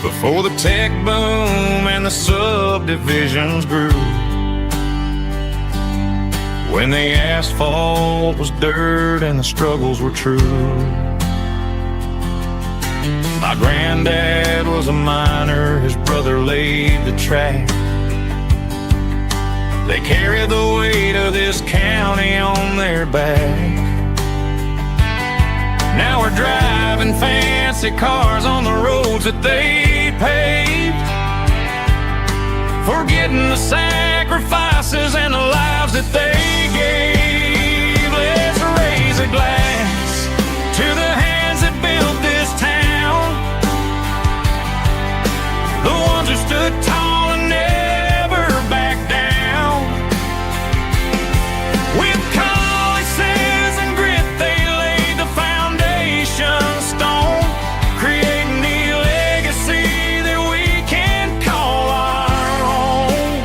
before the tech boom and the subdivisions grew, when the asphalt was dirt and the struggles were true. My granddad was a miner, his brother laid the track. They carried the weight of this county on their back. Now we're driving fancy cars on the roads that they paved, forgetting the sacrifices and the lives that they gave. Let's raise a glass to the hands that built this town, the ones who stood tall and never backed down. With calluses and grit they laid the foundation stone, creating the legacy that we can call our own.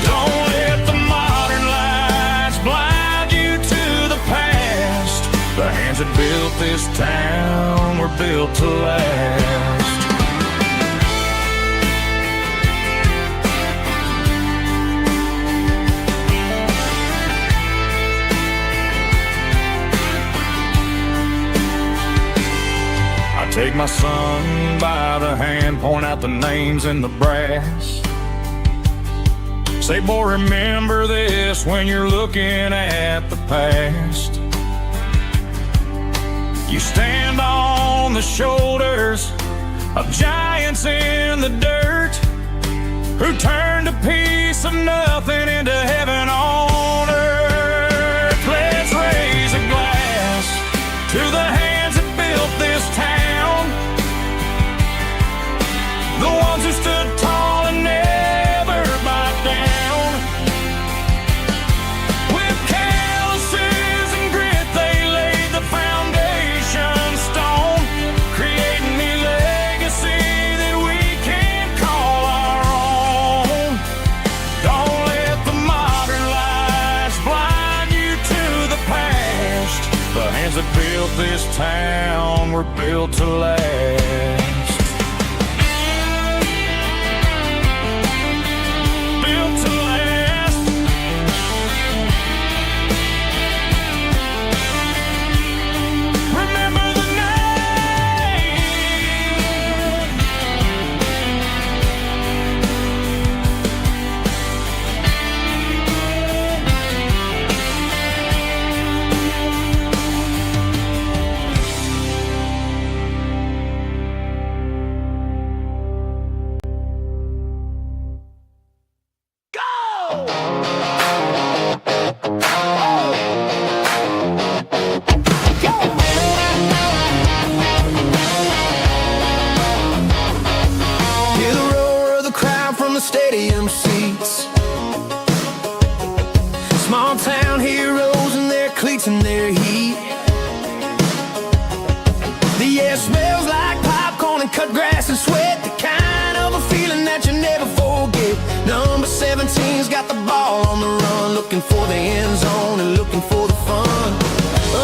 Don't let the modern lights blind you to the past. The hands that built this town were built to last. Take my son by the hand, point out the names in the brass. Say, boy, remember this when you're looking at the past. You stand on the shoulders of giants in the dirt, who turned a piece of nothing into heaven on earth. Let's raise a glass to the hands that built this town, the ones who stood tall and never backed down. With calluses and grit they laid the foundation stone, creating the legacy that we can call our own. Don't let the modern lights blind you to the past. The hands that built this town were built to last. 17's got the ball on the run, looking for the end zone and looking for the fun.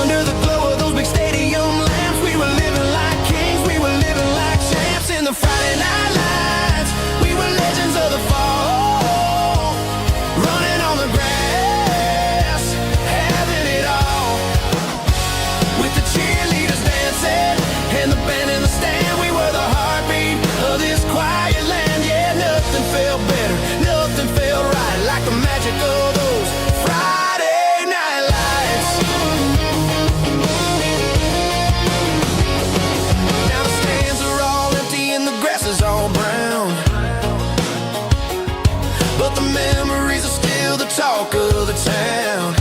Under the glow of those big stadium lamps, we were living like kings, we were living like champs. In the Friday night lights, we were legends of the fall, running on the grass, having it all. With the cheerleaders dancing and the band in the stand, we were the heartbeat of this quiet land. Yeah, nothing felt better, nothing felt right like the magic of those Friday night lights. Now the stands are all empty and the grass is all brown, but the memories are still the talk of the town.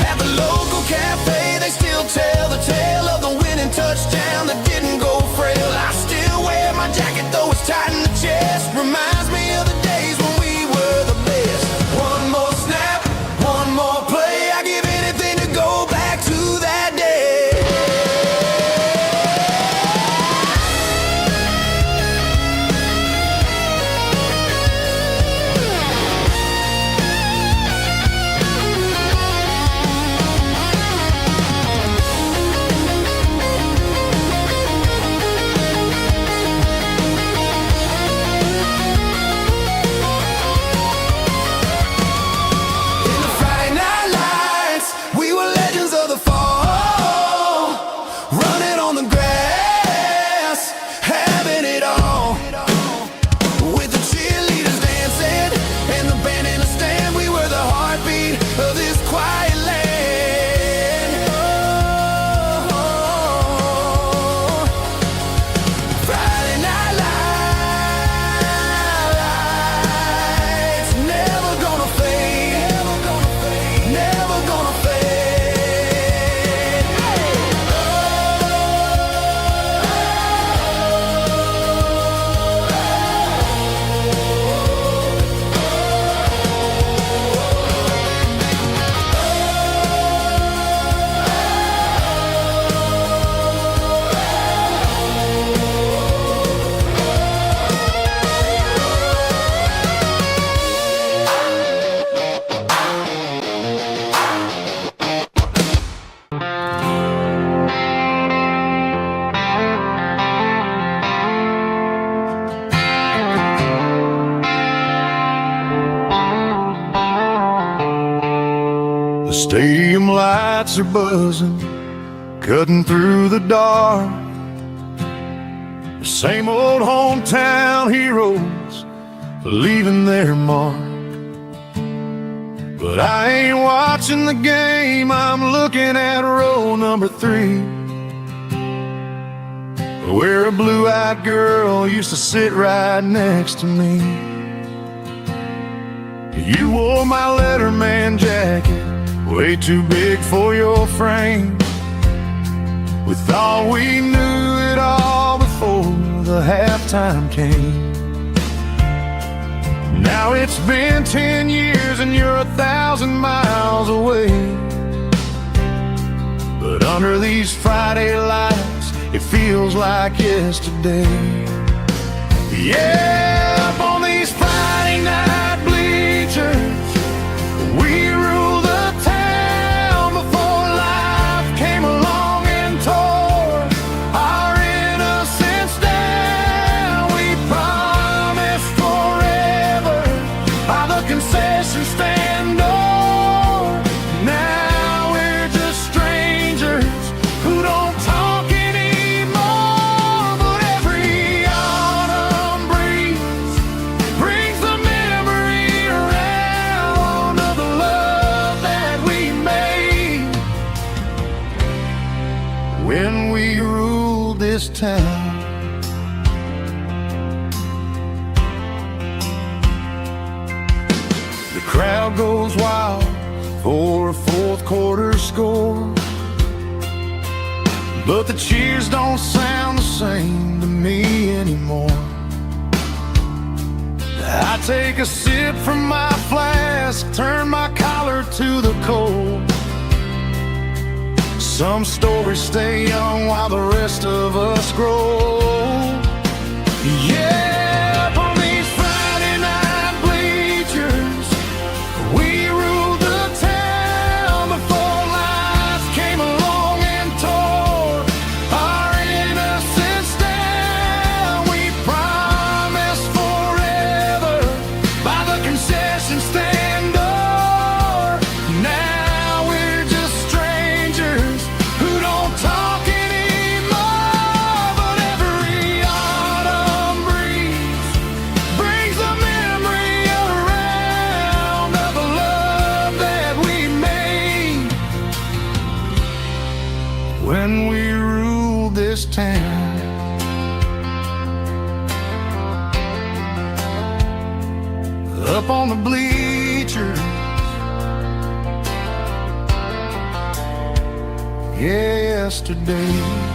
At the local cafe, they still tell the tale of the winning touchdown that didn't go frail. I still wear my jacket though it's tight in the chest. Reminds me of the days when we were the best. One more snap, one more play. I give anything to go back to that day. The stadium lights are buzzing, cutting through the dark. The same old hometown heroes leaving their mark. But I ain't watching the game, I'm looking at row number 3, where a blue-eyed girl used to sit right next to me. You wore my Letterman jacket, way too big for your frame. We thought we knew it all before the halftime came. Now it's been 10 years and you're 1,000 miles away. But under these Friday lights, it feels like yesterday. Yeah, up on these Friday night bleachers, we rule the town before life came along and tore our innocence down. We promised forever by the concession stand door. Now we're just strangers who don't talk anymore. But every autumn breeze brings the memory around of the love that we made when we ruled this town. The crowd goes wild for a fourth quarter score, but the cheers don't sound the same to me anymore. I take a sip from my flask, turn my collar to the cold. Some stories stay young while the rest of us grow. Yeah, up on these Friday night when we ruled this town. Up on the bleachers, yesterday.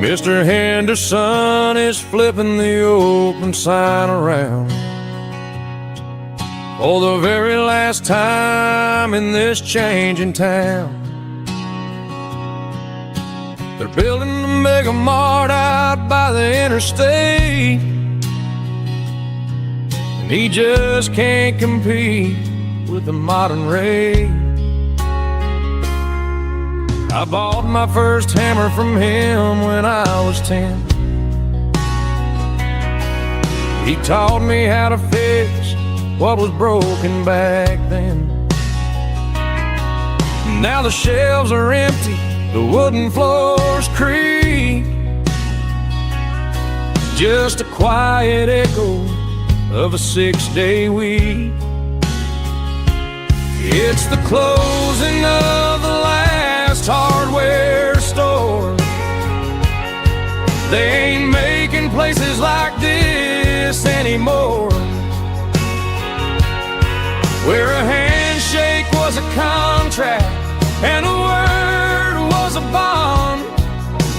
Mr. Henderson is flipping the open sign around for the very last time in this changing town. They're building the mega mart out by the interstate, and he just can't compete with the modern rate. I bought my first hammer from him when I was 10. He taught me how to fix what was broken back then. Now the shelves are empty, the wooden floors creak, just a quiet echo of a 6-day week. It's the closing of the last hardware store. They ain't making places like this anymore, where a handshake was a contract and a word was a bond.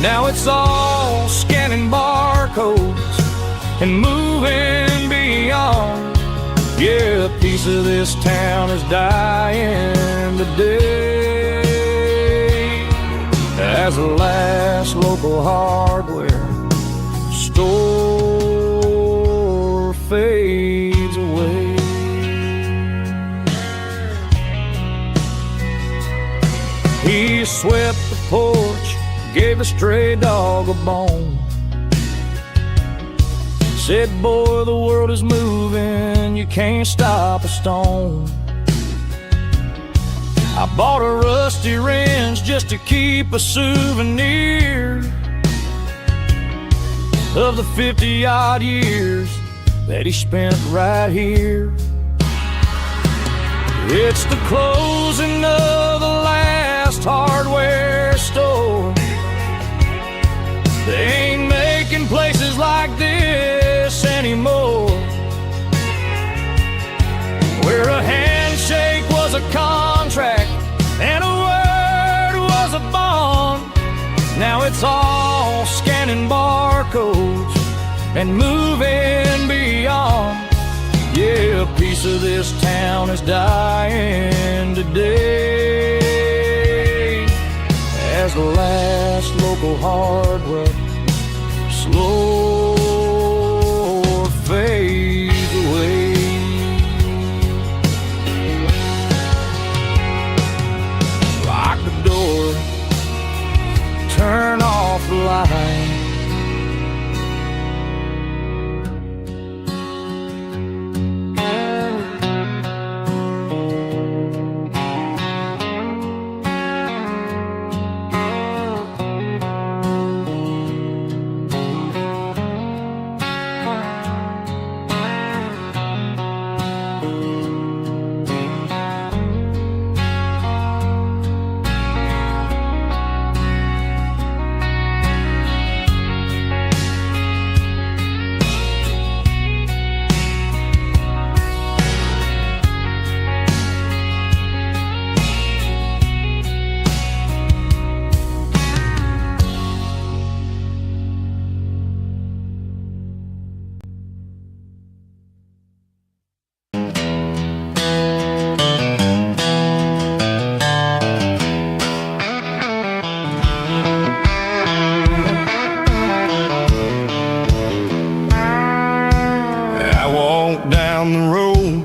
Now it's all scanning barcodes and moving beyond. Yeah, a piece of this town is dying today as the last local hardware store fades away. He swept the porch, gave a stray dog a bone, said, boy, the world is moving, you can't stop a stone. I bought a rusty wrench just to keep a souvenir of the 50-odd years that he spent right here. It's the closing of the last hardware store. They ain't making places like this anymore, where a handshake was a contract and a word was a bond. Now it's all scanning barcodes and moving beyond. Yeah, a piece of this town is dying today as the last local hardware slow fades away. Lock the door, turn off the light.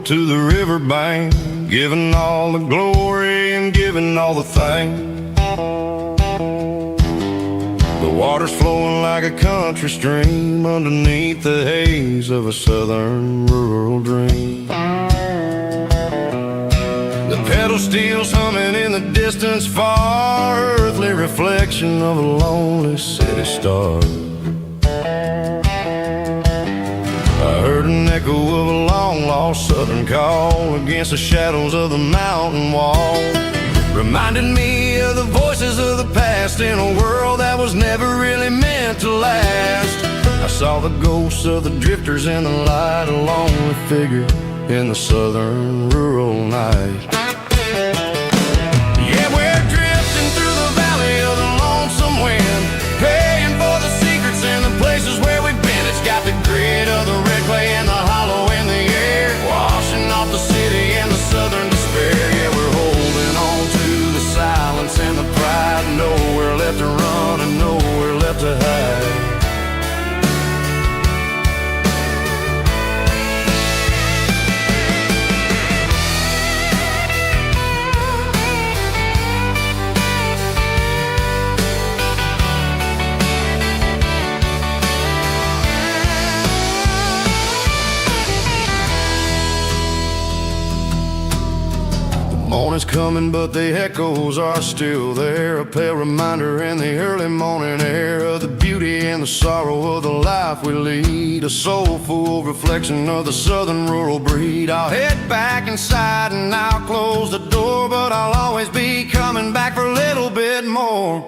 To the riverbank, giving all the glory and giving all the thanks. The water's flowing like a country stream underneath the haze of a southern rural dream. radio steel's humming in the distance far, earthly reflection of a lonely city star. I heard an echo of a long-lost southern call against the shadows of the mountain wall. Reminded me of the voices of the past in a world that was never really meant to last. I saw the ghosts of the drifters in the light, a lonely figure in the southern rural night. Yeah, we're drifting through the valley of the lonesome wind, paying for the secrets and the places where we've been. It's got the grit of the red clay and the hollow in the air, washing off the city and the southern despair. Yeah, we're holding on to the silence and the pride, nowhere left to run and nowhere left to hide. Morning's coming, but the echoes are still there, a pale reminder in the early morning air of the beauty and the sorrow of the life we lead, a soulful reflection of the southern rural breed. I'll head back inside and I'll close the door, but I'll always be coming back for a little bit more.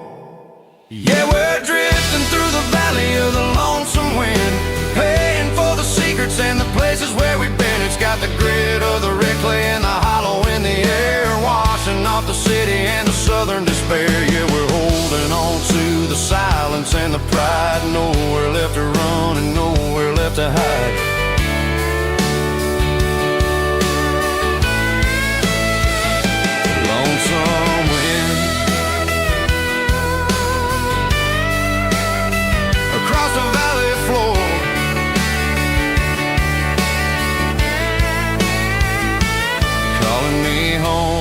Yeah, we're drifting through the valley of the lonesome wind, paying for the secrets and the places where we've been. It's got the grit of the red clay and the hollow in the air, washing off the city and the southern despair. Yeah, we're holding on to the silence and the pride, nowhere left to run and nowhere left to hide. Lonesome wind across the valley floor, calling me home.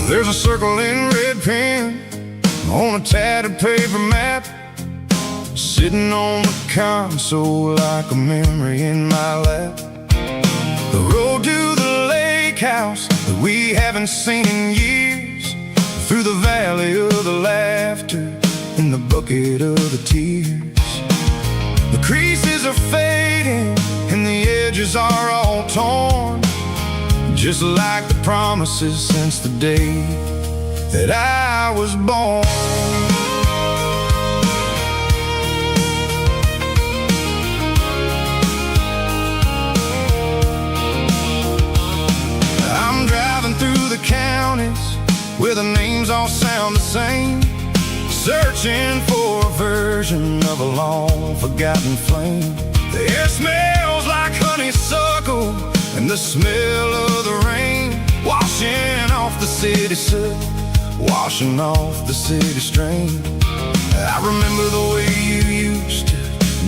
There's a circle in red pen on a tattered paper map, sitting on the console like a memory in my lap. The road to the lake house that we haven't seen in years, through the valley of the laughter in the bucket of the tears. The creases are fading and the edges are all torn, just like the promises since the day that I was born. I'm driving through the counties where the names all sound the same, searching for a version of a long forgotten flame. The air smells like honeysuckle and the smell of the rain, washing off the city soot, washing off the city strain. I remember the way you used to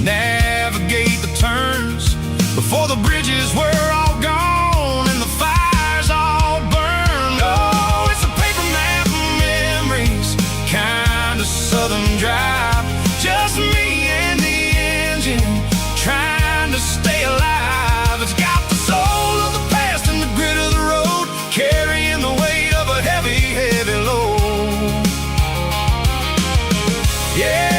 navigate the turns before the bridges were all gone and the fires all burned. Oh, it's a paper map of memories, kind of southern drive, just me and the engine trying to stay alive. It's got the soul of the past and the grit of the road, carrying the weight of a heavy, heavy load. Yeah.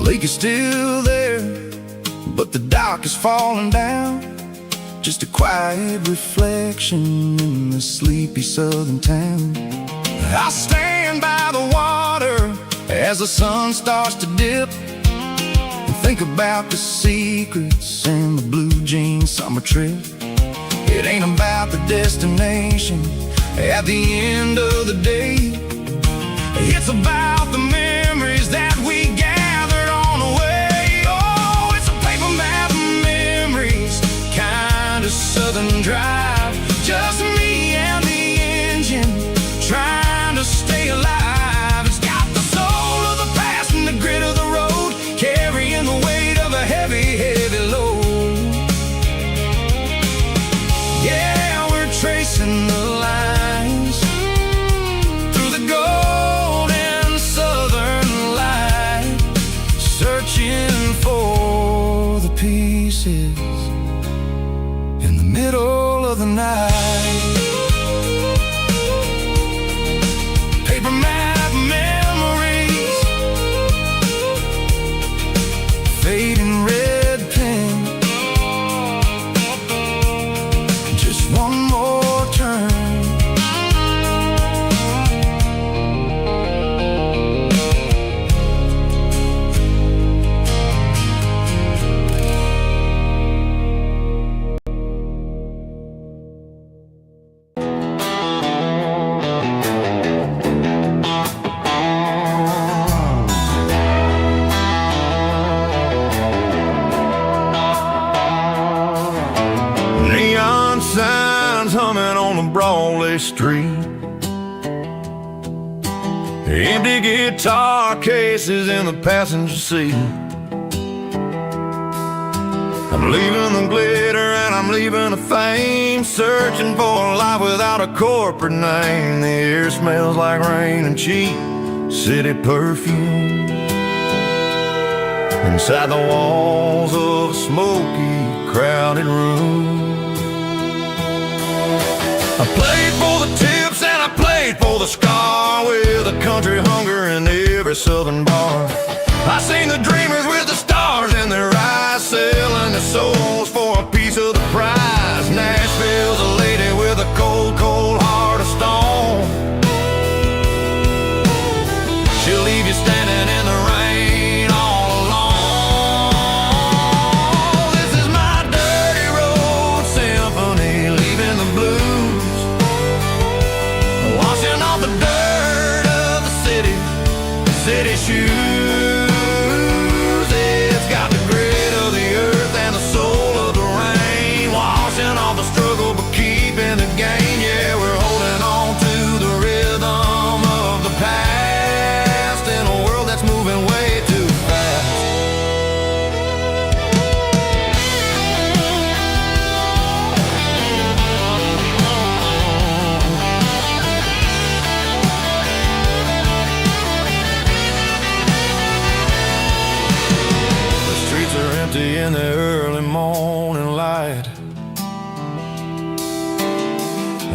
lake is still there, but the dock is falling down. Just a quiet reflection in the sleepy southern town. I stand by the water as the sun starts to dip, and think about the secrets and the blue jean summer trip. It ain't about the destination at the end of the day. It's about the memories that we gathered on the way. Oh, it's a paper map of memories, kind of southern drive. Just me and the engine, trying to stay alive. It's got the soul of the past and the grit of the road, carrying the weight of a heavy, heavy load. Yeah, we're tracing the lines through the golden southern light, searching for the pieces in the middle of the night. Paper map memories, fading red pen, just one more turn. Neon signs humming on the Broadway street, empty guitar cases in the passenger seat. I'm leaving the glitter and I'm leaving the fame, searching for a life without a corporate name. The air smells like rain and cheap city perfume inside the walls of a smoky, crowded room. I played for the tips and I played for the scar, with a country hunger in every southern bar. I seen the dreamers with the stars in their eyes, selling their souls for a piece of the prize. Nashville's a lady with a cold, cold heart of stone. She'll leave you standing in the rain all alone. This is my dirty road symphony, leaving the blues, washing off the dirt of the city, city shoes. It's got the grit of the earth and the soul of the rain, washing off the struggle but keeping the gain. Yeah, we're holding on to the rhythm of the past in a world that's moving way too fast. The streets are empty in the early morning light,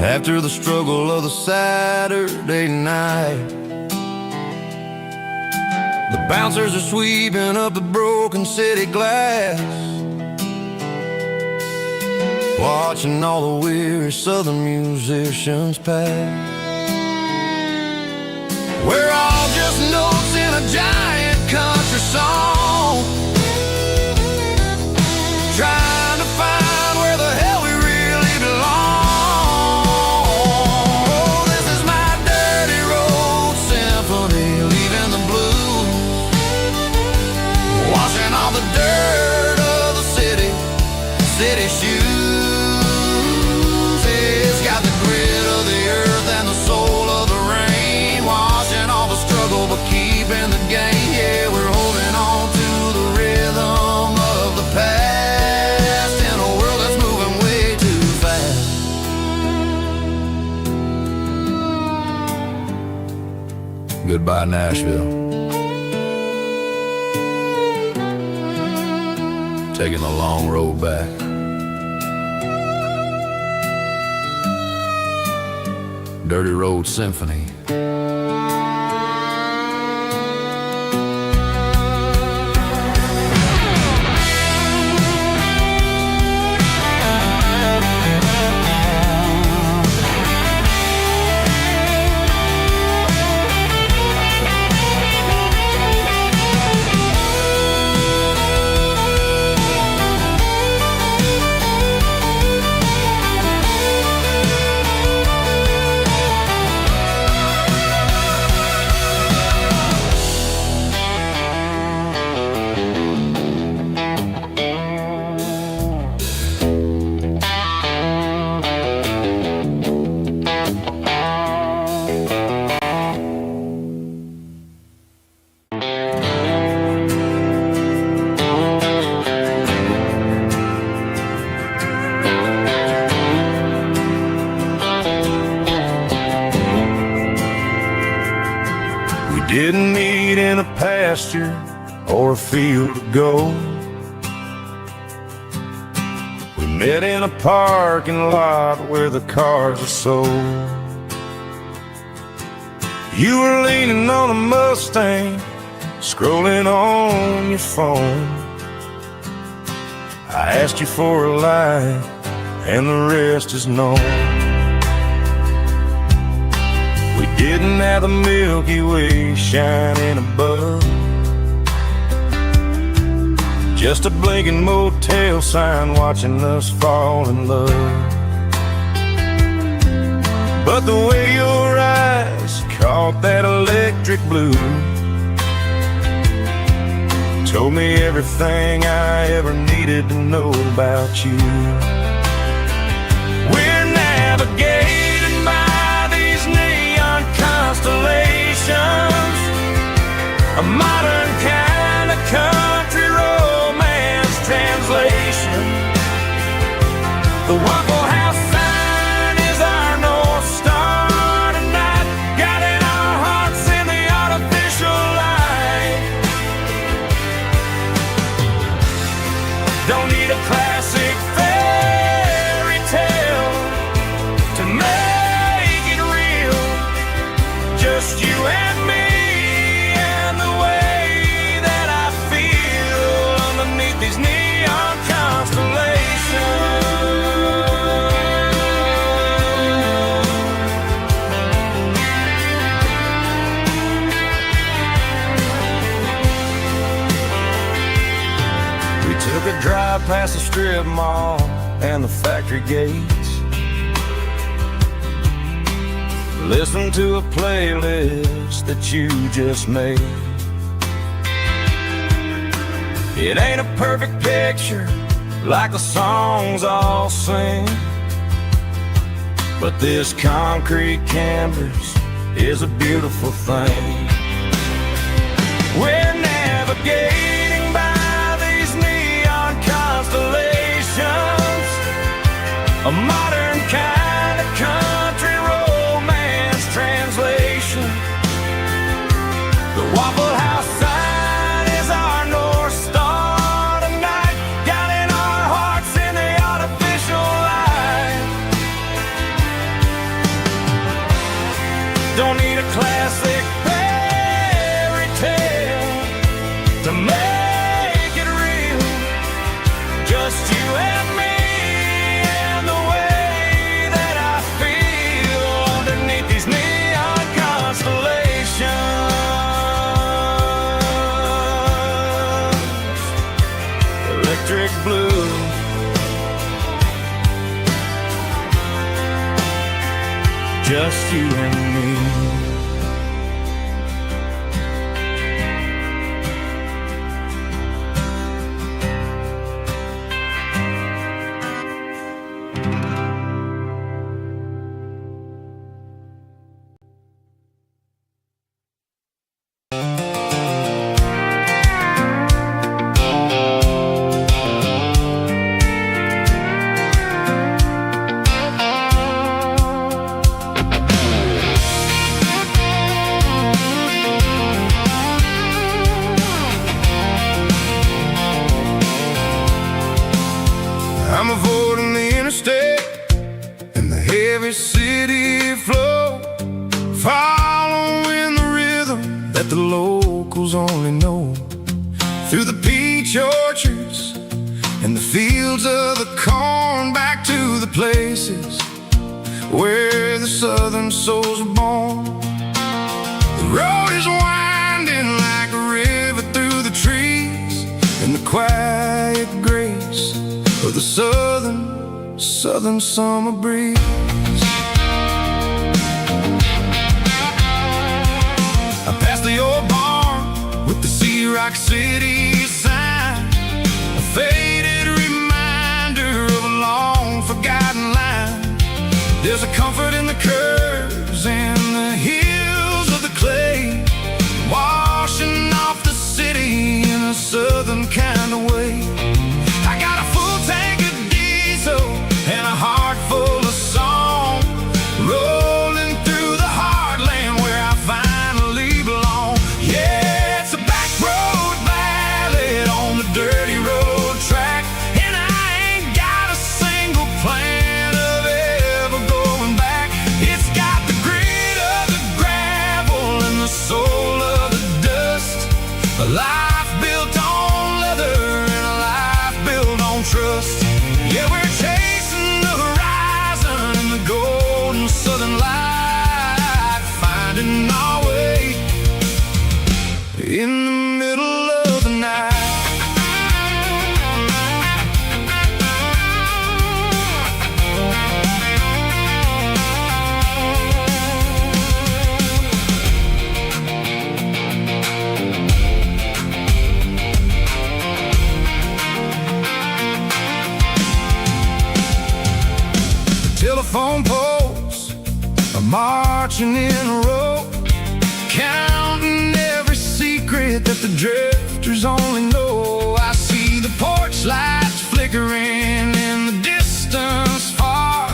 after the struggle of the Saturday night. The bouncers are sweeping up the broken city glass, watching all the weary southern musicians pass. We're all just notes in a giant country song, trying to find where the hell we really belong. Oh, this is my dirty road symphony, leaving the blues, washing all the dirt of the city, city shoes. It's got the grit of the earth and the soul of the rain, washing all the struggle but keeping the gain. Yeah, we're holding on to the rhythm of the past in a world that's moving way too fast. Goodbye, Nashville. Taking the long road back. Dirty Road Symphony. Didn't meet in a pasture or a field of gold. We met in a parking lot where the cars are sold. You were leaning on a Mustang, scrolling on your phone. I asked you for a light, and the rest is known. We didn't have the Milky Way shining above, just a blinking motel sign watching us fall in love. But the way your eyes caught that electric blue told me everything I ever needed to know about you. We're navigating by these neon constellations, a modern kind of country romance translation. The Waffle House sign is our North Star tonight, guiding our hearts in the artificial light. Don't need a classic fairy tale to make it real, just you and me and the way that I feel underneath these neon constellations. We took a drive past the strip mall and the factory gates, listened to a playlist that you just made. It ain't a perfect picture like the songs all sing, but this concrete canvas is a beautiful thing. We're navigating by these neon constellations, a modern kind of country romance translation. The Waffle House sign is our North Star tonight, guiding our hearts in the artificial light. Don't need a classic fairy tale to make it real, just you and me and the way that I feel underneath these neon constellations. Electric blue, just you and me. I'm avoiding the interstate and the heavy city flow, following the rhythm that the locals only know, through the peach orchards and the fields of the corn, back to the places where the southern souls are born. The road is winding like a river through the trees, and the quiet grace of the southern summer breeze. I passed the old barn with the Sea Rock City sign, a faded reminder of a long forgotten line. There's a comfort in the curves and the hills of the clay, washing off the city in a southern kind of way. I got a full tank of diesel and a heart full of song, rolling through the heartland where I finally belong. finding our way in the middle of the night. Telephone poles are marching in a row, counting every secret that the drifters only know. I see the porch lights flickering in the distance far,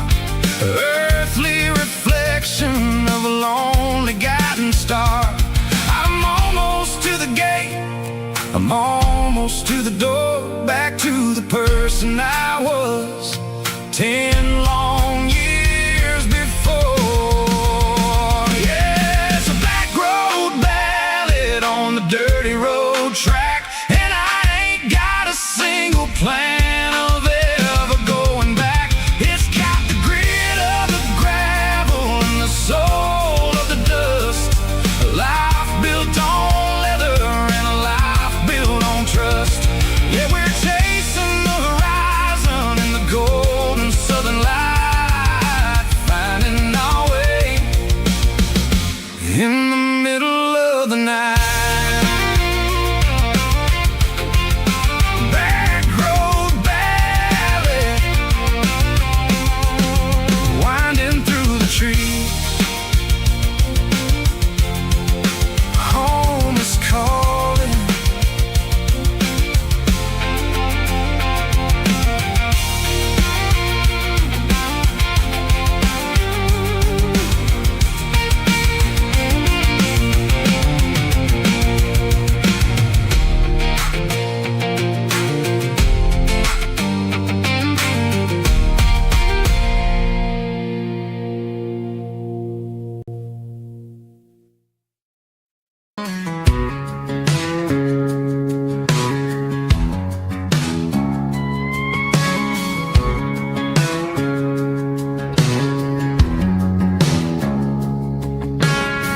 earthly reflection of a lonely guiding star. I'm almost to the gate, I'm almost to the door, back to the person I was 10 long years before. Yeah, it's a back road ballad on the dirty road track, and I ain't got a single plan of ever going back. It's got the grit of the gravel and the soul of the dust, a life built on leather and a life built on trust. Yeah, we're chasing the horizon in the golden southern light, finding our way in the middle of the night. Back road ballad, winding through the trees. Home is calling.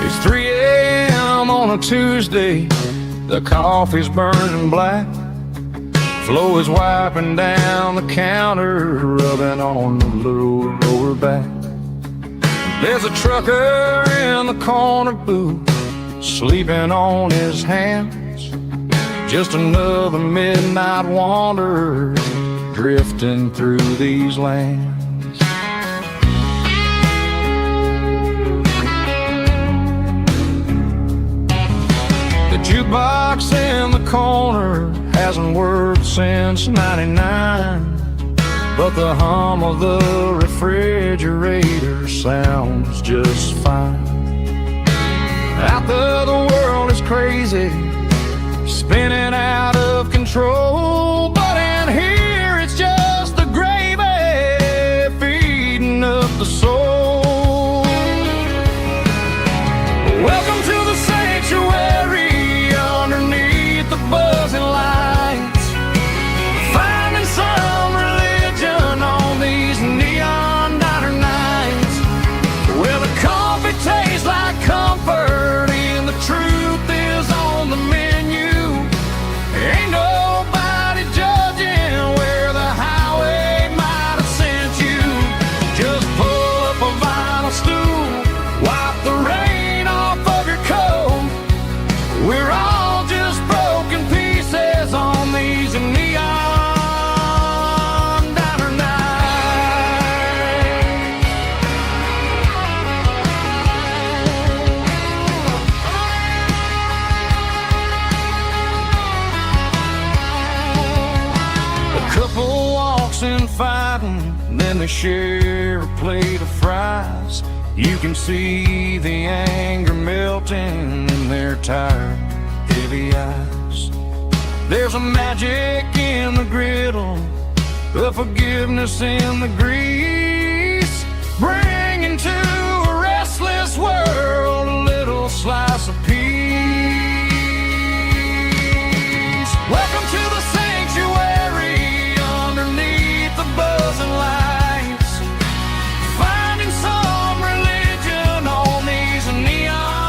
It's 3 a.m. on a Tuesday, the coffee's burning black. Flo is wiping down the counter, rubbing on the little lower back. There's a trucker in the corner booth, sleeping on his hands. Just another midnight wanderer, drifting through these lands. The jukebox in the corner hasn't worked since '99, but the hum of the refrigerator sounds just fine. Out there the world is crazy, spinning out of control, but in here it's just the gravy feeding up the soul. Welcome to the sanctuary underneath the buzzing lights, finding some religion on these neon diner nights, where the coffee tastes like comfort and the truth is on the menu. Ain't nobody judging where the highway might have sent you. Just pull up a vinyl stool, wipe the rain off of your coat. We're all just broken pieces on these neon diner nights. A couple walks in fighting, then they share a plate of fries. You can see the anger melting in their tired, heavy eyes. There's a magic in the griddle, a forgiveness in the grease, bringing to a restless world a little slice of peace. Welcome to the sanctuary underneath the buzzing lights, finding some religion on these neon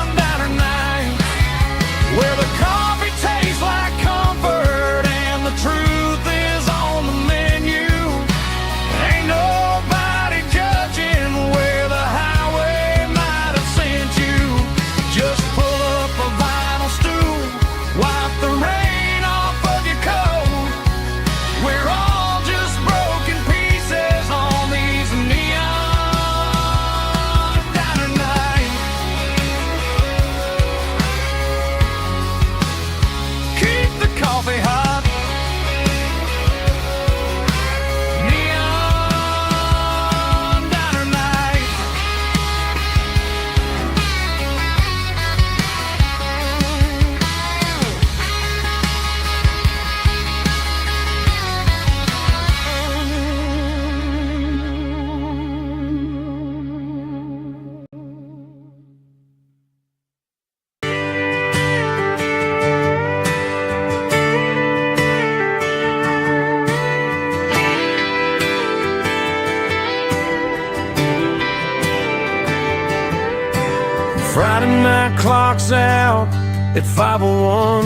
Friday night clock's out at 5:01.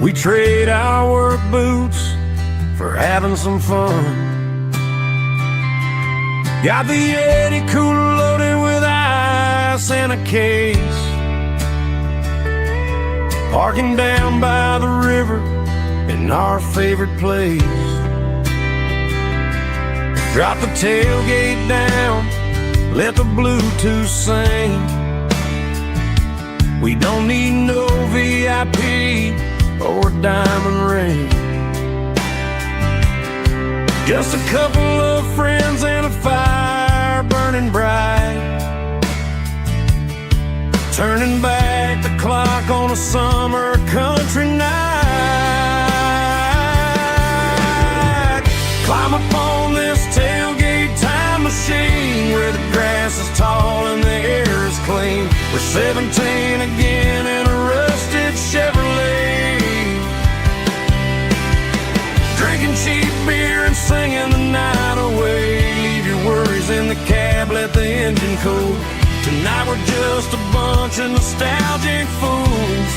We trade our work boots for having some fun. Got the Yeti cooler loaded with ice and a case, parking down by the river in our favorite place. Drop the tailgate down, let the Bluetooth sing. We don't need no VIP or diamond ring. Just a couple of friends and a fire burning bright, turning back the clock on a summer country night. Climb up on this tailgate time machine where the grass is tall and the air is clean. We're 17 again in a rusted Chevrolet, drinking cheap beer and singing the night away. Leave your worries in the cab, let the engine cool. Tonight we're just a bunch of nostalgic fools,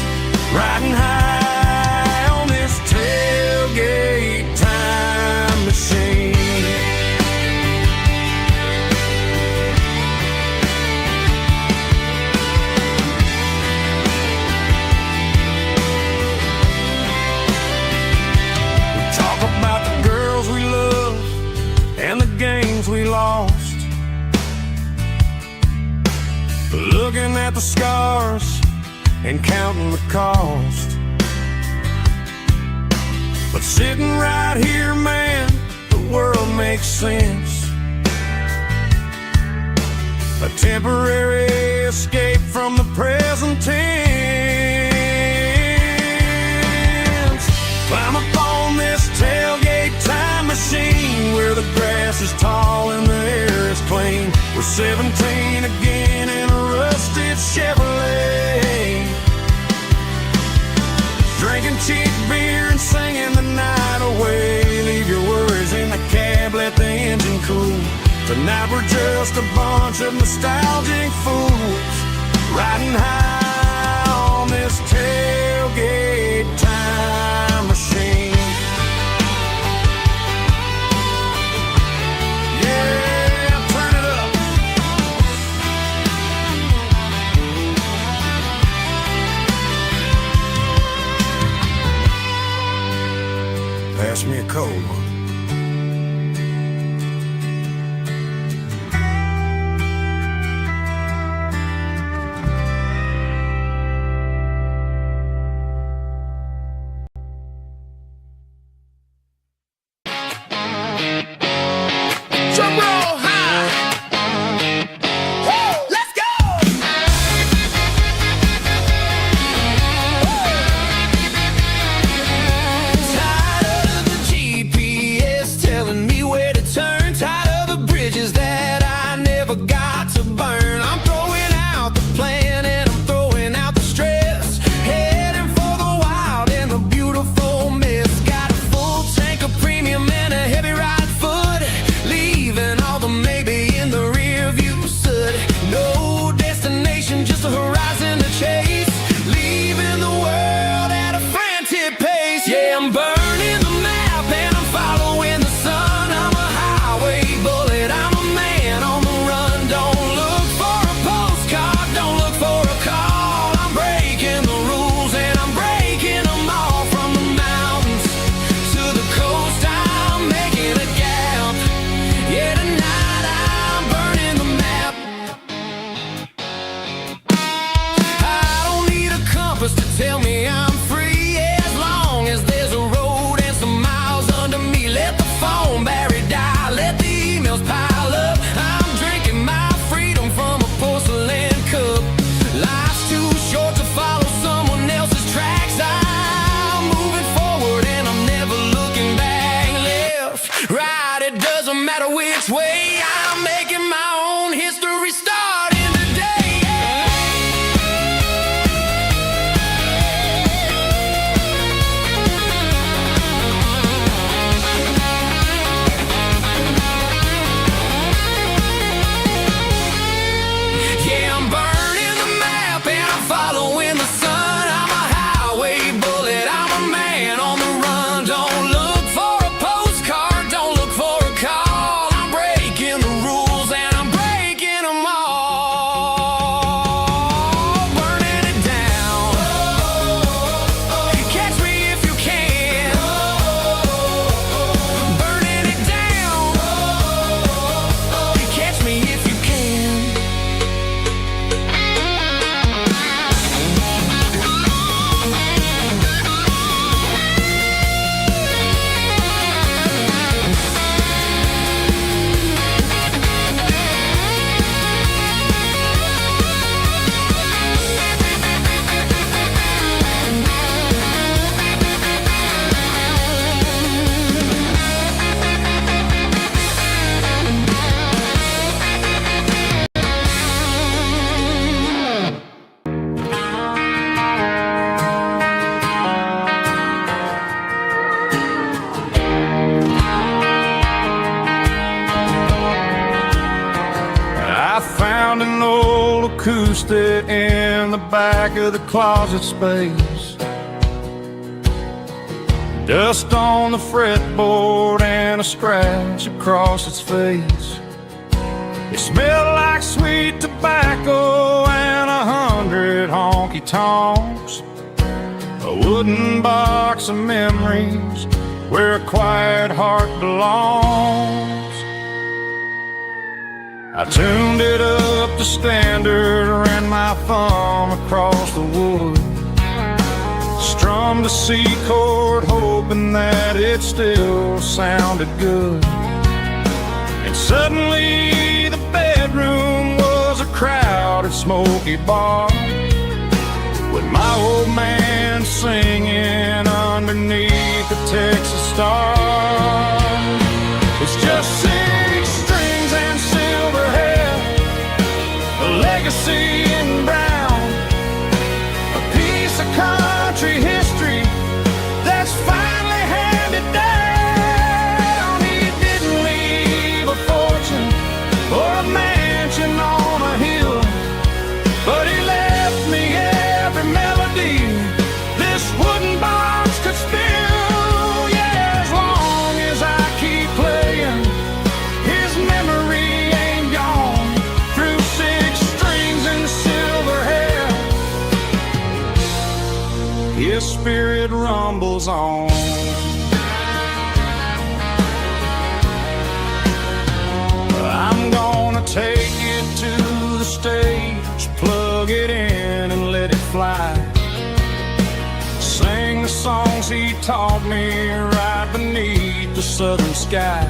riding high on this tailgate time machine. We talk about the girls we love and the games we lost, looking at the scars and counting the cost. But sitting right here, man, the world makes sense. A temporary escape from the present tense. Climb up on this tailgate time machine where the grass is tall and the air is clean. We're 17 again in a rusted Chevrolet, drinking cheap beer and singing the night away. Leave your worries in the cab, let the engine cool. Tonight we're just a bunch of nostalgic fools, riding high on this tailgate time machine. Pass me a cold one. Drum roll high. Woo, let's go. Tired of the GPS telling me where to turn, tired of the bridges that I never got to burn. I'm throwing out the plan and I'm throwing out the stress, heading for the wild and the beautiful mess. Got a full tank of premium and a heavy right foot, leaving all the maybe in the rear view soot. No destination, just a horizon to chase, leaving the world at a frantic pace. Yeah, I'm burning the map and I'm following the sun. I'm a highway bullet, I'm a man on the run. Don't found an old acoustic in the back of the closet space. Dust on the fretboard and a scratch across its face. It smelled like sweet tobacco and 100 honky-tonks. A wooden box of memories where a quiet heart belongs. I tuned it up to standard, ran my thumb across the wood, strummed a C chord hoping that it still sounded good. And suddenly the bedroom was a crowded smoky bar, with my old man singing underneath the Texas stars. It's just 6 strings and silver hair, a legacy in brown, a piece of country history that's finally handed down. He didn't leave a fortune or a mansion on a hill, but he left me every melody this wooden box could spill. Yeah, as long as I keep playing, his memory ain't gone. Through 6 strings and silver hair, his spirit rumbles on. I'm gonna take it to the stage, plug it in and let it fly. Sing the songs he taught me right beneath the southern sky.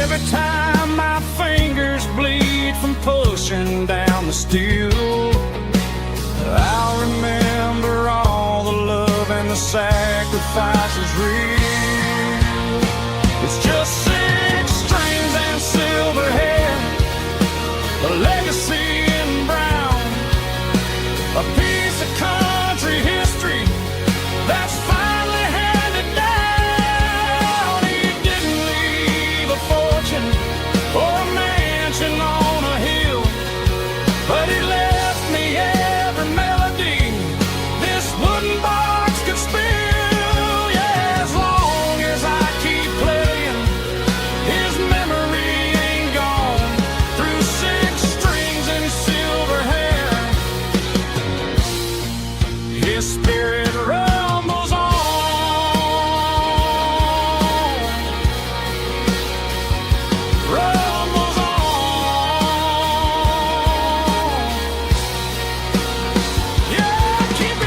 Every time my fingers bleed from pushing down the steel, I'll remember all the love and the sacrifices real. It's just 6 strings and silver hair, a legacy in brown, a piece of country history that's finally handed down. He didn't leave a fortune or a mansion on a hill, but he left me every melody this wooden box could spill. Yeah, as long as I keep playing, his memory ain't gone. Through 6 strings and silver hair, his spirit rumbles on. Rumbles on. Yeah, keep it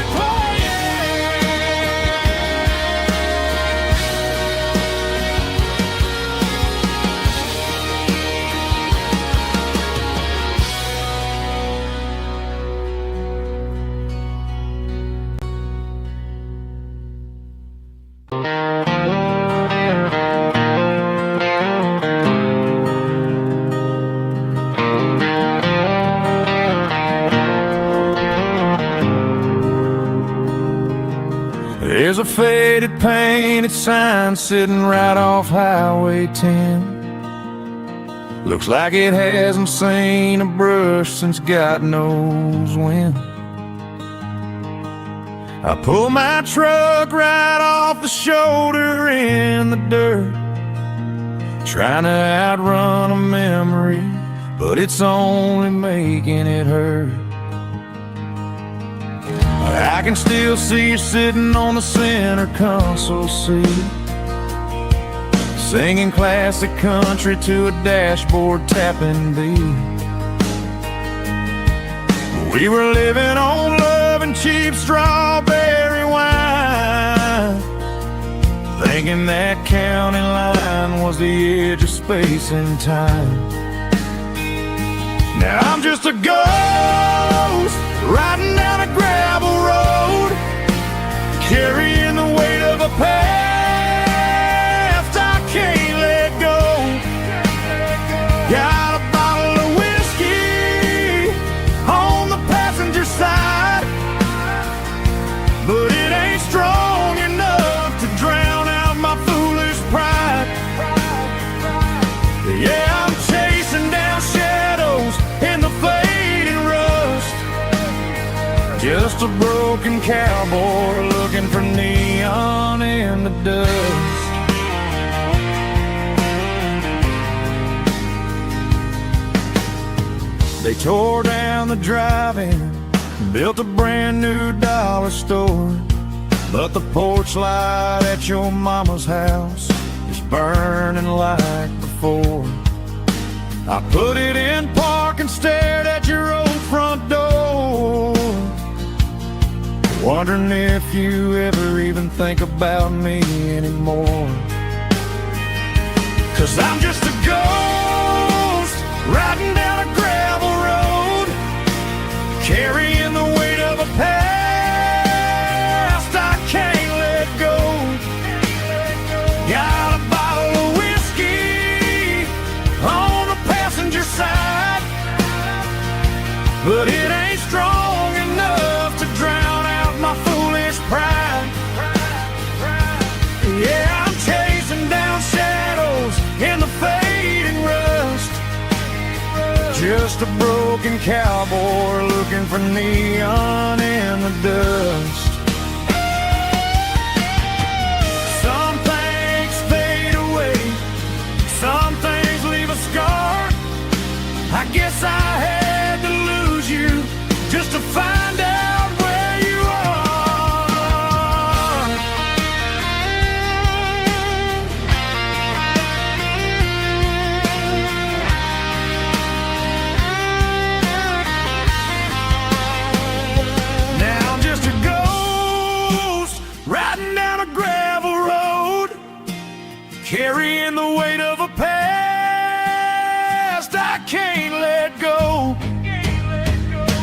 There's a faded painted sign sitting right off Highway 10. Looks like it hasn't seen a brush since God knows when. I pull my truck right off the shoulder in the dirt, trying to outrun a memory, but it's only making it hurt. I can still see you sitting on the center console seat, singing classic country to a dashboard tapping beat. We were living on love and cheap strawberry wine, thinking that county line was the edge of space and time. Now I'm just a ghost riding down a gravel road, carrying the weight of a past I can't let go. Got a bottle of whiskey on the passenger side, but it ain't strong enough to drown out my foolish pride. Yeah, I'm chasing down shadows Just a broken cowboy looking for neon in the dust. They tore down the drive-in, built a brand new dollar store, but the porch light at your mama's house is burning like before. I put it in park and stared at your old front door, wondering if you ever even think about me anymore. 'Cause I'm just a ghost riding down a gravel road, carrying the weight of a past I can't let go. Got a bottle of whiskey on the passenger side, but it ain't strong enough to drown out my foolish pride. Yeah, I'm chasing down shadows in the fading rust, just a broken cowboy looking for neon in the dust. Some things fade away, some things leave a scar. I guess I had to lose you just to find out where you are. Now I'm just a ghost riding down a gravel road, carrying the weight of a past I can't let go.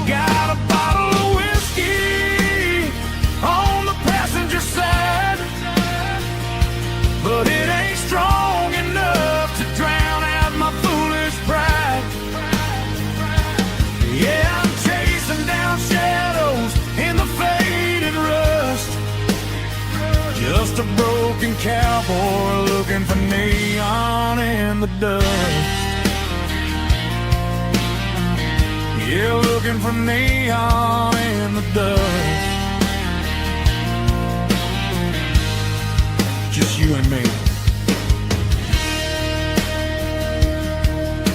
Got a bottle of whiskey on the passenger side, but it ain't strong enough to drown out my foolish pride. Yeah, I'm chasing down shadows in the faded rust, just a broken cowboy looking for neon in the dust. Yeah, looking for neon in the dust. Just you and me.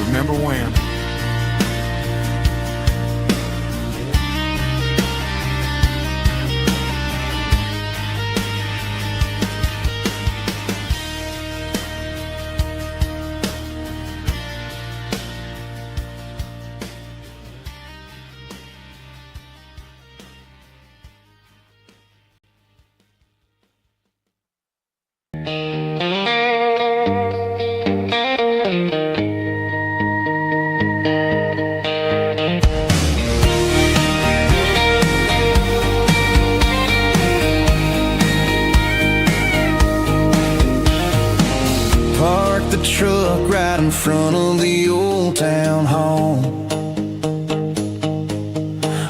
Remember when? Parked the truck right in front of the old town hall,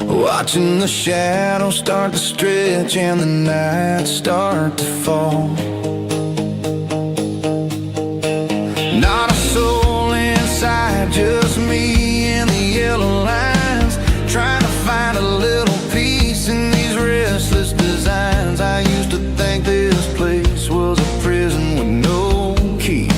watching the shadows start to stretch and the night start to fall. Not a soul inside, just me and the yellow lines, trying to find a little peace in these restless designs. I used to think this place was a prison with no key.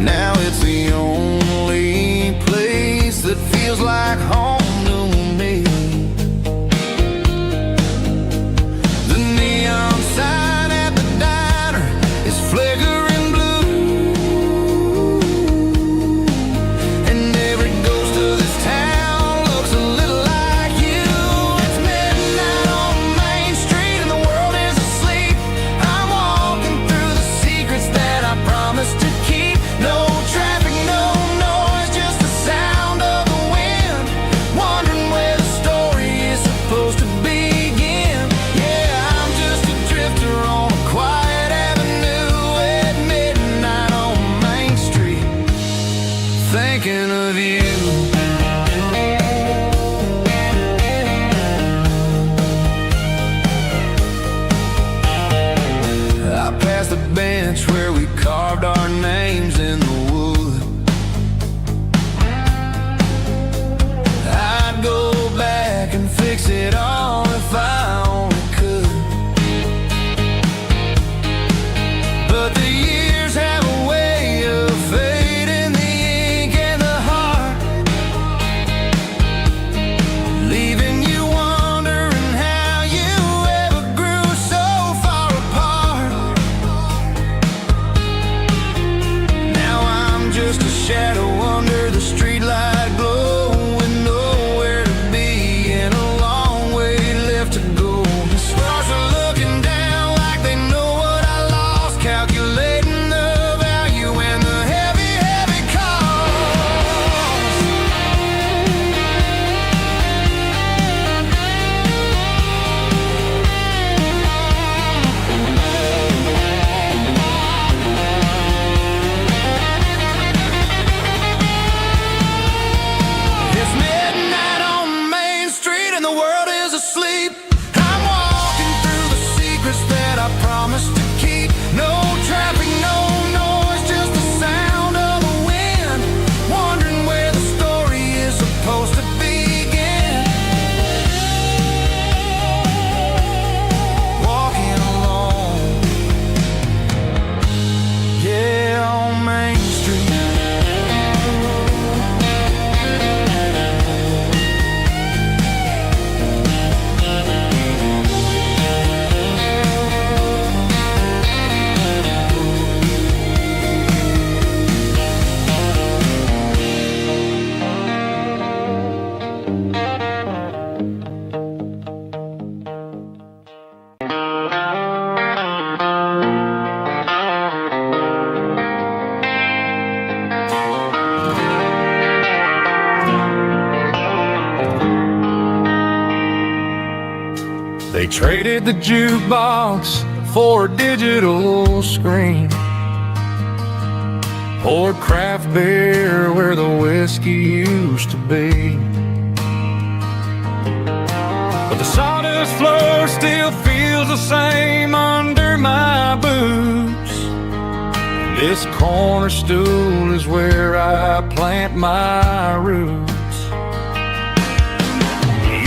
Now it's the only place that feels like home to me. The neon sign at the diner is flickering blue, and every ghost of this town looks a little like you. It's midnight on Main Street and the world is asleep. I'm walking through the secrets that I promised to keep. No traffic, no noise, just the sound of the wind, wondering where the story is supposed to begin. Yeah, I'm just a drifter on a quiet avenue at midnight on Main Street, thinking of you. I passed the bench where we carved our names in the wood. I'd go back shadow under the streetlight glow, with nowhere to be and a long way left to go. The stars are looking down like they know what I lost, calculating the value and the heavy, heavy asleep. I'm walking through the secrets that I promised to keep. No traffic, no noise, just the sound of the wind. Wondering where the story is supposed to begin. Walking alone, yeah, on Main Street. They traded the jukebox for a digital screen, poured craft beer where the whiskey used to be. But the sawdust floor still feels the same under my boots. This corner stool is where I plant my roots.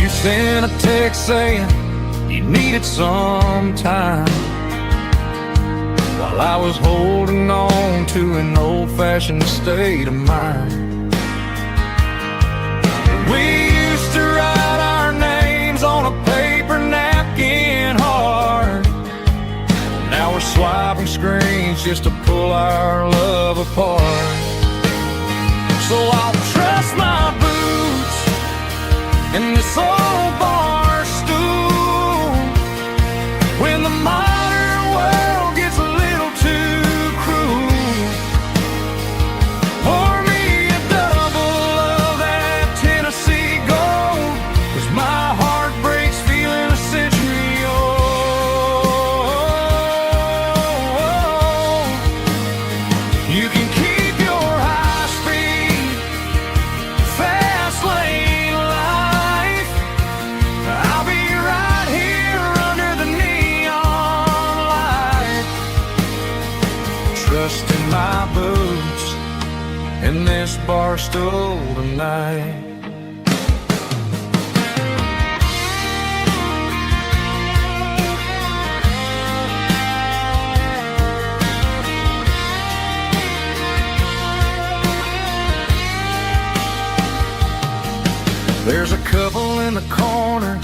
You sent a text saying you needed some time, while I was holding on to an old-fashioned state of mind. We used to write our names on a paper napkin hard. Now we're swiping screens just to pull our love apart. So I'll trust my boots in this old bar stool when the modern world gets a little too cruel. Pour me a double of that Tennessee Gold, 'cause my heart breaks feeling a century old. You can keep your high-speed, fast lane life. I'll be right here under the neon light, trusting my boots in this bar stool tonight. There's a couple in the corner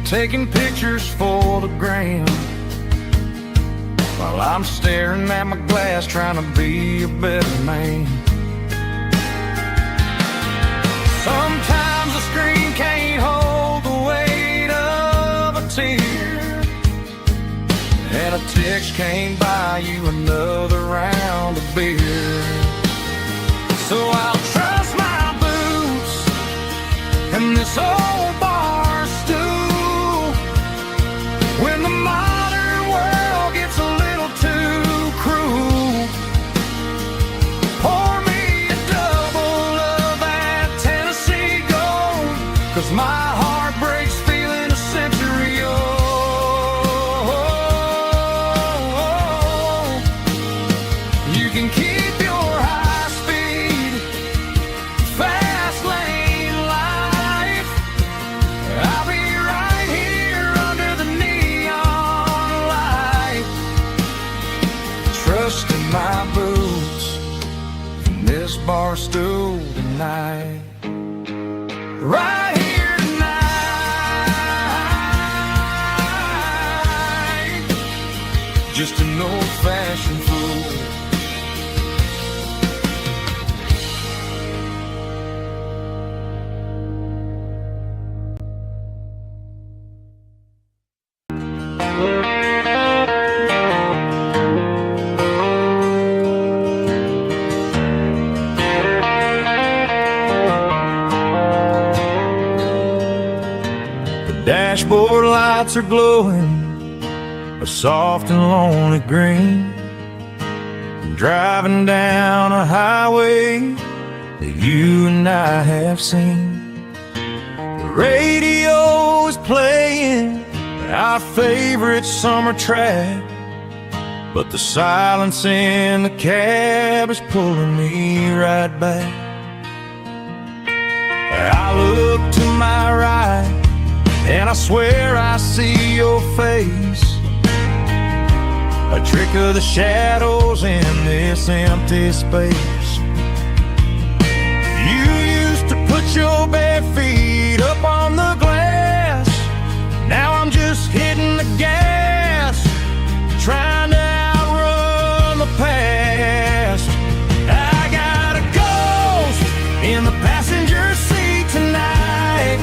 taking pictures for the gram, while I'm staring at my glass trying to be a better man. Sometimes the screen can't hold the weight of a tear, and a text can't buy you another round of beer. So I'll trust my boots in this old bar stool when the modern world gets a little too cruel. Pour me a double of that Tennessee Gold, 'cause my heart breaks feeling a century old. You can keep your high-speed, fast lane life. I'll be right here under the neon light, trusting my boots in this bar stool tonight. Right here tonight, just an old-fashioned fool. dashboard lights are glowing a soft and lonely green. Driving down a highway that you and I have seen. The radio is playing our favorite summer track, but the silence in the cab is pulling me right back. I look to my right and I swear I see your face, a trick of the shadows in this empty space. You used to put your bare feet up on the glass. Now I'm just hitting the gas, trying to outrun the past. I got a ghost in the passenger seat tonight,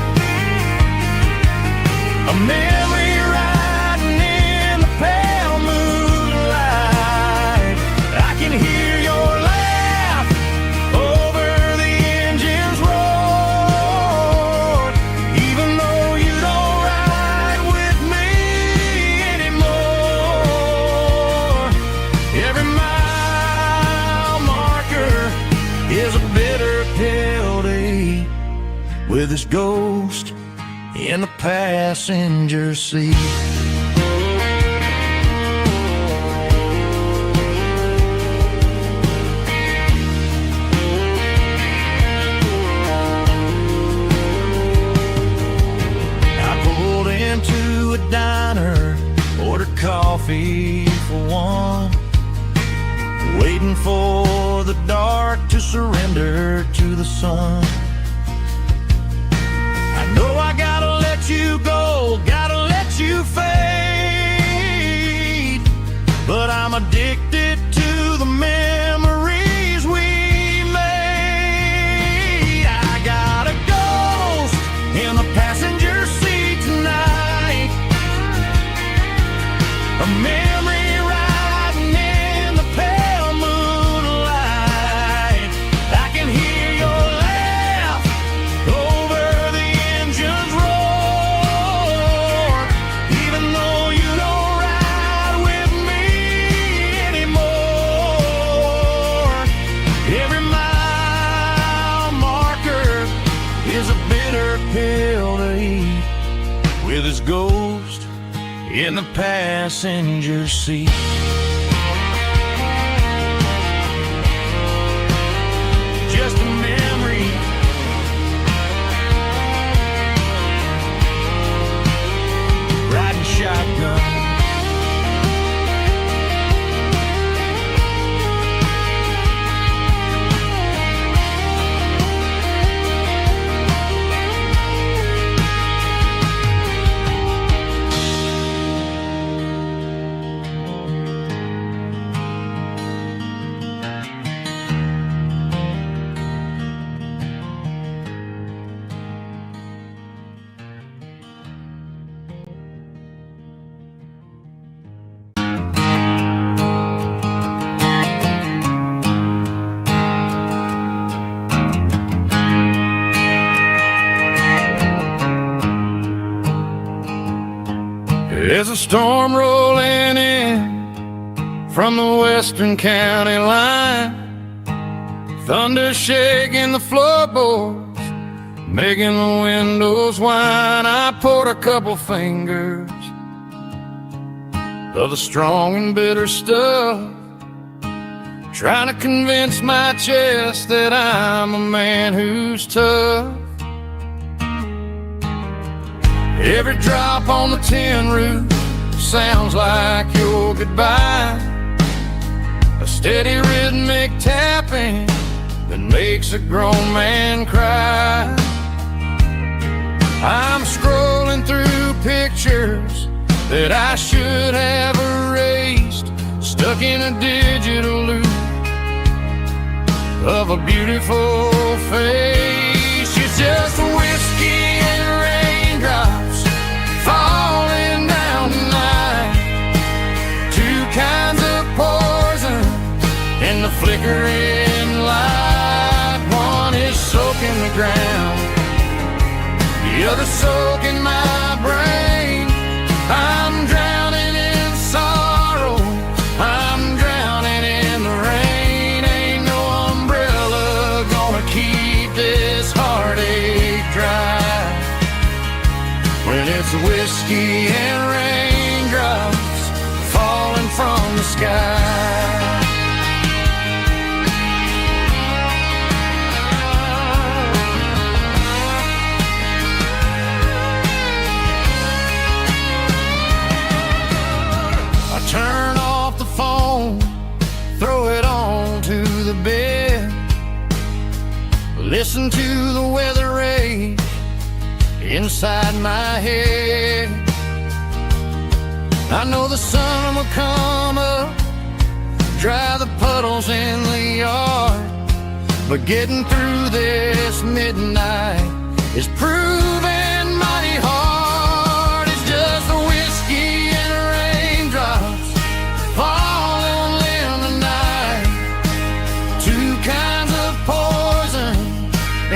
a memory riding in the pale moonlight. I can hear your laugh over the engine's roar, even though you don't ride with me anymore. Every mile marker is a bitter pill to eat, with this ghost in the passenger seat. I pulled into a diner, ordered coffee for one, waiting for the dark to surrender to the sun. I know I gotta let you go, gotta let you fade, but I'm addicted to the memories we made. I got a ghost in the passenger seat tonight, a memory riding in the pale moonlight. I can hear your laugh over the engine's roar, even though you don't ride with me anymore. Every mile marker is a bitter pill to eat, with his ghost in the passenger seat. Just a memory, riding shotgun. There's a storm rolling in from the western county line, thunder shaking the floorboards, making the windows whine. I poured a couple fingers of the strong and bitter stuff, trying to convince my chest that I'm a man who's tough. Every drop on the tin roof sounds like your goodbye, a steady rhythmic tapping that makes a grown man cry. I'm scrolling through pictures that I should have erased, stuck in a digital loop of a beautiful face. It's just whiskey and raindrops falling down tonight, two kinds of poison in the flickering light. One is soaking the ground, the other soaking my brain. whiskey and raindrops falling from the sky. I turn off the phone, throw it on to the bed, listen to the weather rage inside my head. I know the sun will come up, dry the puddles in the yard, but getting through this midnight is proving mighty hard. It's just a whiskey and raindrops falling in the night, two kinds of poison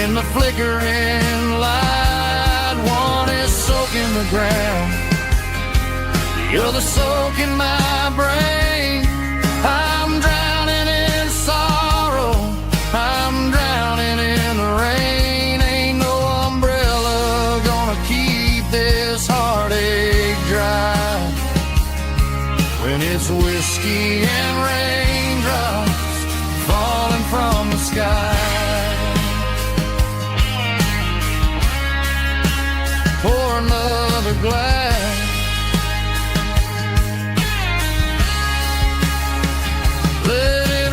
in the flickering light. One is soaking the ground, the other soaking my brain. I'm drowning in sorrow, I'm drowning in the rain. Ain't no umbrella gonna keep this heartache dry when it's whiskey and raindrops falling from the sky. Pour another glass, let it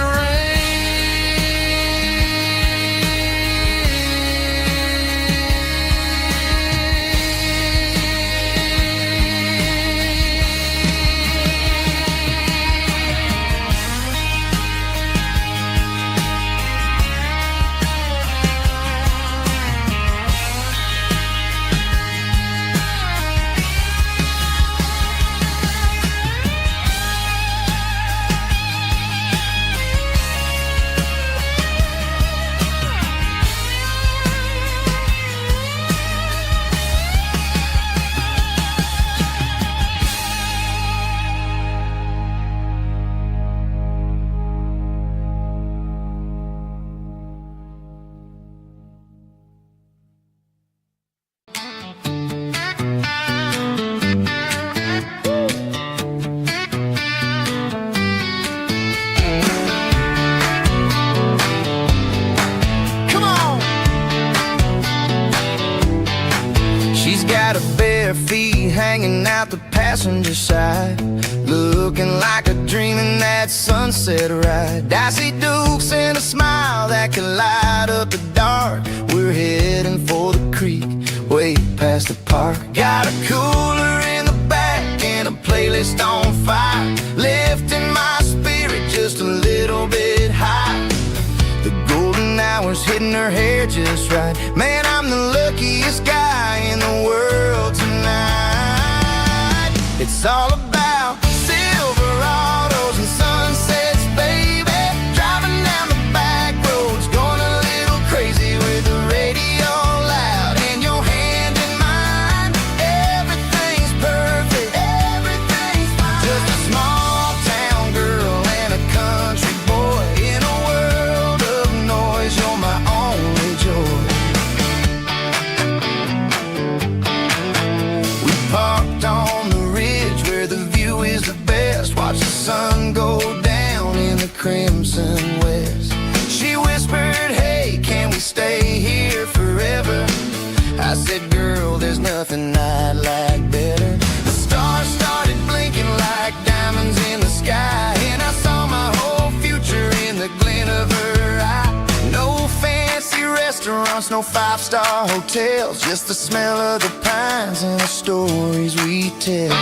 hanging out the passenger side, looking like a dream in that sunset ride. I see Dukes and a smile that can light up the dark. We're heading for the creek, way past the park. Got a cooler in the back and a playlist on fire, lifting my spirit just a little bit high. The golden hour's hitting her hair just right. Man, I'm the luckiest guy in the world tonight. It's all about Silverados and sunsets, baby. Driving down the back roads, going a little crazy with the radio loud and your hand in mine. Everything's perfect, everything's fine. Just a small town girl and a country boy in a world of noise. You're my only joy. We parked on the ridge where the view is the best. Watch the sun go down in the crimson west. She whispered, hey, can we stay here forever? I said, girl, there's nothing I'd like better. The stars started blinking like diamonds in the sky, and I saw my whole future in the glint of her eye. No fancy restaurants, no five-star hotels, just the smell of the pines and the stories we tell.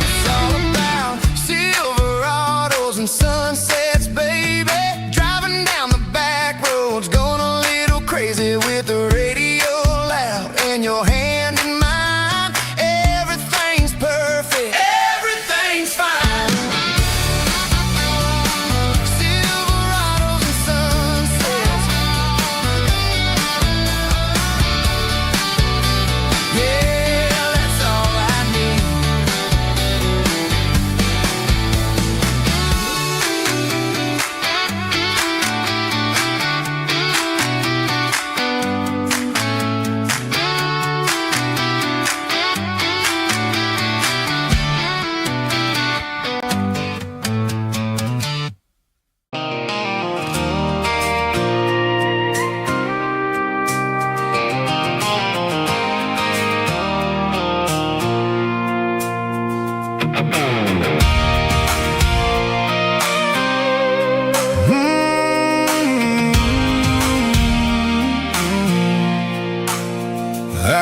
It's all about Silverados and sunsets, baby. Driving down the back roads, going a little crazy with the radio loud and your hand in mine. Everything's perfect, everything's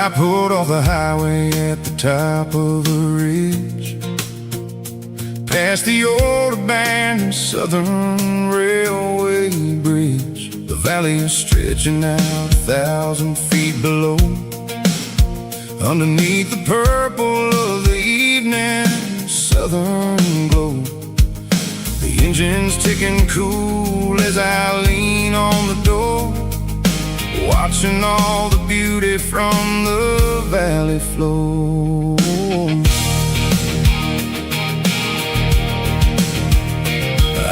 I pulled off the highway at the top of a ridge, past the old abandoned Southern Railway bridge. The valley is stretching out 1,000 feet below, underneath the purple of the evening southern glow. The engine's ticking cool as I lean on the door, watching all the beauty from the valley flow.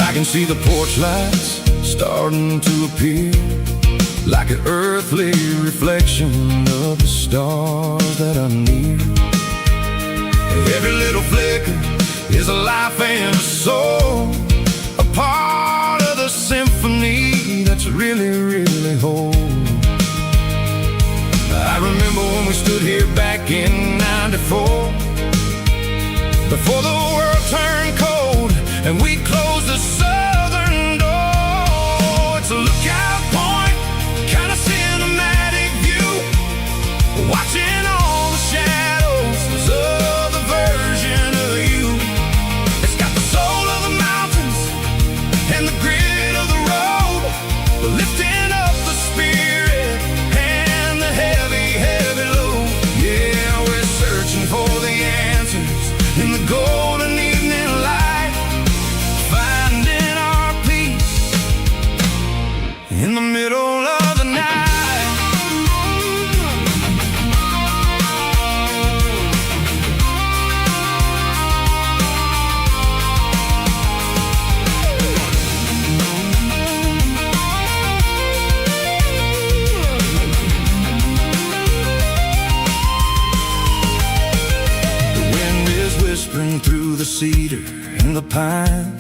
I can see the porch lights starting to appear, like an earthly reflection of the stars that are near. Every little flicker is a life and a soul, a part of the symphony that's really, really whole. I remember when we stood here back in '94, before the world turned cold and we closed the southern door. It's a lookout point, kind of cinematic view, watching all the shadows of the version of you. It's got the soul of the mountains and the grit of the road, lifting up the spirit and the heavy, heavy load. Yeah, we're searching for the answers in the golden evening light, finding our peace in the middle of the night. Whispering through the cedar and the pine,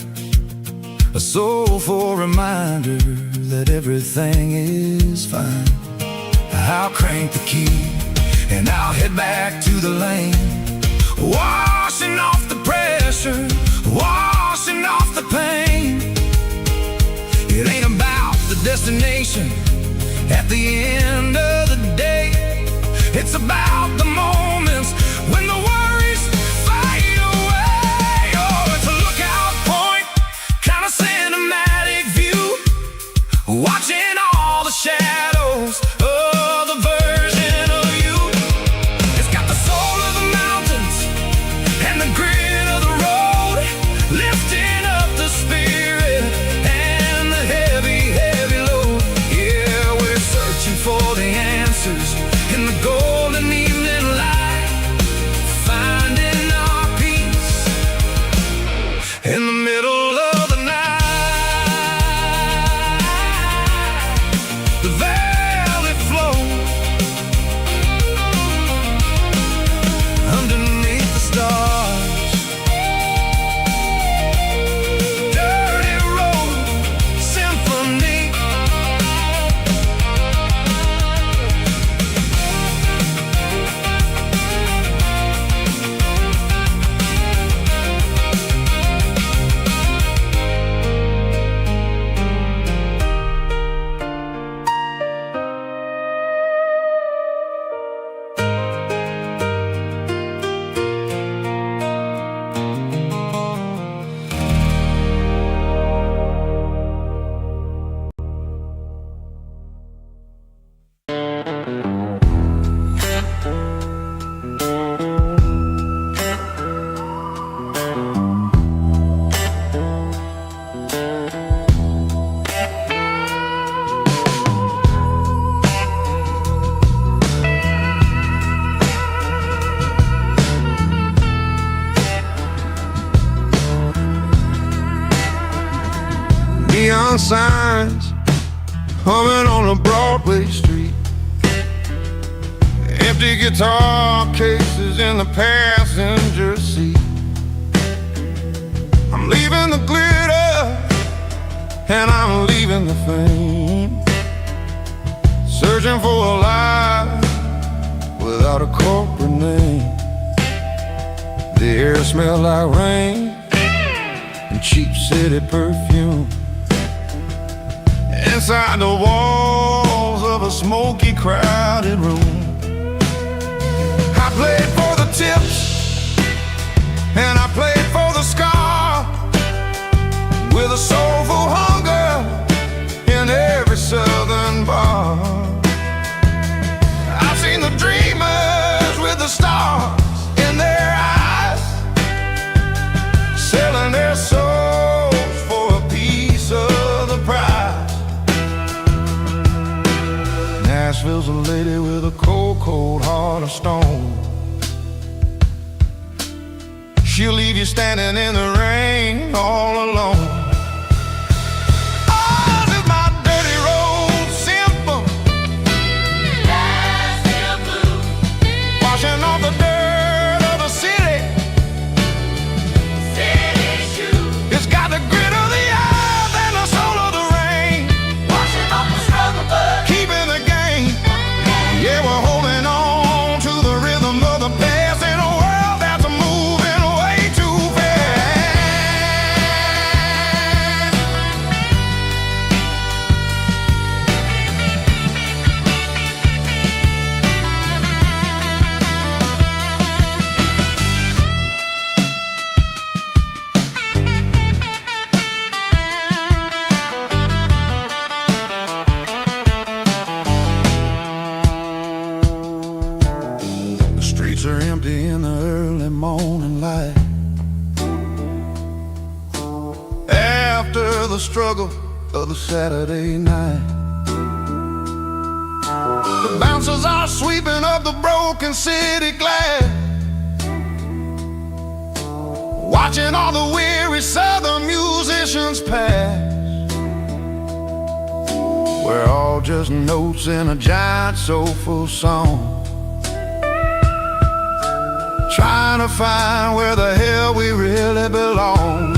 a soulful reminder that everything is fine. I'll crank the key and I'll head back to the lane, washing off the pressure, washing off the pain. It ain't about the destination at the end of the day, it's about the moments when the worries fade away. Oh, it's a lookout point, kind of cinematic view, watching all the shadows of the version of you. It's got the soul of the mountains and the grit of the road, lifting up the spirit and the heavy, heavy load. Yeah, we're searching for the answers in the golden evening light, finding our peace in the middle of the night. The valley flow underneath the stars, dirty road symphony. Neon signs humming on a Broadway street, empty guitar cases in the passenger seat. I'm leaving the glitter and I'm leaving the fame, searching for a life without a corporate name. The air smelled like rain and cheap city perfume. Inside the walls of a smoky, crowded room, I played for the tips, and I played for the scar, with a soulful hunger in every southern bar. I've seen the dreamers with the stars in their eyes, selling their souls for a piece of the prize. Nashville's a lady with a cold, cold heart of stone. She'll leave you standing in the rain all alone. Ours is my dirty road simple, Nashville blue, washing off the dirt of the city, city shoe. It's got the grit of the earth and the soul of the rain, washing off the struggle but keeping the game. Yeah, we're holding on to the rhythm of the past in a world that's moving way too fast. The streets are empty in the early morning light, after the struggle of the Saturday night. The bouncers are sweeping up the broken city glass, watching all the weary southern musicians pass. We're all just notes in a giant soulful song, trying to find where the hell we really belong.